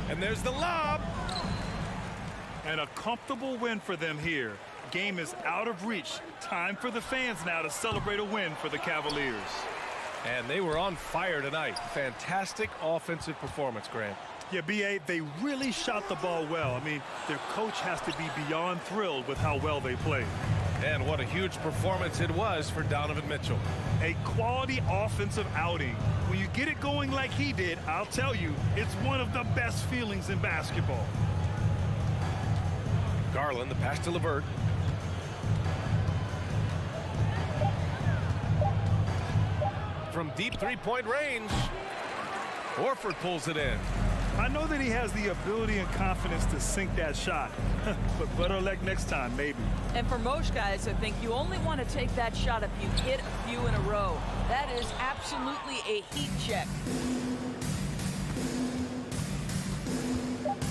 Speaker 8: And there's the lob.
Speaker 10: And a comfortable win for them here. Game is out of reach. Time for the fans now to celebrate a win for the Cavaliers.
Speaker 8: And they were on fire tonight. Fantastic offensive performance, Grant.
Speaker 10: Yeah, B.A., they really shot the ball well. I mean, their coach has to be beyond thrilled with how well they played.
Speaker 8: And what a huge performance it was for Donovan Mitchell.
Speaker 10: A quality offensive outing. When you get it going like he did, I'll tell you, it's one of the best feelings in basketball.
Speaker 8: Garland, the pass to LeVert. From deep three-point range, Horford pulls it in.
Speaker 10: I know that he has the ability and confidence to sink that shot, but better luck next time, maybe.
Speaker 3: And for most guys, I think you only want to take that shot if you hit a few in a row. That is absolutely a heat check.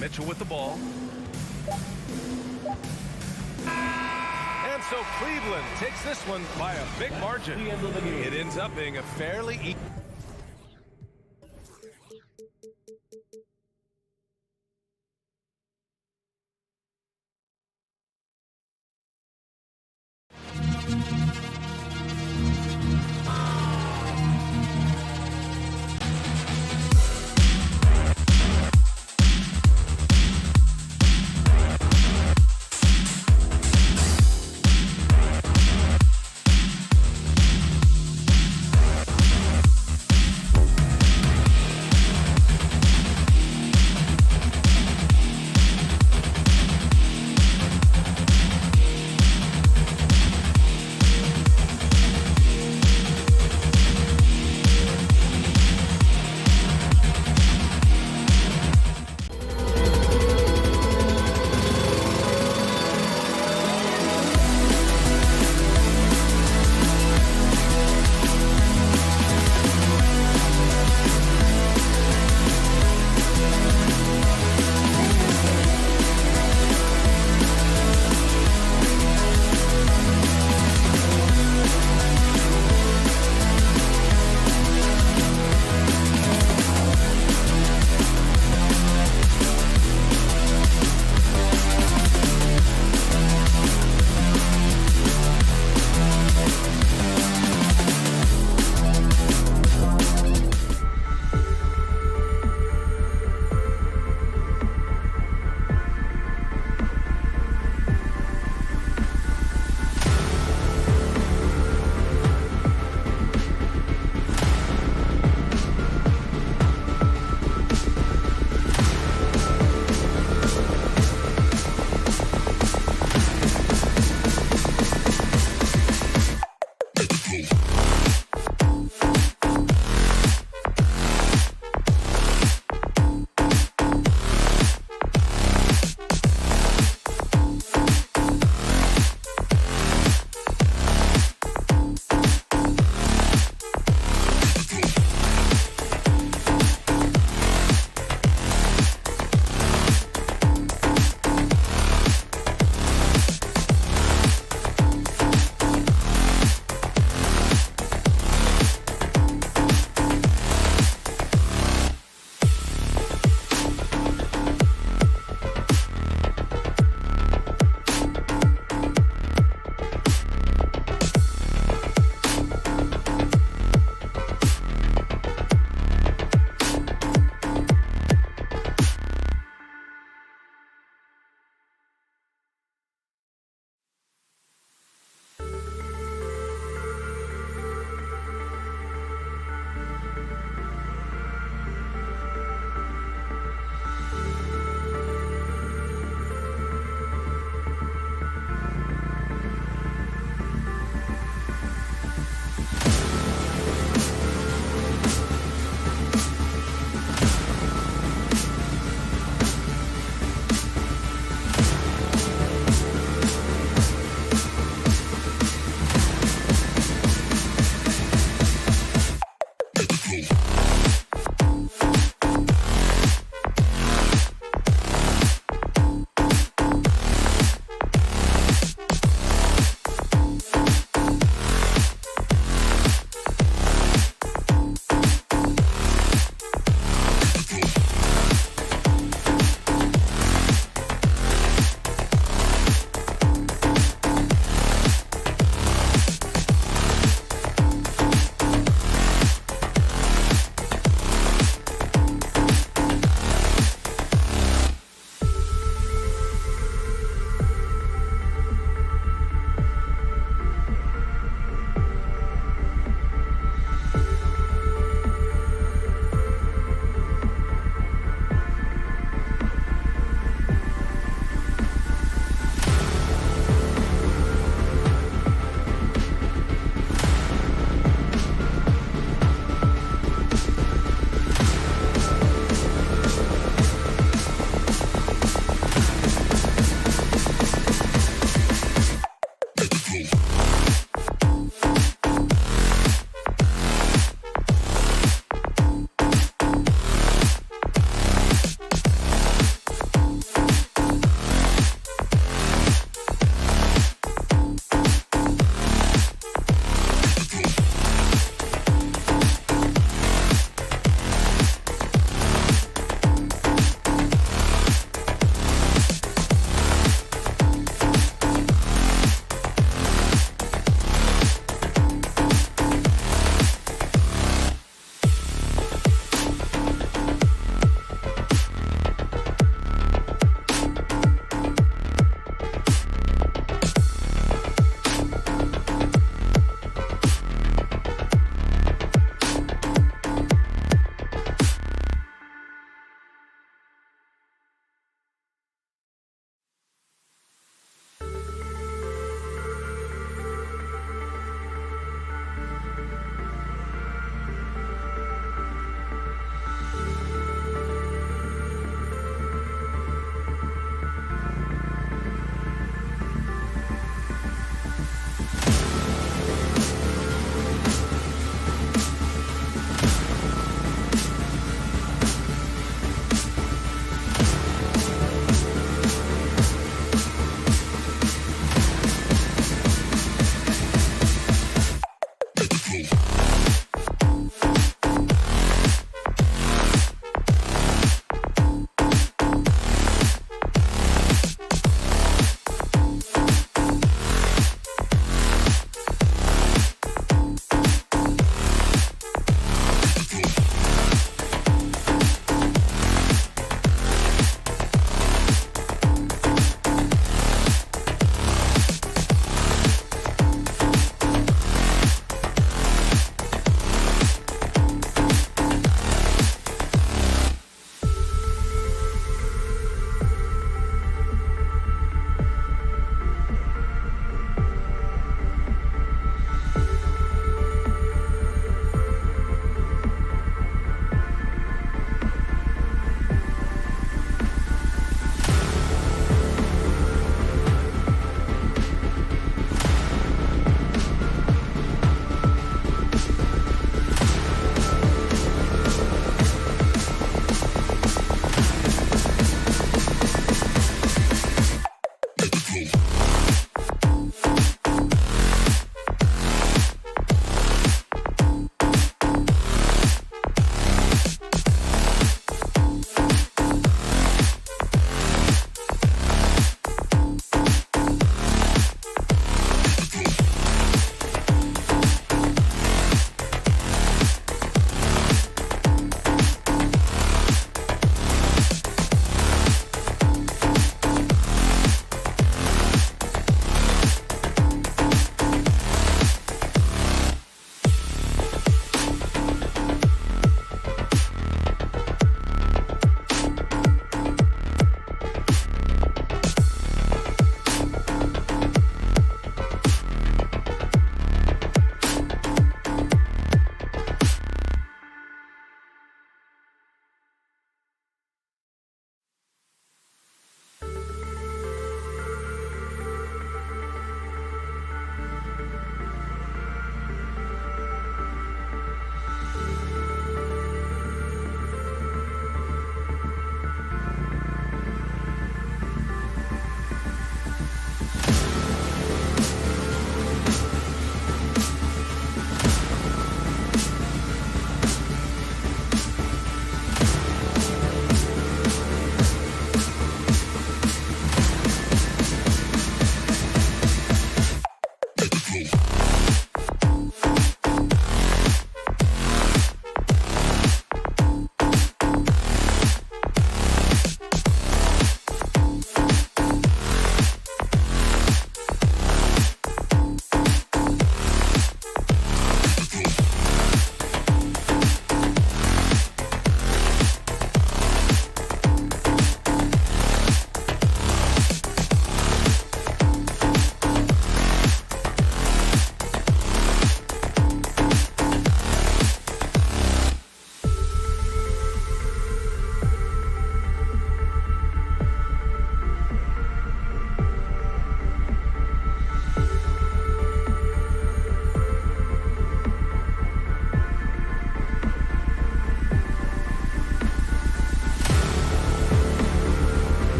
Speaker 8: Mitchell with the ball. And so Cleveland takes this one by a big margin. It ends up being a fairly equal.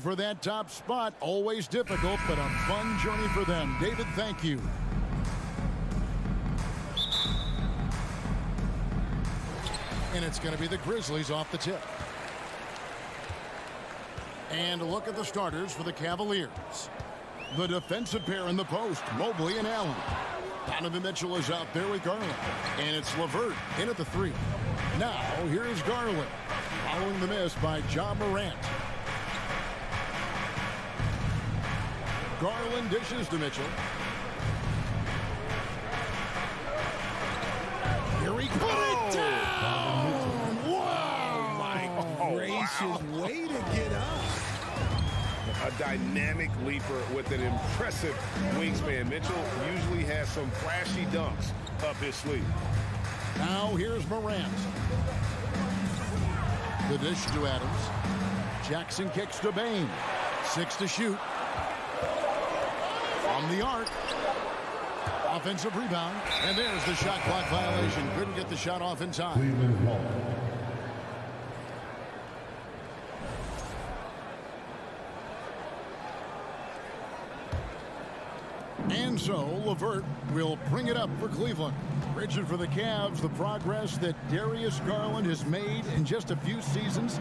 Speaker 1: for that top spot. Always difficult, but a fun journey for them. David, thank you. And it's going to be the Grizzlies off the tip. And a look at the starters for the Cavaliers. The defensive pair in the post, Mobley and Allen. Donovan Mitchell is out there with Garland. And it's LeVert in at the three. Now, here's Garland. Following the miss by Ja Morant. Garland dishes to Mitchell. Here he put it down! Wow!
Speaker 9: My gracious, way to get up.
Speaker 5: A dynamic leaper with an impressive wingspan. Mitchell usually has some flashy dunks up his sleeve.
Speaker 1: Now here's Morant. The dish to Adams. Jackson kicks to Bain. 6 to shoot. From the arc. Offensive rebound. And there's the shot clock violation. Couldn't get the shot off in time. And so LeVert will bring it up for Cleveland. Richard, for the Cavs, the progress that Darius Garland has made in just a few seasons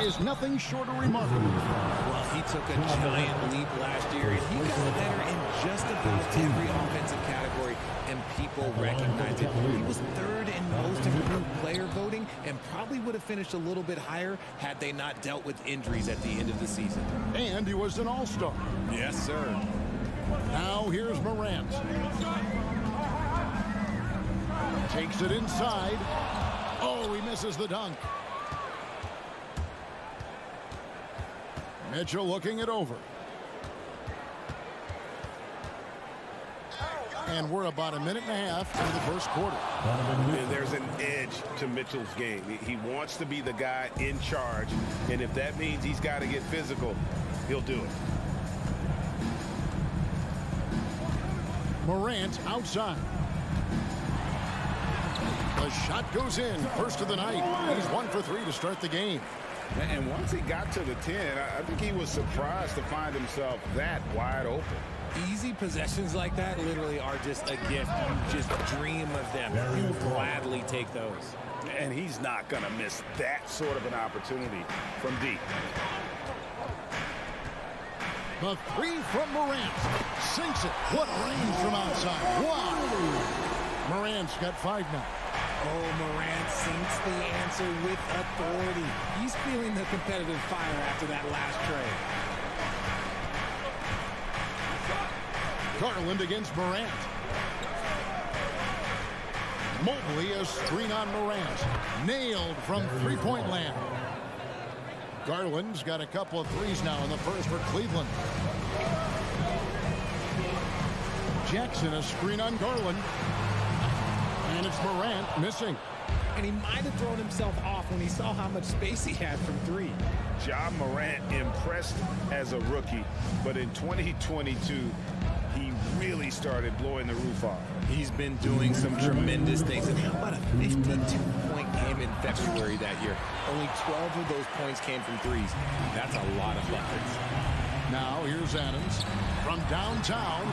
Speaker 1: is nothing short of remarkable.
Speaker 9: Well, he took a giant leap last year, and he got better in just about every offensive category, and people recognize it. He was third in most improved player voting and probably would have finished a little bit higher had they not dealt with injuries at the end of the season.
Speaker 1: And he was an all-star.
Speaker 9: Yes, sir.
Speaker 1: Now here's Morant. Takes it inside. Oh, he misses the dunk. Mitchell looking it over. And we're about a minute and a half into the first quarter.
Speaker 5: And there's an edge to Mitchell's game. He wants to be the guy in charge, and if that means he's got to get physical, he'll do it.
Speaker 1: Morant outside. The shot goes in. First of the night. He's 1 for 3 to start the game.
Speaker 5: And once he got to the 10, I think he was surprised to find himself that wide open.
Speaker 9: Easy possessions like that literally are just a gift. You just dream of them. You gladly take those.
Speaker 5: And he's not going to miss that sort of an opportunity from deep.
Speaker 1: The 3 from Morant. Sinks it. What range from outside. Wow. Morant's got 5 now.
Speaker 9: Oh, Morant sinks the answer with authority. He's feeling the competitive fire after that last trade.
Speaker 1: Garland against Morant. Mobley, a screen on Morant. Nailed from three-point land. Garland's got a couple of threes now in the first for Cleveland. Jackson, a screen on Garland. And it's Morant missing.
Speaker 9: And he might have thrown himself off when he saw how much space he had from 3.
Speaker 5: Ja Morant impressed as a rookie, but in 2022, he really started blowing the roof off.
Speaker 9: He's been doing some tremendous things. And how about a 52-point game in February that year? Only 12 of those points came from 3s. That's a lot of buckets.
Speaker 1: Now here's Adams from downtown.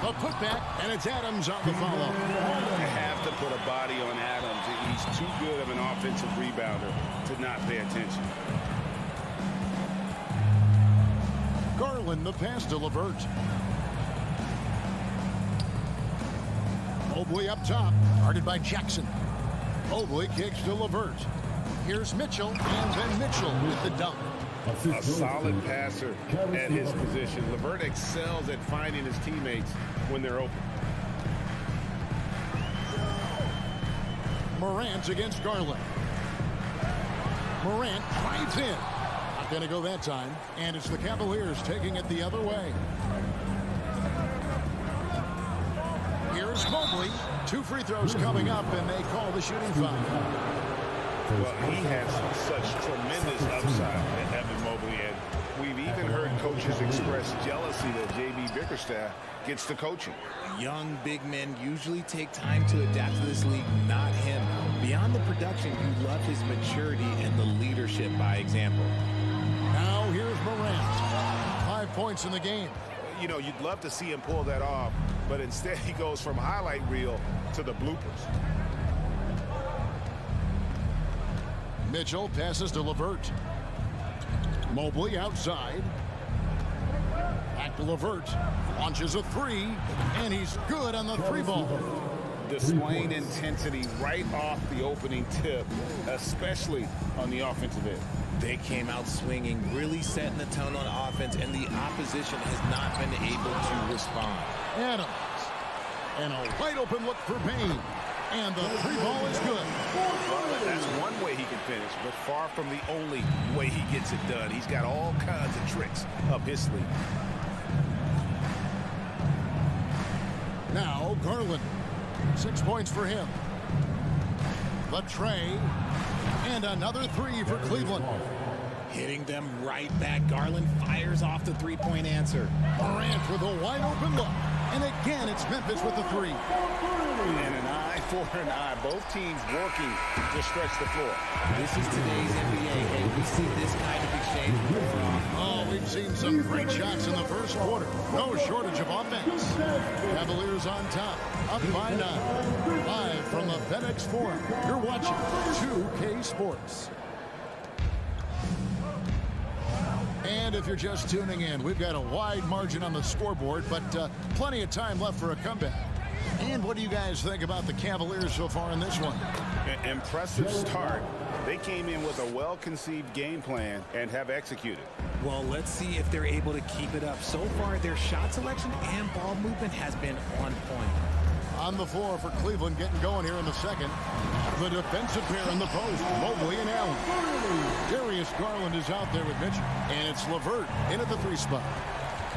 Speaker 1: A putback, and it's Adams on the follow.
Speaker 5: You have to put a body on Adams. He's too good of an offensive rebounder to not pay attention.
Speaker 1: Garland, the pass to LeVert. Mobley up top, guarded by Jackson. Mobley kicks to LeVert. Here's Mitchell, and then Mitchell with the dunk.
Speaker 5: A solid passer at his position. LeVert excels at finding his teammates when they're open.
Speaker 1: Morant against Garland. Morant drives in. Not going to go that time. And it's the Cavaliers taking it the other way. Here's Mobley. 2 free throws coming up, and they call the shooting foul.
Speaker 5: Well, he has such tremendous upside, Evan Mobley, and we've even heard coaches express jealousy that J.B. Bickerstaff gets the coaching.
Speaker 9: Young big men usually take time to adapt to this league, not him. Beyond the production, you love his maturity and the leadership by example.
Speaker 1: Now here's Morant. 5 points in the game.
Speaker 5: You know, you'd love to see him pull that off, but instead he goes from highlight reel to the bloopers.
Speaker 1: Mitchell passes to LeVert. Mobley outside. Back to LeVert. Launches a 3, and he's good on the 3 ball.
Speaker 7: displaying intensity right off the opening tip, especially on the offensive end.
Speaker 9: They came out swinging, really setting the tone on offense, and the opposition has not been able to respond.
Speaker 1: Adams. And a wide open look for Payne. And the three ball is good.
Speaker 5: That's one way he can finish, but far from the only way he gets it done. He's got all kinds of tricks up his sleeve.
Speaker 1: Now Garland. 6 points for him. The tray. And another three for Cleveland.
Speaker 9: Hitting them right back. Garland fires off the three-point answer.
Speaker 1: Morant with a wide open look. And again, it's Memphis with the three.
Speaker 7: And an eye for an eye. Both teams working to stretch the floor.
Speaker 9: This is today's NBA. Hey, we see this kind of exchange more often.
Speaker 1: Oh, we've seen some great shots in the first quarter. No shortage of offense. Cavaliers on top, up by 9. Live from the FedEx Forum. You're watching 2K Sports. And if you're just tuning in, we've got a wide margin on the scoreboard, but plenty of time left for a comeback. And what do you guys think about the Cavaliers so far in this one?
Speaker 5: Impressive start. They came in with a well-conceived game plan and have executed.
Speaker 9: Well, let's see if they're able to keep it up. So far, their shot selection and ball movement has been on point.
Speaker 1: On the floor for Cleveland, getting going here in the second. The defensive pair in the post, Mobley and Allen. Darius Garland is out there with Mitchell. And it's LeVert in at the three spot.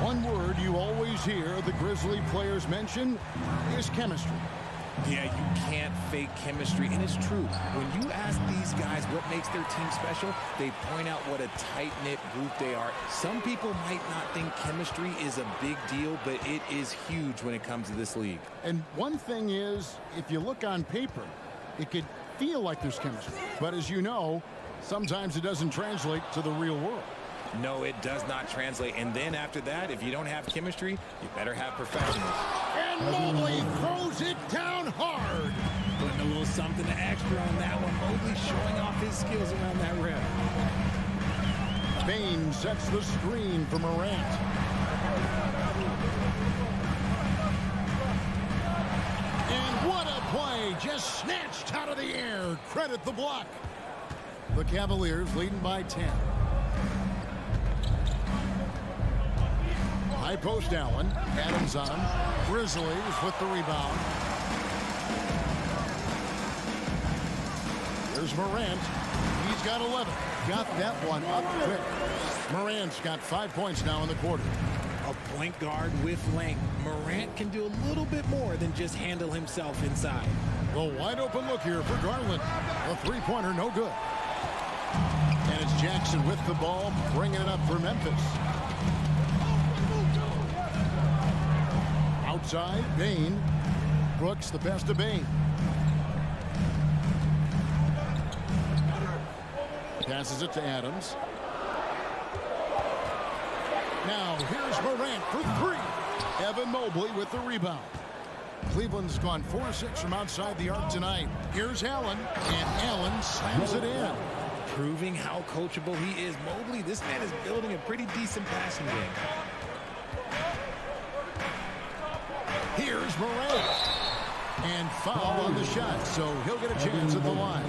Speaker 1: One word you always hear the Grizzly players mention is chemistry.
Speaker 9: Yeah, you can't fake chemistry, and it's true. When you ask these guys what makes their team special, they point out what a tight-knit group they are. Some people might not think chemistry is a big deal, but it is huge when it comes to this league.
Speaker 1: And one thing is, if you look on paper, it could feel like there's chemistry. But as you know, sometimes it doesn't translate to the real world.
Speaker 9: No, it does not translate. And then after that, if you don't have chemistry, you better have professionals.
Speaker 1: And Mobley throws it down hard.
Speaker 9: Putting a little something extra on that one. Mobley showing off his skills around that rim.
Speaker 1: Payne sets the screen for Morant. And what a play. Just snatched out of the air. Credit the block. The Cavaliers leading by 10. High post Allen. Adams on him. Grizzlies with the rebound. There's Morant. He's got 11. Got that one up quick. Morant's got 5 points now in the quarter.
Speaker 9: A point guard with length. Morant can do a little bit more than just handle himself inside.
Speaker 1: The wide open look here for Garland. A three-pointer, no good. And it's Jackson with the ball, bringing it up for Memphis. Outside, Bain. Brooks, the best of Bain. Passes it to Adams. Now, here's Morant for three. Evan Mobley with the rebound. Cleveland's gone 4-6 from outside the arc tonight. Here's Allen, and Allen slams it in.
Speaker 9: Proving how coachable he is. Mobley, this man is building a pretty decent passing game.
Speaker 1: Here's Morant. And foul on the shot, so he'll get a chance at the line.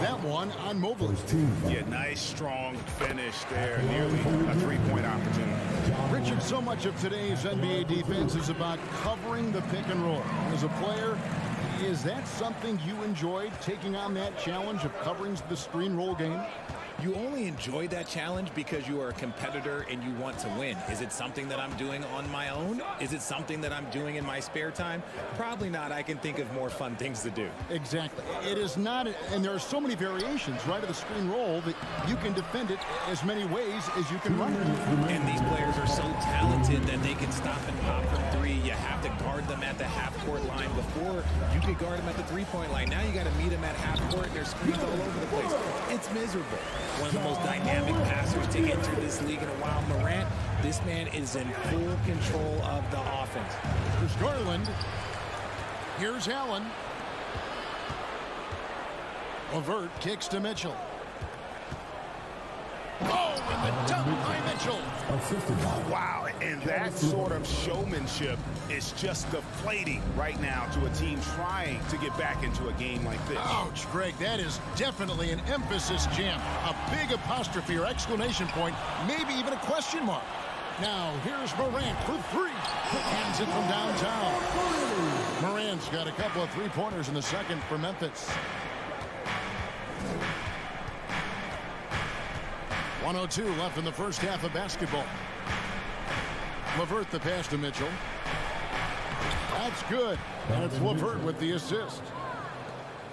Speaker 1: That one on Mobley.
Speaker 5: Yeah, nice, strong finish there. Nearly a three-point opportunity.
Speaker 1: Richard, so much of today's NBA defense is about covering the pick and roll. As a player, is that something you enjoyed, taking on that challenge of covering the screen roll game?
Speaker 9: You only enjoy that challenge because you are a competitor and you want to win. Is it something that I'm doing on my own? Is it something that I'm doing in my spare time? Probably not. I can think of more fun things to do.
Speaker 1: Exactly. It is not, and there are so many variations, right, of the screen roll that you can defend it as many ways as you can run it.
Speaker 9: And these players are so talented that they can stop and pop from three. You have to guard them at the half-court line. Before, you could guard them at the three-point line. Now you got to meet them at half-court, and there's screens all over the place. It's miserable. One of the most dynamic passers to enter this league in a while. Morant, this man is in full control of the offense.
Speaker 1: There's Garland. Here's Allen. LeVert kicks to Mitchell. Oh, and the dunk by Mitchell.
Speaker 2: Wow, and that sort of showmanship is just deflating right now to a team trying to get back into a game like this.
Speaker 1: Ouch, Greg, that is definitely an emphasis jam. A big apostrophe or exclamation point, maybe even a question mark. Now, here's Morant for three. Hands it from downtown. Morant's got a couple of three-pointers in the second for Memphis. 1:02 left in the first half of basketball. LeVert the pass to Mitchell. That's good. And it's LeVert with the assist.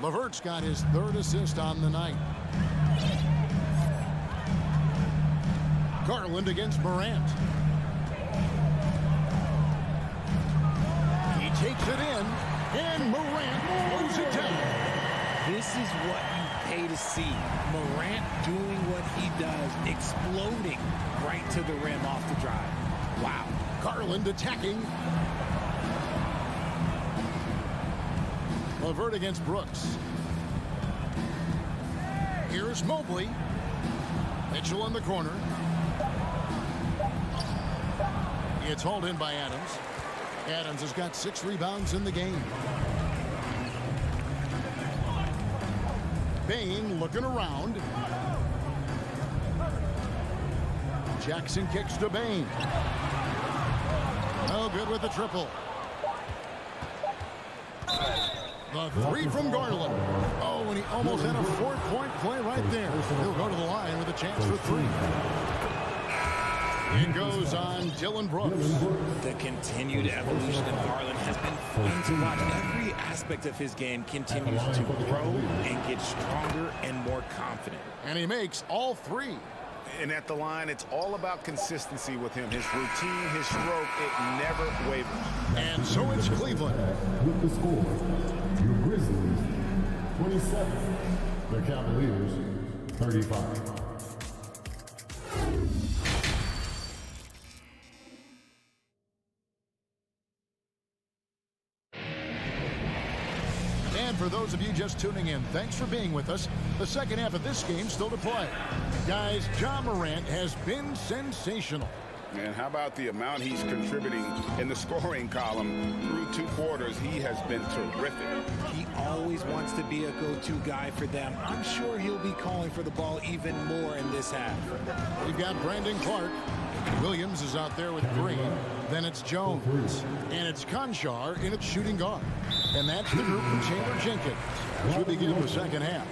Speaker 1: LeVert's got his third assist on the night. Garland against Morant. He takes it in, and Morant throws it down.
Speaker 9: This is what you pay to see. Morant doing what he does, exploding right to the rim off the drive. Wow.
Speaker 1: Garland attacking. LeVert against Brooks. Here's Mobley. Mitchell in the corner. It's hauled in by Adams. Adams has got 6 rebounds in the game. Bain looking around. Jackson kicks to Bain. No good with the triple. The three from Garland. Oh, and he almost had a 4-point play right there. He'll go to the line with a chance for 3. It goes on Dylan Brooks.
Speaker 9: The continued evolution of Garland has been fun to watch. Every aspect of his game continues to grow and get stronger and more confident.
Speaker 1: And he makes all 3.
Speaker 2: And at the line, it's all about consistency with him. His routine, his stroke, it never wavers.
Speaker 1: And so it's Cleveland.
Speaker 6: With the score, your Grizzlies 27, the Cavaliers 35.
Speaker 1: For those of you just tuning in, thanks for being with us. The second half of this game still to play. Guys, Ja Morant has been sensational.
Speaker 2: And how about the amount he's contributing in the scoring column through 2 quarters? He has been terrific.
Speaker 9: He always wants to be a go-to guy for them. I'm sure he'll be calling for the ball even more in this half.
Speaker 1: We've got Brandon Clark. Williams is out there with Green. Then it's Jones. And it's Conchar in its shooting guard. And that's the group from Chandler Jenkins as we begin the second half.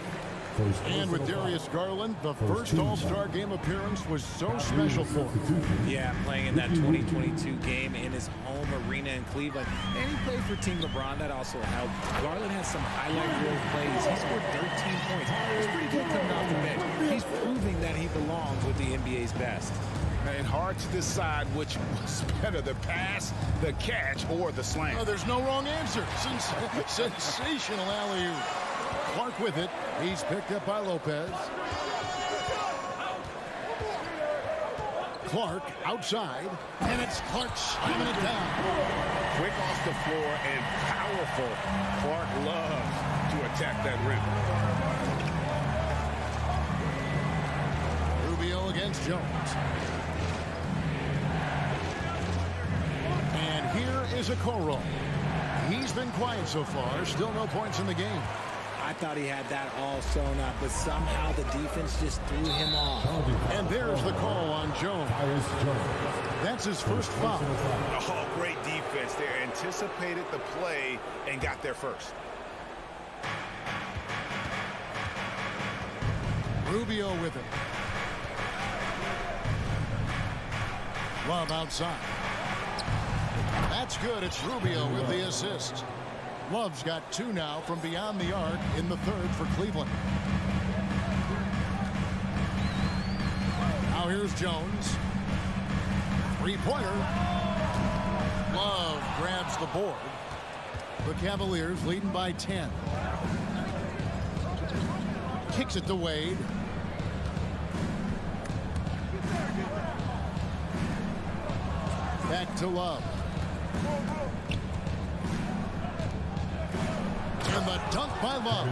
Speaker 1: And with Darius Garland, the first All-Star game appearance was so special for him.
Speaker 9: Yeah, playing in that 2022 game in his home arena in Cleveland. And he played for Team LeBron. That also helped. Garland has some highlight reel plays. He scored 13 points. It's pretty good coming off the bench. He's proving that he belongs with the NBA's best.
Speaker 2: And hard to decide which was better, the pass, the catch, or the slam.
Speaker 1: Oh, there's no wrong answer. Sensational alley-oop. Clark with it. He's picked up by Lopez. Clark outside, and it's Clark slamming it down.
Speaker 2: Quick off the floor and powerful. Clark loves to attack that rim.
Speaker 1: Rubio against Jones. And here is Okoro. He's been quiet so far. Still no points in the game.
Speaker 9: I thought he had that all sewn up, but somehow the defense just threw him off.
Speaker 1: And there's the call on Jones. That's his first foul.
Speaker 2: Oh, great defense there. Anticipated the play and got there first.
Speaker 1: Rubio with it. Love outside. That's good. It's Rubio with the assist. Love's got 2 now from beyond the arc in the third for Cleveland. Now here's Jones. 3-pointer. Love grabs the board. The Cavaliers leading by 10. Kicks it to Wade. Back to Love. And the dunk by Love.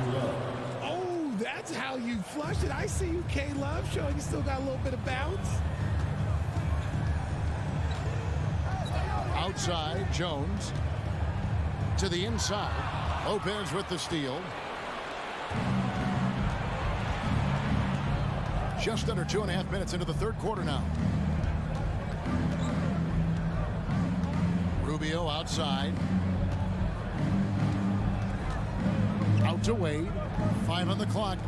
Speaker 9: Oh, that's how you flush it. I see you, K-Love, showing you still got a little bit of bounce.
Speaker 1: right side, Jones. To the inside. Lopez with the steal. Just under 2.5 minutes into the third quarter now. Rubio outside. Out to Wade. 5 on the clock.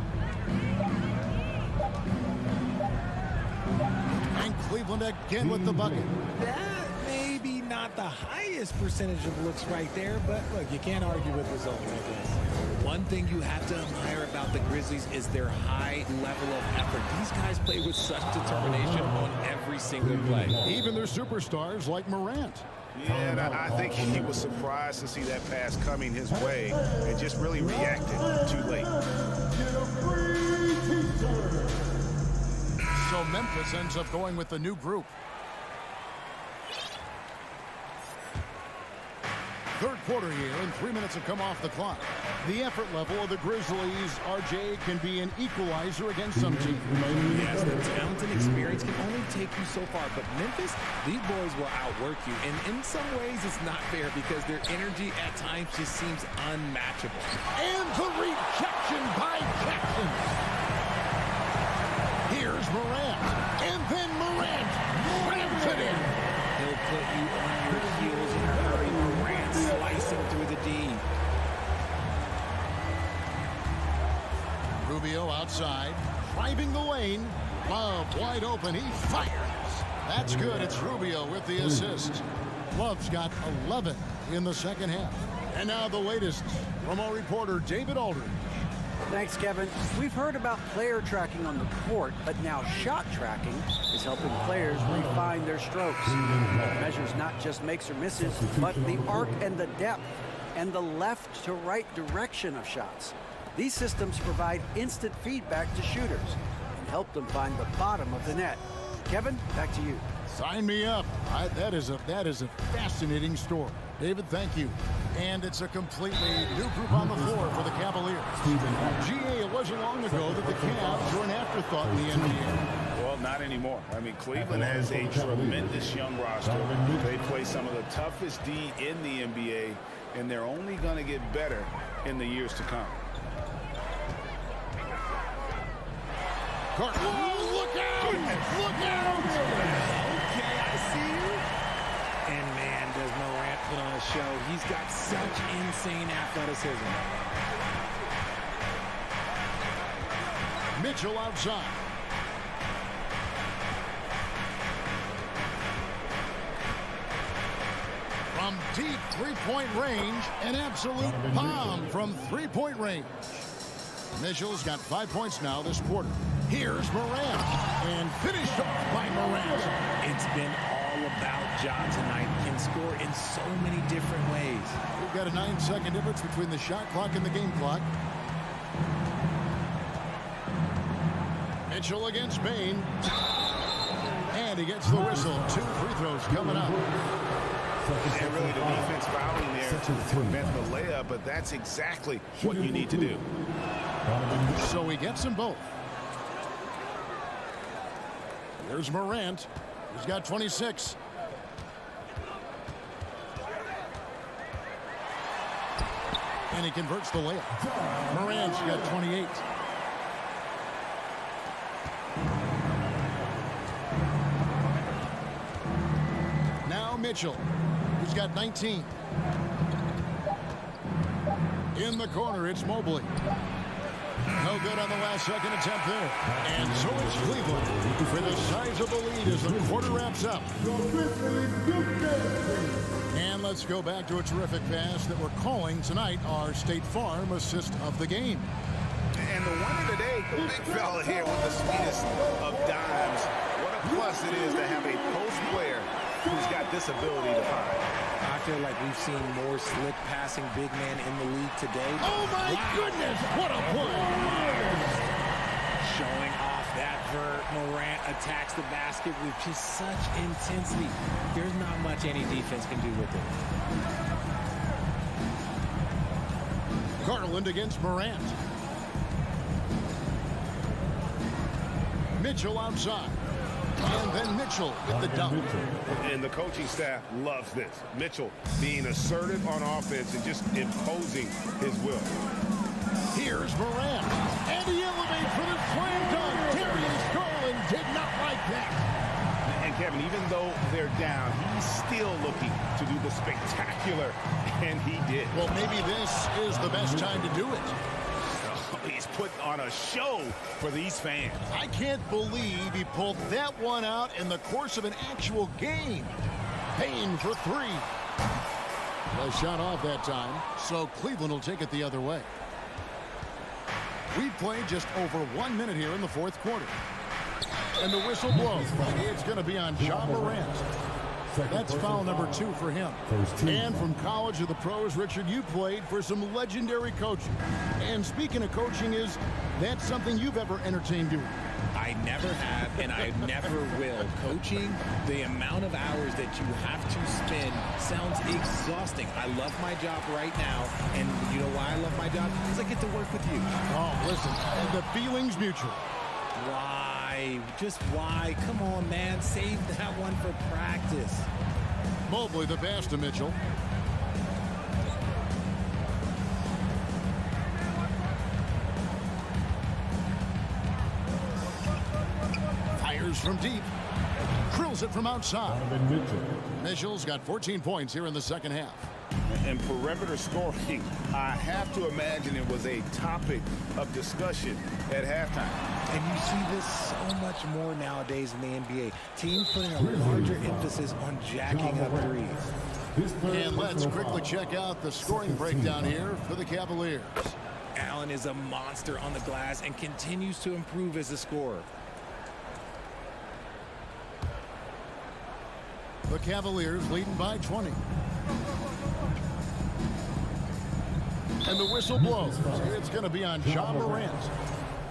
Speaker 1: And Cleveland again with the bucket.
Speaker 9: That maybe not the highest percentage of looks right there, but look, you can't argue with results like this. One thing you have to admire about the Grizzlies is their high level of effort. These guys play with such determination on every single play.
Speaker 1: Even their superstars like Morant.
Speaker 2: Yeah, and I think he was surprised to see that pass coming his way and just really reacted too late.
Speaker 1: So Memphis ends up going with the new group. Third quarter here, and 3 minutes have come off the clock. The effort level of the Grizzlies, RJ, can be an equalizer against some teams.
Speaker 9: Yes, the talent and experience can only take you so far, but Memphis, these boys will outwork you, and in some ways it's not fair because their energy at times just seems unmatchable.
Speaker 1: And the rejection by Jackson. Here's Morant, and then Morant rams it in.
Speaker 9: He'll put you on your heels in a hurry. Morant slicing through the D.
Speaker 1: Rubio outside, driving the lane. Love wide open, he fires. That's good, it's Rubio with the assist. Love's got 11 in the second half. And now the latest from our reporter, David Aldridge.
Speaker 4: Thanks, Kevin. We've heard about player tracking on the court, but now shot tracking is helping players refine their strokes. It measures not just makes or misses, but the arc and the depth and the left to right direction of shots. These systems provide instant feedback to shooters and help them find the bottom of the net. Kevin, back to you.
Speaker 1: Sign me up. That is a fascinating story. David, thank you. And it's a completely new group on the floor for the Cavaliers. GA, it wasn't long ago that the Cavs were an afterthought in the NBA.
Speaker 2: Well, not anymore. I mean, Cleveland has a tremendous young roster. They play some of the toughest D in the NBA, and they're only going to get better in the years to come.
Speaker 1: Carter. Oh, look out! Look out!
Speaker 9: Okay, I see you. And man, does Morant put on a show. He's got such insane athleticism.
Speaker 1: Mitchell outside. From deep three-point range, an absolute bomb from three-point range. Mitchell's got 5 points now this quarter. Here's Morant, and finished off by Morant.
Speaker 9: It's been all about Ja tonight. Can score in so many different ways.
Speaker 1: We've got a 9-second difference between the shot clock and the game clock. Mitchell against Bain. And he gets the whistle. 2 free throws coming up.
Speaker 2: And really the defense fouling there to prevent the layup, but that's exactly what you need to do.
Speaker 1: So he gets them both. There's Morant. He's got 26. And he converts the layup. Morant's got 28. Now Mitchell, who's got 19. In the corner, it's Mobley. No good on the last second attempt there. And so it's Cleveland with a sizable lead as the quarter wraps up. And let's go back to a terrific pass that we're calling tonight our State Farm assist of the game.
Speaker 2: And the winner today, the big fella here with the sweetest of dimes. What a plus it is to have a post player who's got this ability to find.
Speaker 9: I feel like we've seen more slick passing big man in the league today.
Speaker 1: Oh my goodness, what a play!
Speaker 9: Showing off that vert. Morant attacks the basket with just such intensity. There's not much any defense can do with it.
Speaker 1: Garland against Morant. Mitchell outside. And then Mitchell with the dunk.
Speaker 5: And the coaching staff loves this. Mitchell being assertive on offense and just imposing his will.
Speaker 1: Here's Morant. And he elevates for the slam dunk. Darius Garland did not like that.
Speaker 5: And Kevin, even though they're down, he's still looking to do the spectacular, and he did.
Speaker 1: Well, maybe this is the best time to do it.
Speaker 5: He's put on a show for these fans.
Speaker 1: I can't believe he pulled that one out in the course of an actual game. Payne for three. A shot off that time, so Cleveland will take it the other way. We played just over 1 minute here in the fourth quarter. And the whistle blows. It's going to be on Ja Morant. That's foul number 2 for him. And from college to the pros, Richard, you played for some legendary coaching. And speaking of coaching, is that something you've ever entertained doing?
Speaker 9: I never have, and I never will. Coaching, the amount of hours that you have to spend sounds exhausting. I love my job right now, and you know why I love my job? Because I get to work with you.
Speaker 1: Oh, listen, the feeling's mutual.
Speaker 9: Why? Just why? Come on, man. Save that one for practice.
Speaker 1: Mobley the pass to Mitchell. Fires from deep. Drills it from outside. Mitchell's got 14 points here in the second half.
Speaker 5: And perimeter scoring, I have to imagine it was a topic of discussion at halftime.
Speaker 9: And you see this so much more nowadays in the NBA. Teams putting a larger emphasis on jacking up threes.
Speaker 1: And let's quickly check out the scoring breakdown here for the Cavaliers.
Speaker 9: Allen is a monster on the glass and continues to improve as a scorer.
Speaker 1: The Cavaliers leading by 20. And the whistle blows. It's going to be on Ja Morant.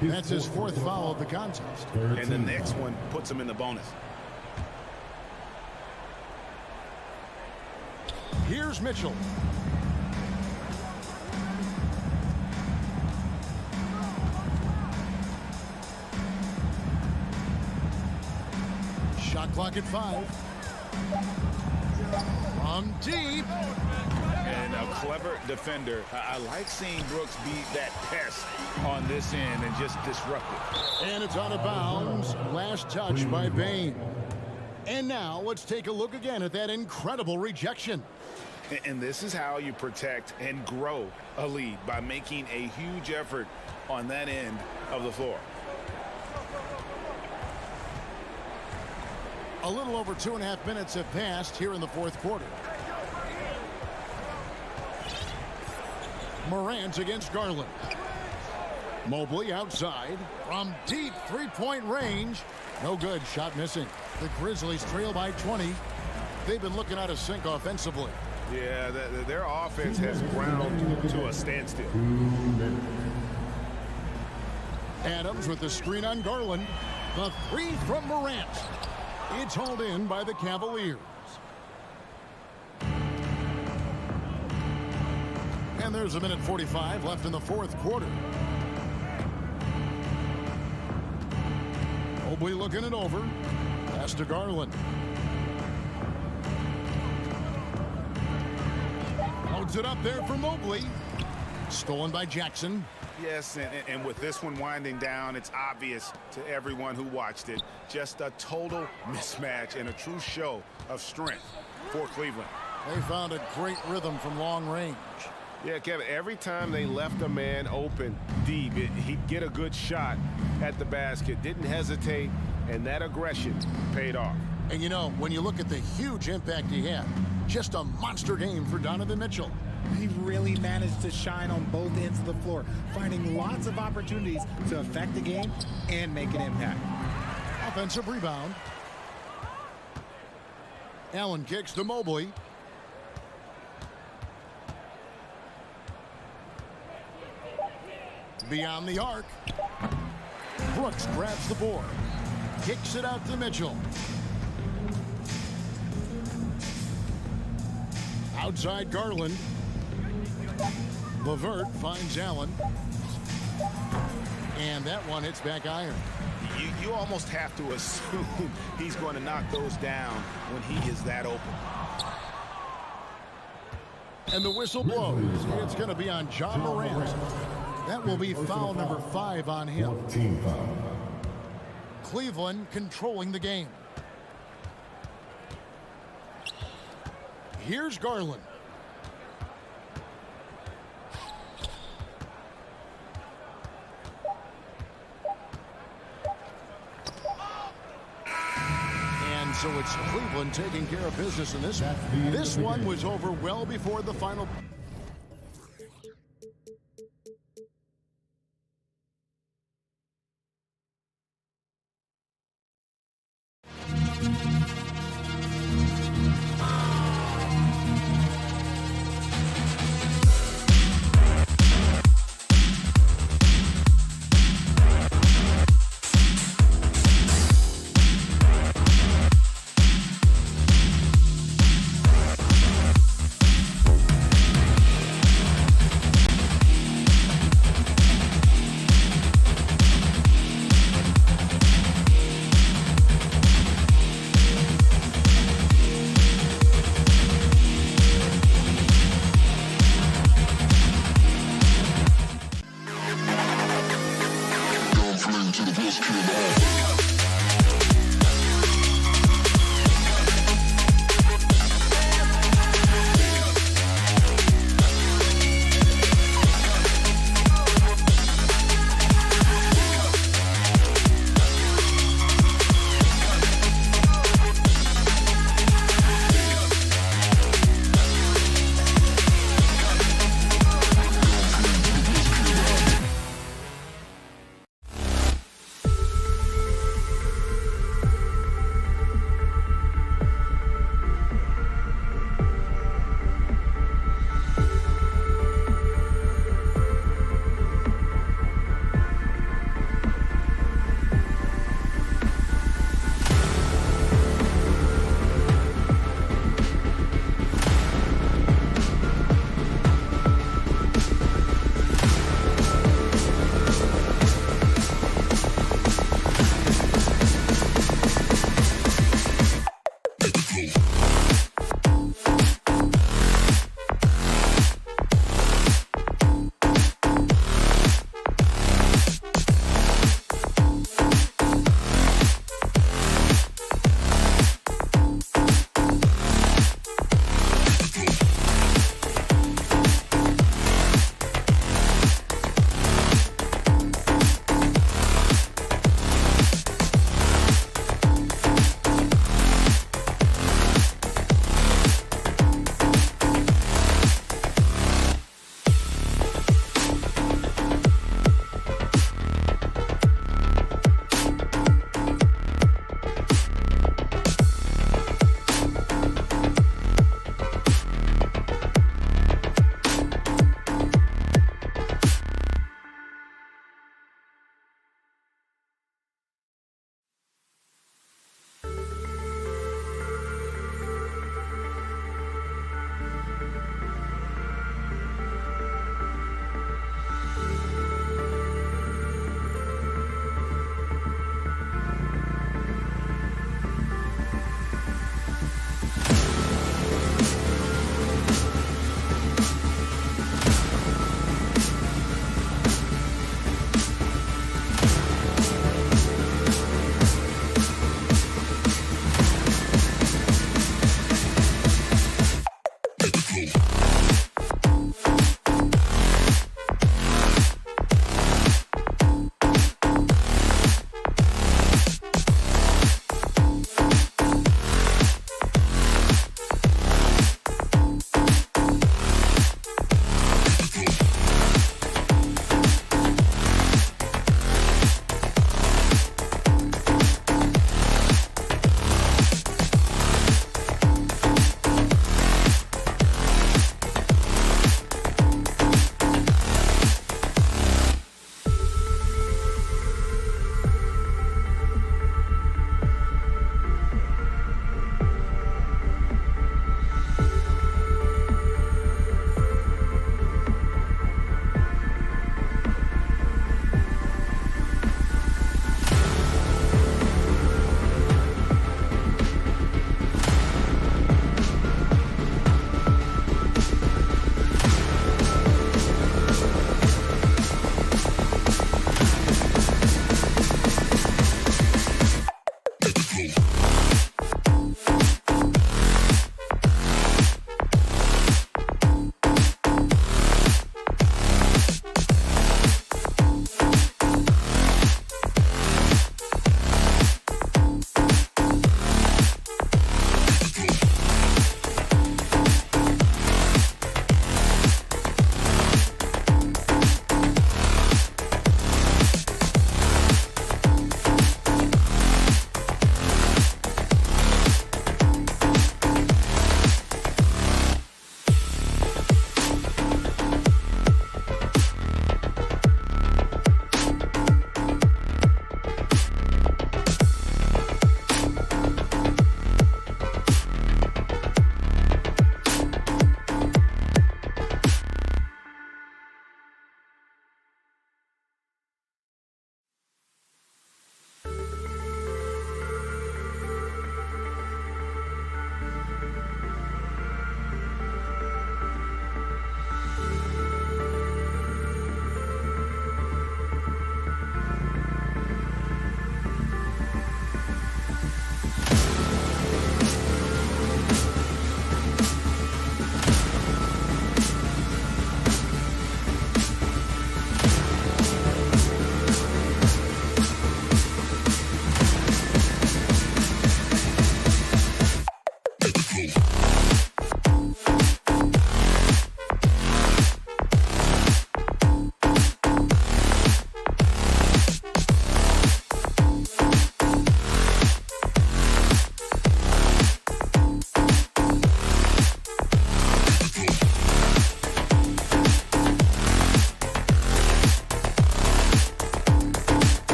Speaker 1: That's his 4th foul of the contest.
Speaker 5: And the next one puts him in the bonus.
Speaker 1: Here's Mitchell. Shot clock at 5. From deep.
Speaker 7: And a clever defender. I like seeing Brooks be that pest on this end and just disrupt it.
Speaker 1: And it's out of bounds. Last touch by Bane. And now let's take a look again at that incredible rejection.
Speaker 5: And this is how you protect and grow a lead, by making a huge effort on that end of the floor.
Speaker 1: A little over 2.5 minutes have passed here in the fourth quarter. Morant against Garland. Mobley outside from deep three-point range. No good. Shot missing. The Grizzlies trail by 20. They've been looking out of sync offensively.
Speaker 5: Yeah, their offense has ground to a standstill.
Speaker 1: Adams with the screen on Garland. The three from Morant. It's hauled in by the Cavaliers. And there's a minute 45 left in the fourth quarter. Mobley looking it over. Pass to Garland. Loads it up there for Mobley. Stolen by Jackson.
Speaker 5: Yes, and with this one winding down, it's obvious to everyone who watched it. Just a total mismatch and a true show of strength for Cleveland.
Speaker 1: They found a great rhythm from long range.
Speaker 5: Yeah, Kevin, every time they left a man open deep, he'd get a good shot at the basket. Didn't hesitate, and that aggression paid off.
Speaker 1: And you know, when you look at the huge impact he had, just a monster game for Donovan Mitchell.
Speaker 9: He really managed to shine on both ends of the floor, finding lots of opportunities to affect the game and make an impact.
Speaker 1: Offensive rebound. Allen kicks to Mobley. Beyond the arc. Brooks grabs the board. Kicks it out to Mitchell. Outside Garland. LeVert finds Allen. And that one hits back iron.
Speaker 2: You almost have to assume he's going to knock those down when he is that open.
Speaker 1: And the whistle blows. It's going to be on John Morant. That will be foul number 5 on him. Cleveland controlling the game. Here's Garland. And so it's Cleveland taking care of business in this one. This one was over well before the final.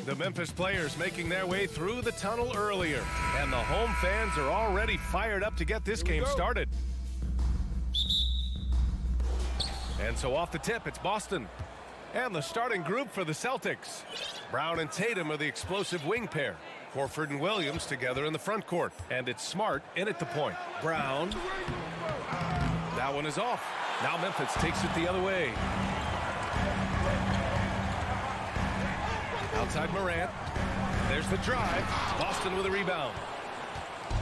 Speaker 8: The Memphis players making their way through the tunnel earlier. And the home fans are already fired up to get this game started. And so off the tip, it's Boston. And the starting group for the Celtics. Brown and Tatum are the explosive wing pair. Horford and Williams together in the front court. And it's Smart in at the point. Brown. That one is off. Now Memphis takes it the other way. Outside Morant. There's the drive. Boston with a rebound.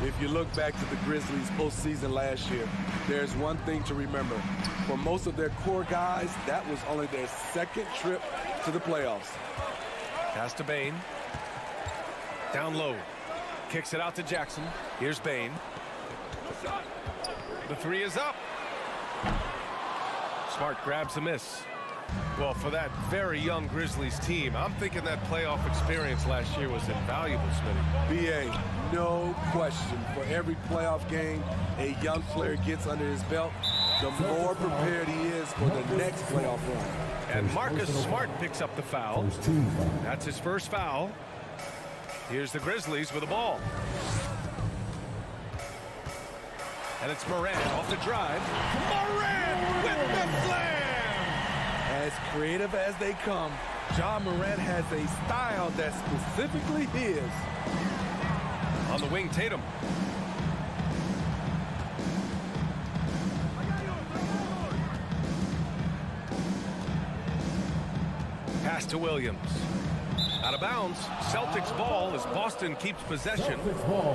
Speaker 11: If you look back to the Grizzlies postseason last year, there's one thing to remember. For most of their core guys, that was only their second trip to the playoffs.
Speaker 8: Pass to Bane. Down low. Kicks it out to Jackson. Here's Bane. The three is up. Smart grabs the miss. Well, for that very young Grizzlies team, I'm thinking that playoff experience last year was invaluable, Smitty.
Speaker 11: BA, no question. For every playoff game a young player gets under his belt, the more prepared he is for the next playoff run.
Speaker 8: And Marcus Smart picks up the foul. That's his first foul. Here's the Grizzlies with the ball. And it's Morant off the drive. Morant with the slam!
Speaker 11: As creative as they come, Ja Morant has a style that's specifically his.
Speaker 8: On the wing, Tatum. Pass to Williams. Out of bounds. Celtics ball as Boston keeps possession.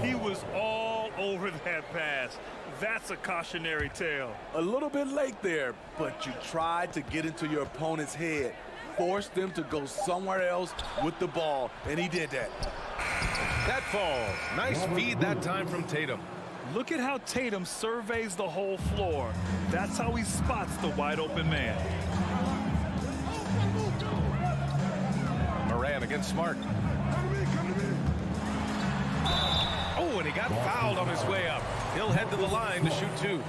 Speaker 10: He was all over that pass. That's a cautionary tale.
Speaker 11: A little bit late there, but you tried to get into your opponent's head. Forced them to go somewhere else with the ball, and he did that.
Speaker 8: That falls. Nice feed that time from Tatum.
Speaker 10: Look at how Tatum surveys the whole floor. That's how he spots the wide open man.
Speaker 8: Morant against Smart. Oh, and he got fouled on his way up. He'll head to the line to shoot two.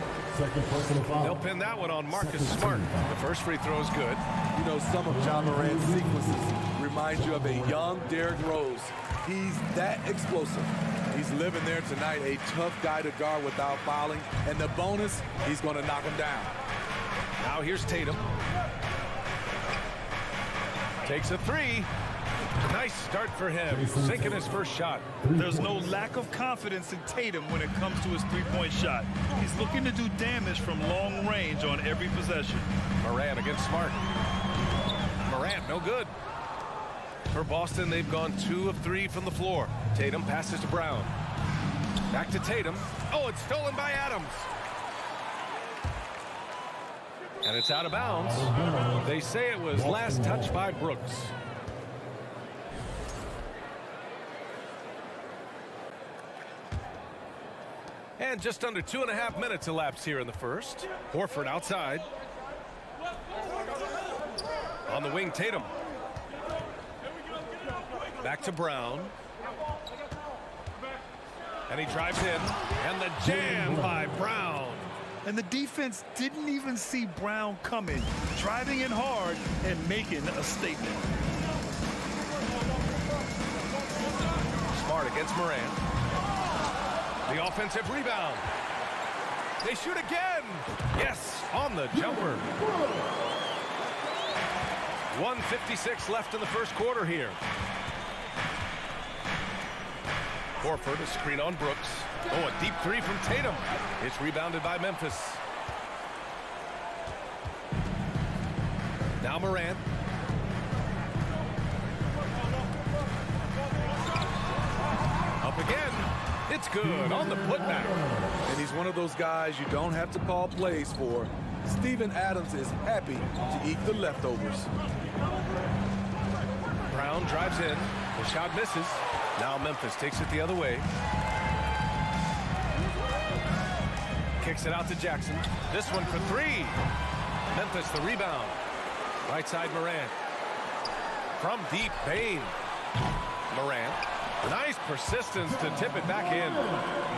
Speaker 8: They'll pin that one on Marcus Smart. The first free throw is good.
Speaker 11: You know, some of Ja Morant's sequences remind you of a young Derrick Rose. He's that explosive. He's living there tonight, a tough guy to guard without fouling. And the bonus, he's going to knock him down.
Speaker 8: Now here's Tatum. Takes a three. Nice start for him, sinking his first shot.
Speaker 10: There's no lack of confidence in Tatum when it comes to his three-point shot. He's looking to do damage from long range on every possession.
Speaker 8: Morant against Smart. Morant, no good. For Boston, they've gone 2 of 3 from the floor. Tatum passes to Brown. Back to Tatum. Oh, it's stolen by Adams. And it's out of bounds. They say it was last touched by Brooks. And just under 2.5 minutes elapsed here in the first. Horford outside. On the wing, Tatum. Back to Brown. And he drives in. And the jam by Brown.
Speaker 10: And the defense didn't even see Brown coming, driving in hard and making a statement.
Speaker 8: Smart against Morant. The offensive rebound. They shoot again. Yes, on the jumper. 1:56 left in the first quarter here. Horford, a screen on Brooks. Oh, a deep three from Tatum. It's rebounded by Memphis. Now Morant. Up again. It's good on the putback.
Speaker 11: And he's one of those guys you don't have to call plays for. Steven Adams is happy to eat the leftovers.
Speaker 8: Brown drives in. The shot misses. Now Memphis takes it the other way. Kicks it out to Jackson. This one for three. Memphis the rebound. Right side Morant. From deep, Bane. Morant. Nice persistence to tip it back in.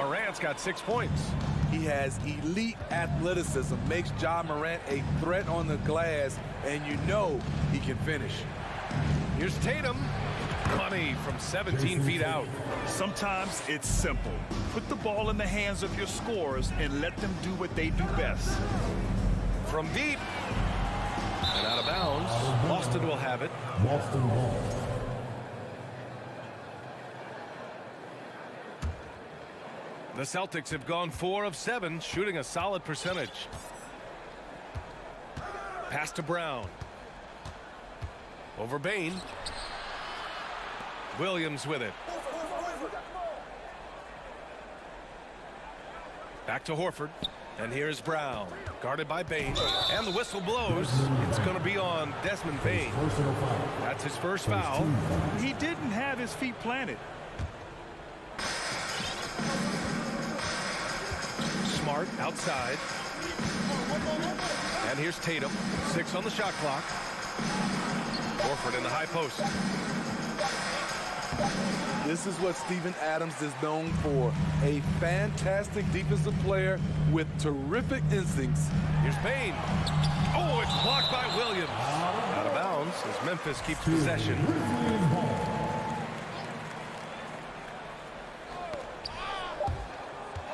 Speaker 8: Morant's got 6 points.
Speaker 11: He has elite athleticism, makes Ja Morant a threat on the glass, and you know he can finish.
Speaker 8: Here's Tatum. Money from 17 feet out.
Speaker 10: Sometimes it's simple. Put the ball in the hands of your scorers and let them do what they do best.
Speaker 8: From deep. And out of bounds. Boston will have it.
Speaker 6: Boston ball.
Speaker 8: The Celtics have gone 4 of 7, shooting a solid percentage. Pass to Brown. Over Bane. Williams with it. Back to Horford. And here's Brown. Guarded by Bane. And the whistle blows. It's going to be on Desmond Bane. That's his first foul.
Speaker 10: He didn't have his feet planted.
Speaker 8: Smart outside. And here's Tatum. 6 on the shot clock. Horford in the high post.
Speaker 11: This is what Steven Adams is known for. A fantastic defensive player with terrific instincts.
Speaker 8: Here's Bane. Oh, it's blocked by Williams. Out of bounds as Memphis keeps possession.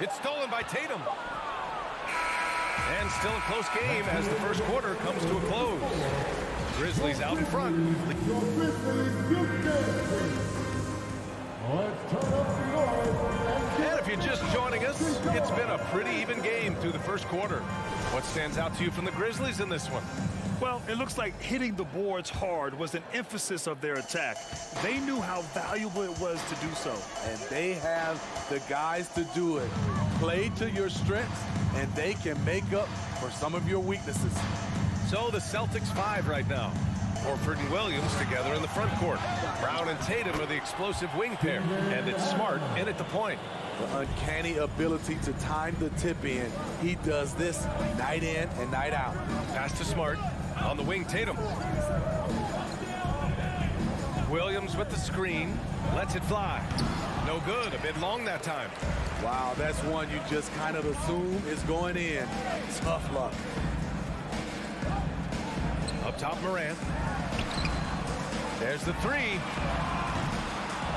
Speaker 8: It's stolen by Tatum. And still a close game as the first quarter comes to a close. Grizzlies out in front. And if you're just joining us, it's been a pretty even game through the first quarter. What stands out to you from the Grizzlies in this one?
Speaker 10: Well, it looks like hitting the boards hard was an emphasis of their attack. They knew how valuable it was to do so.
Speaker 11: And they have the guys to do it. Play to your strengths, and they can make up for some of your weaknesses.
Speaker 8: So the Celtics 5 right now. Horford and Williams together in the front court. Brown and Tatum are the explosive wing pair, and it's Smart in at the point.
Speaker 11: The uncanny ability to time the tip in. He does this night in and night out.
Speaker 8: Pass to Smart. On the wing, Tatum. Williams with the screen. Lets it fly. No good. A bit long that time.
Speaker 11: Wow, that's one you just kind of assume is going in. Tough luck.
Speaker 8: Up top, Morant. There's the three.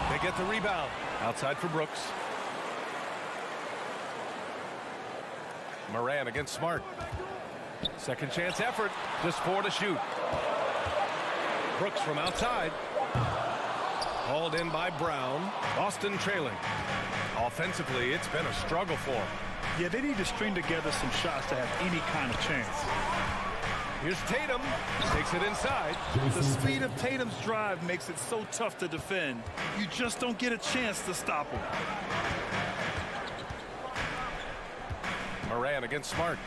Speaker 8: They get the rebound. Outside for Brooks. Morant against Smart. Second chance effort. Just 4 to shoot. Brooks from outside. Hauled in by Brown. Boston trailing. Offensively, it's been a struggle for them.
Speaker 10: Yeah, they need to string together some shots to have any kind of chance.
Speaker 8: Here's Tatum. Takes it inside.
Speaker 10: The speed of Tatum's drive makes it so tough to defend. You just don't get a chance to stop him.
Speaker 8: Morant against Smart.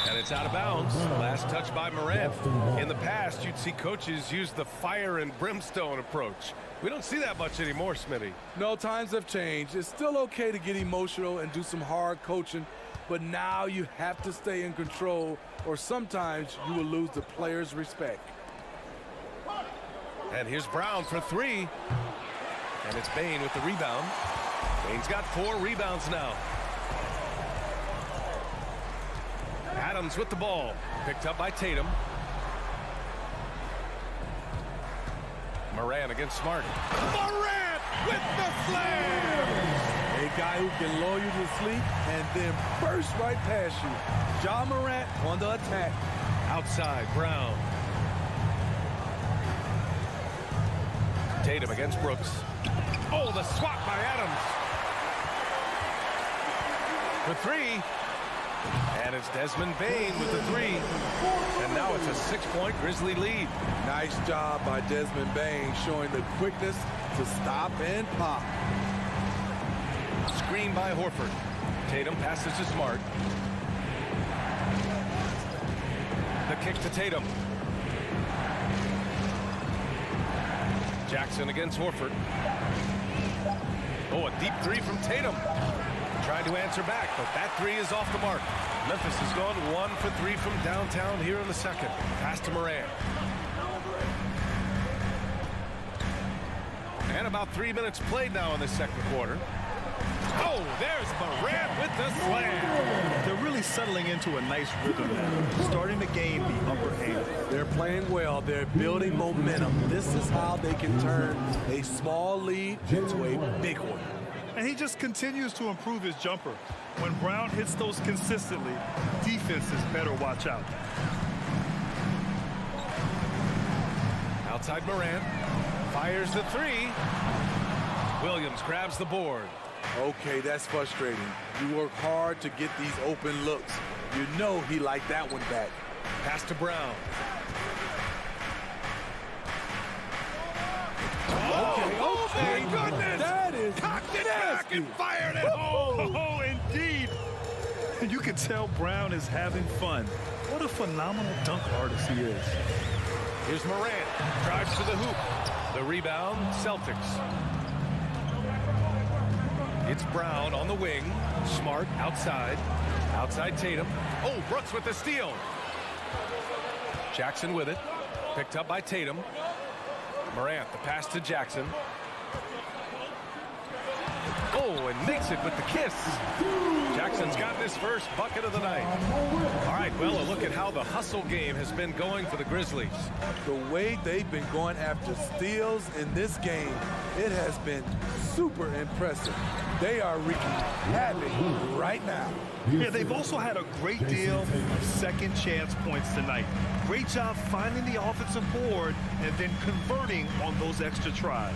Speaker 8: And it's out of bounds. Last touch by Morant. In the past, you'd see coaches use the fire and brimstone approach. We don't see that much anymore, Smitty.
Speaker 11: No, times have changed. It's still okay to get emotional and do some hard coaching, but now you have to stay in control, or sometimes you will lose the players' respect.
Speaker 8: And here's Brown for three. And it's Bane with the rebound. Bane's got 4 rebounds now. Adams with the ball. Picked up by Tatum. Morant against Smart. Morant with the slam!
Speaker 11: A guy who can lull you to sleep and then burst right past you. Ja Morant on the attack.
Speaker 8: Outside, Brown. Tatum against Brooks. Oh, the swat by Adams. For 3. And it's Desmond Bane with the 3. And now it's a 6-point Grizzly lead.
Speaker 11: Nice job by Desmond Bane, showing the quickness to stop and pop.
Speaker 8: Screen by Horford. Tatum passes to Smart. The kick to Tatum. Jackson against Horford. Oh, a deep 3 from Tatum. Trying to answer back, but that 3 is off the mark. Memphis has gone 1 for 3 from downtown here in the second. Pass to Morant. And about 3 minutes played now in the second quarter. Oh, there's Morant with the slam.
Speaker 10: They're really settling into a nice rhythm now, starting to gain the upper hand.
Speaker 11: They're playing well. They're building momentum. This is how they can turn a small lead into a big one.
Speaker 10: And he just continues to improve his jumper. When Brown hits those consistently, defenses better watch out.
Speaker 8: Outside Morant. Fires the 3. Williams grabs the board.
Speaker 11: Okay, that's frustrating. You work hard to get these open looks. You know he liked that one back.
Speaker 8: Pass to Brown.
Speaker 11: Oh,
Speaker 8: my goodness!
Speaker 11: That is
Speaker 8: cocked it back and fired it home!
Speaker 10: Oh, indeed! And you can tell Brown is having fun. What a phenomenal dunk artist he is.
Speaker 8: Here's Morant. Drives to the hoop. The rebound, Celtics. It's Brown on the wing. Smart outside. Outside Tatum. Oh, Brooks with the steal. Jackson with it. Picked up by Tatum. Morant, the pass to Jackson. Oh, and makes it with the kiss. Jackson's gotten his first bucket of the night. All right, well, a look at how the hustle game has been going for the Grizzlies.
Speaker 11: The way they've been going after steals in this game, it has been super impressive. They are wreaking havoc right now.
Speaker 10: Yeah, they've also had a great deal of second chance points tonight. Great job finding the offensive board and then converting on those extra tries.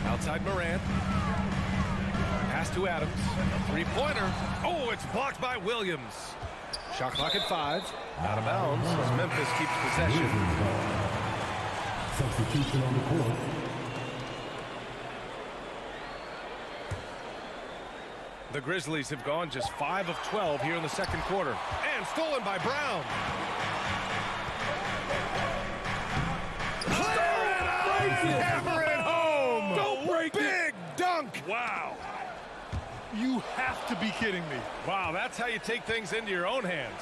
Speaker 8: Outside Morant. Pass to Adams. Three-pointer. Oh, it's blocked by Williams. Shot clock at 5. Out of bounds as Memphis keeps possession.
Speaker 6: Substitution on the court.
Speaker 8: The Grizzlies have gone just 5 of 12 here in the second quarter. And stolen by Brown. Hammer it home!
Speaker 10: Don't break it!
Speaker 8: Big dunk!
Speaker 10: Wow. You have to be kidding me.
Speaker 8: Wow, that's how you take things into your own hands.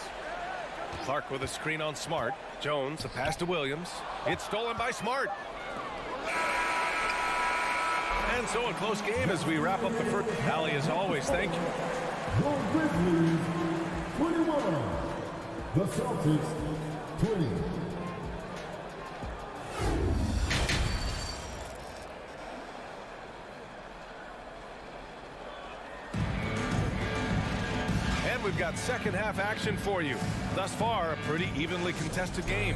Speaker 8: Clark with a screen on Smart. Jones, a pass to Williams. It's stolen by Smart. And so a close game as we wrap up the first. Allie, as always, thank you.
Speaker 6: The Grizzlies 21. The Celtics 20.
Speaker 8: And we've got second half action for you. Thus far, a pretty evenly contested game.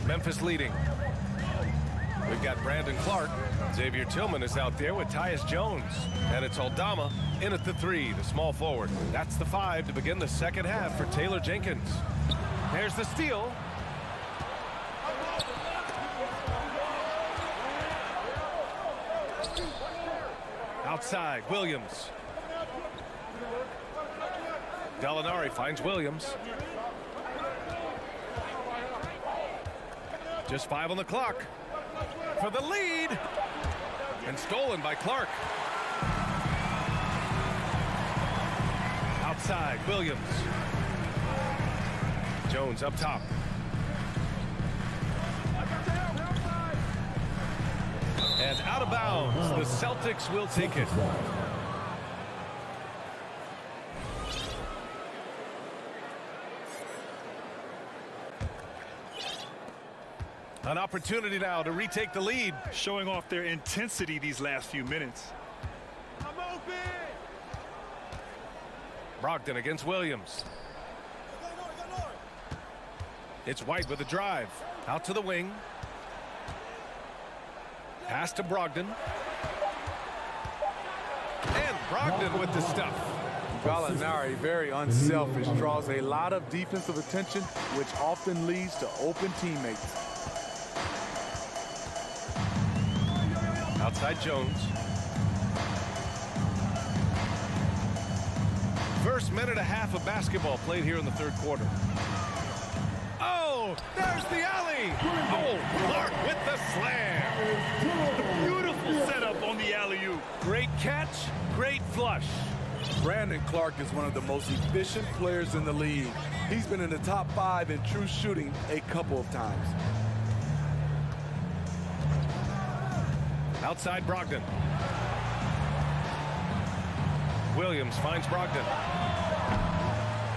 Speaker 8: Memphis leading. We've got Brandon Clark. Xavier Tillman is out there with Tyus Jones. And it's Aldama in at the 3, the small forward. That's the 5 to begin the second half for Taylor Jenkins. There's the steal. Outside, Williams. Gallinari finds Williams. Just 5 on the clock for the lead, and stolen by Clark. Outside, Williams. Jones up top. And out of bounds, the Celtics will take it. An opportunity now to retake the lead.
Speaker 10: Showing off their intensity these last few minutes.
Speaker 8: I'm open. Brogdon against Williams. It's White with a drive. Out to the wing. Pass to Brogdon. And Brogdon with the stuff.
Speaker 11: Gallinari, very unselfish, draws a lot of defensive attention, which often leads to open teammates.
Speaker 8: Outside Jones. First minute and a half of basketball played here in the third quarter. Oh, there's the alley. Oh, Clark with the slam.
Speaker 10: Beautiful setup on the alley-oop.
Speaker 8: Great catch, great flush.
Speaker 11: Brandon Clark is one of the most efficient players in the league. He's been in the top 5 in true shooting a couple of times.
Speaker 8: Outside Brogdon. Williams finds Brogdon.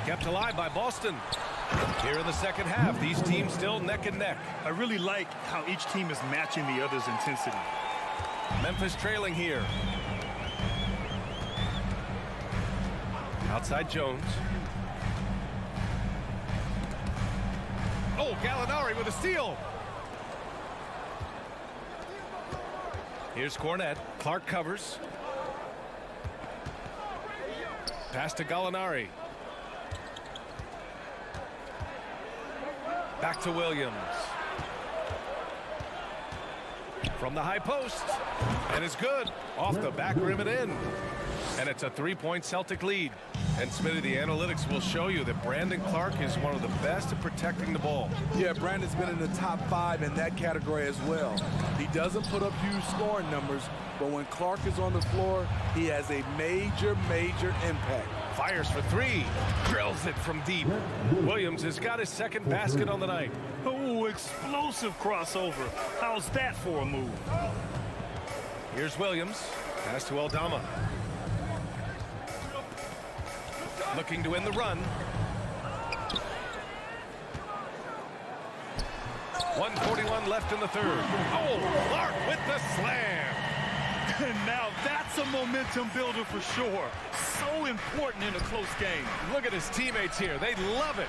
Speaker 8: Kept alive by Boston. Here in the second half, these teams still neck and neck.
Speaker 10: I really like how each team is matching the other's intensity.
Speaker 8: Memphis trailing here. Outside Jones. Oh, Gallinari with a steal. Here's Cornette. Clark covers. Pass to Gallinari. Back to Williams. From the high post. And it's good. Off the back rim and in. And it's a 3-point Celtic lead. And Smitty, the analytics will show you that Brandon Clark is one of the best at protecting the ball.
Speaker 11: Yeah, Brandon's been in the top 5 in that category as well. He doesn't put up huge scoring numbers, but when Clark is on the floor, he has a major impact.
Speaker 8: Fires for 3. Drills it from deep. Williams has got his second basket on the night.
Speaker 10: Oh, explosive crossover. How's that for a move?
Speaker 8: Here's Williams. Pass to Aldama. Looking to win the run. 1:41 left in the third. Oh, Clark with the slam.
Speaker 10: And now that's a momentum builder for sure. So important in a close game.
Speaker 8: Look at his teammates here. They love it.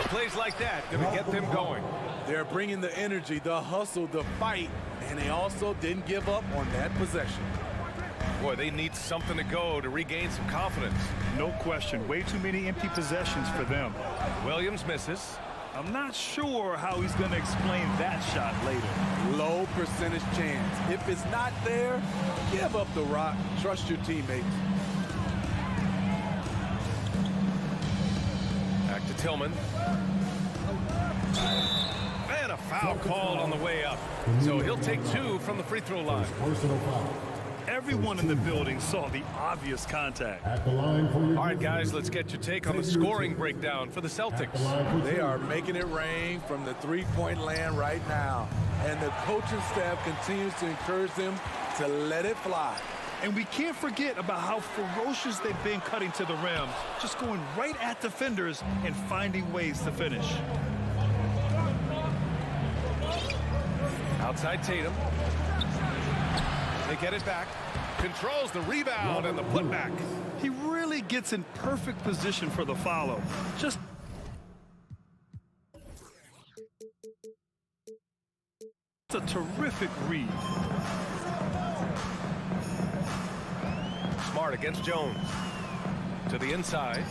Speaker 8: Plays like that going to get them going.
Speaker 11: They're bringing the energy, the hustle, the fight, and they also didn't give up on that possession.
Speaker 8: Boy, they need something to go to regain some confidence.
Speaker 10: No question. Way too many empty possessions for them.
Speaker 8: Williams misses.
Speaker 10: I'm not sure how he's going to explain that shot later.
Speaker 11: Low percentage chance. If it's not there, give up the rock. Trust your teammates.
Speaker 8: Back to Tillman. And a foul called on the way up. So he'll take 2 from the free throw line.
Speaker 10: Everyone in the building saw the obvious contact.
Speaker 8: All right, guys, let's get your take on the scoring breakdown for the Celtics.
Speaker 11: They are making it rain from the three-point land right now. And the coaching staff continues to encourage them to let it fly.
Speaker 10: And we can't forget about how ferocious they've been cutting to the rim, just going right at defenders and finding ways to finish.
Speaker 8: Outside Tatum. They get it back. Controls the rebound and the putback.
Speaker 10: He really gets in perfect position for the follow. Just a terrific read.
Speaker 8: Smart against Jones. To the inside.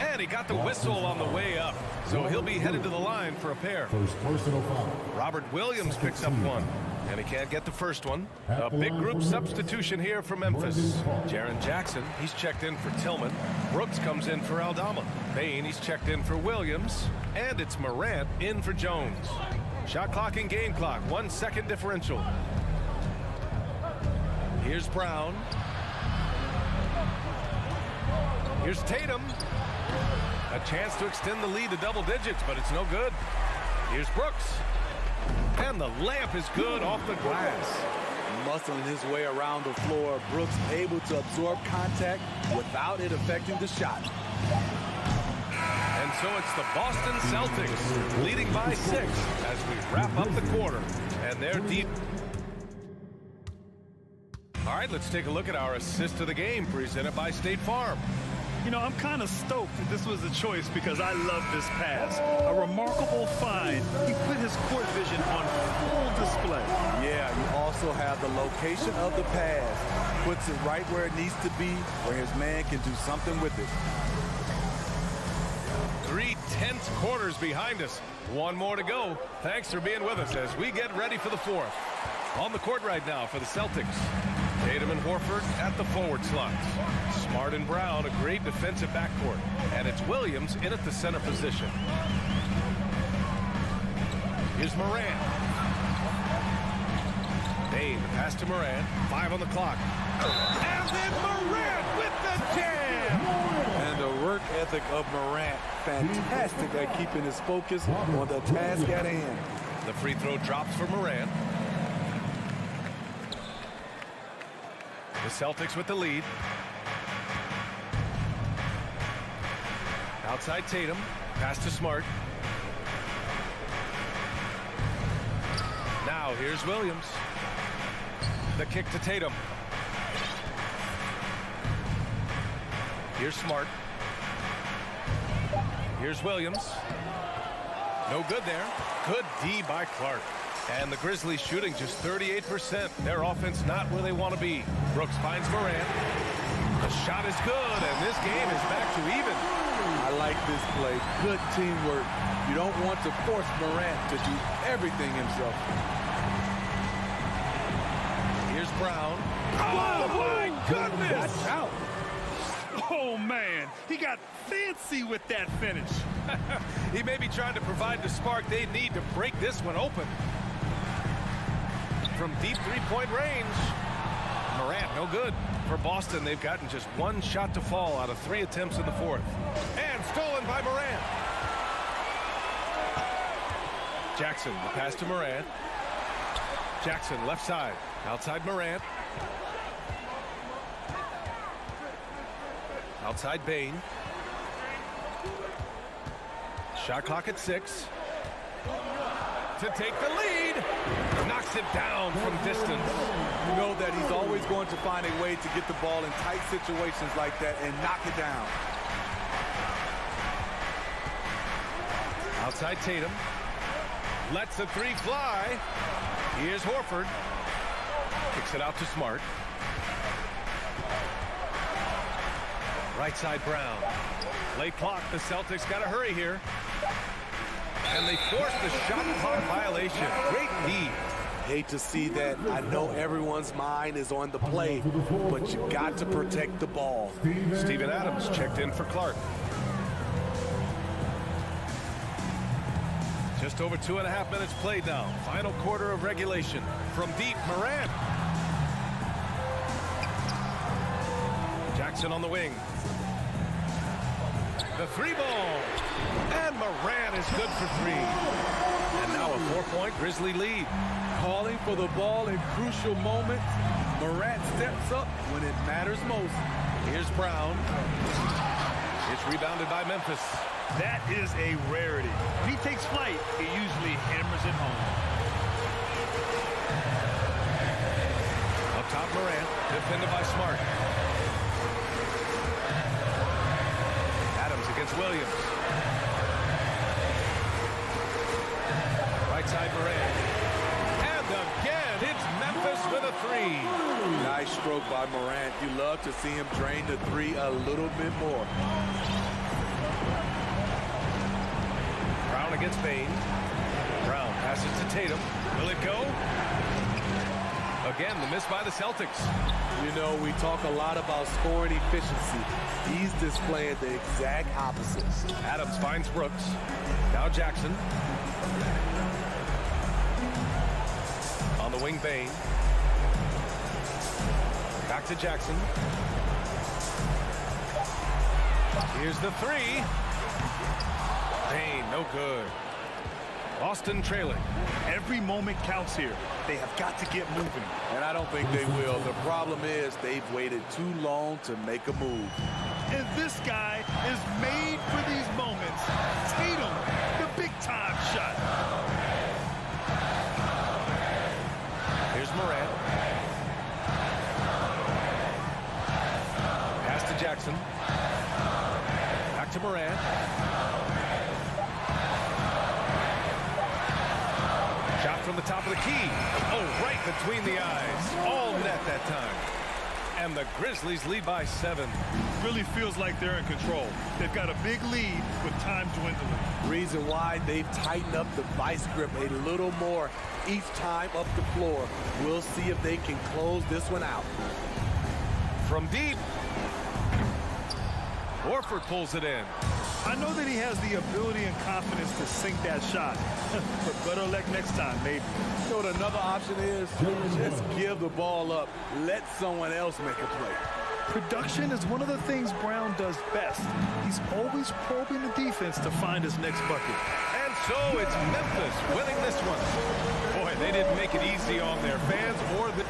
Speaker 8: And he got the whistle on the way up. So he'll be headed to the line for a pair.
Speaker 1: First personal foul.
Speaker 8: Robert Williams picks up one. And he can't get the first one. A big group substitution here for Memphis. Jaren Jackson, he's checked in for Tillman. Brooks comes in for Aldama. Bain, he's checked in for Williams. And it's Morant in for Jones. Shot clock and game clock, 1 second differential. Here's Brown. Here's Tatum. A chance to extend the lead to double digits, but it's no good. Here's Brooks. And the layup is good off the glass.
Speaker 11: Muscling his way around the floor, Brooks able to absorb contact without it affecting the shot.
Speaker 8: And so it's the Boston Celtics leading by 6 as we wrap up the quarter. And they're deep. All right, let's take a look at our assist of the game presented by State Farm.
Speaker 10: You know, I'm kind of stoked that this was a choice because I love this pass. A remarkable find. He put his court vision on full display.
Speaker 11: Yeah, you also have the location of the pass. Puts it right where it needs to be, where his man can do something with it.
Speaker 8: 3 tense quarters behind us. One more to go. Thanks for being with us as we get ready for the 4th. On the court right now for the Celtics. Tatum and Horford at the forward slots. Smart and Brown, a great defensive backcourt. And it's Williams in at the center position. Here's Morant. Bain, pass to Morant. 5 on the clock. And then Morant with the jam!
Speaker 11: And the work ethic of Morant, fantastic at keeping his focus on the task at hand.
Speaker 8: The free throw drops for Morant. The Celtics with the lead. Outside Tatum. Pass to Smart. Now here's Williams. The kick to Tatum. Here's Smart. Here's Williams. No good there. Good D by Clark. And the Grizzlies shooting just 38%. Their offense not where they want to be. Brooks finds Morant. The shot is good, and this game is back to even.
Speaker 11: I like this play. Good teamwork. You don't want to force Morant to do everything himself.
Speaker 8: Here's Brown. Oh, my goodness!
Speaker 11: Watch out.
Speaker 10: Oh, man, he got fancy with that finish.
Speaker 8: He may be trying to provide the spark they need to break this one open. From deep three-point range, Morant, no good. For Boston, they've gotten just one shot to fall out of 3 attempts in the fourth. And stolen by Morant. Jackson, the pass to Morant. Jackson, left side. Outside Morant. Outside Bane. Shot clock at 6. To take the lead. Knocks it down from distance.
Speaker 11: You know that he's always going to find a way to get the ball in tight situations like that and knock it down.
Speaker 8: Outside Tatum. Lets the 3 fly. Here's Horford. Kicks it out to Smart. Right side Brown. Late clock. The Celtics got to hurry here. And they force the shot clock violation. Great lead.
Speaker 11: Hate to see that. I know everyone's mind is on the play, but you got to protect the ball.
Speaker 8: Steven Adams checked in for Clark. Just over 2.5 minutes played now. Final quarter of regulation. From deep, Morant. Jackson on the wing. The 3-ball. And Morant is good for 3. And now a 4-point Grizzly lead.
Speaker 11: Calling for the ball in crucial moments. Morant steps up when it matters most.
Speaker 8: Here's Brown. It's rebounded by Memphis.
Speaker 10: That is a rarity. When he takes flight, he usually hammers it home.
Speaker 8: Up top, Morant. Defended by Smart. Adams against Williams. Right side, Morant. And again, it's Memphis with a 3.
Speaker 11: Nice stroke by Morant. You love to see him drain the 3 a little bit more.
Speaker 8: Brown against Bane. Brown passes to Tatum. Will it go? Again, the miss by the Celtics.
Speaker 11: You know, we talk a lot about scoring efficiency. He's displaying the exact opposite.
Speaker 8: Adams finds Brooks. Now Jackson. On the wing, Bane. Back to Jackson. Here's the 3. Bane, no good. Boston trailing.
Speaker 10: Every moment counts here. They have got to get moving.
Speaker 11: And I don't think they will. The problem is they've waited too long to make a move.
Speaker 10: And this guy is made for these moments. Tatum, the big-time shot.
Speaker 8: Here's Morant. Pass to Jackson. Back to Morant. Shot from the top of the key. Oh, right between the eyes. All net that time. And the Grizzlies lead by 7.
Speaker 10: Really feels like they're in control. They've got a big lead with time dwindling.
Speaker 11: Reason why they've tightened up the vice grip a little more each time up the floor. We'll see if they can close this one out.
Speaker 8: From deep. Horford pulls it in.
Speaker 10: I know that he has the ability and confidence to sink that shot. But better luck next time, maybe.
Speaker 11: You know what another option is? Just give the ball up. Let someone else make a play.
Speaker 10: Production is one of the things Brown does best. He's always probing the defense to find his next bucket.
Speaker 8: And so it's Memphis winning this one. Boy, they didn't make it easy on their fans or the...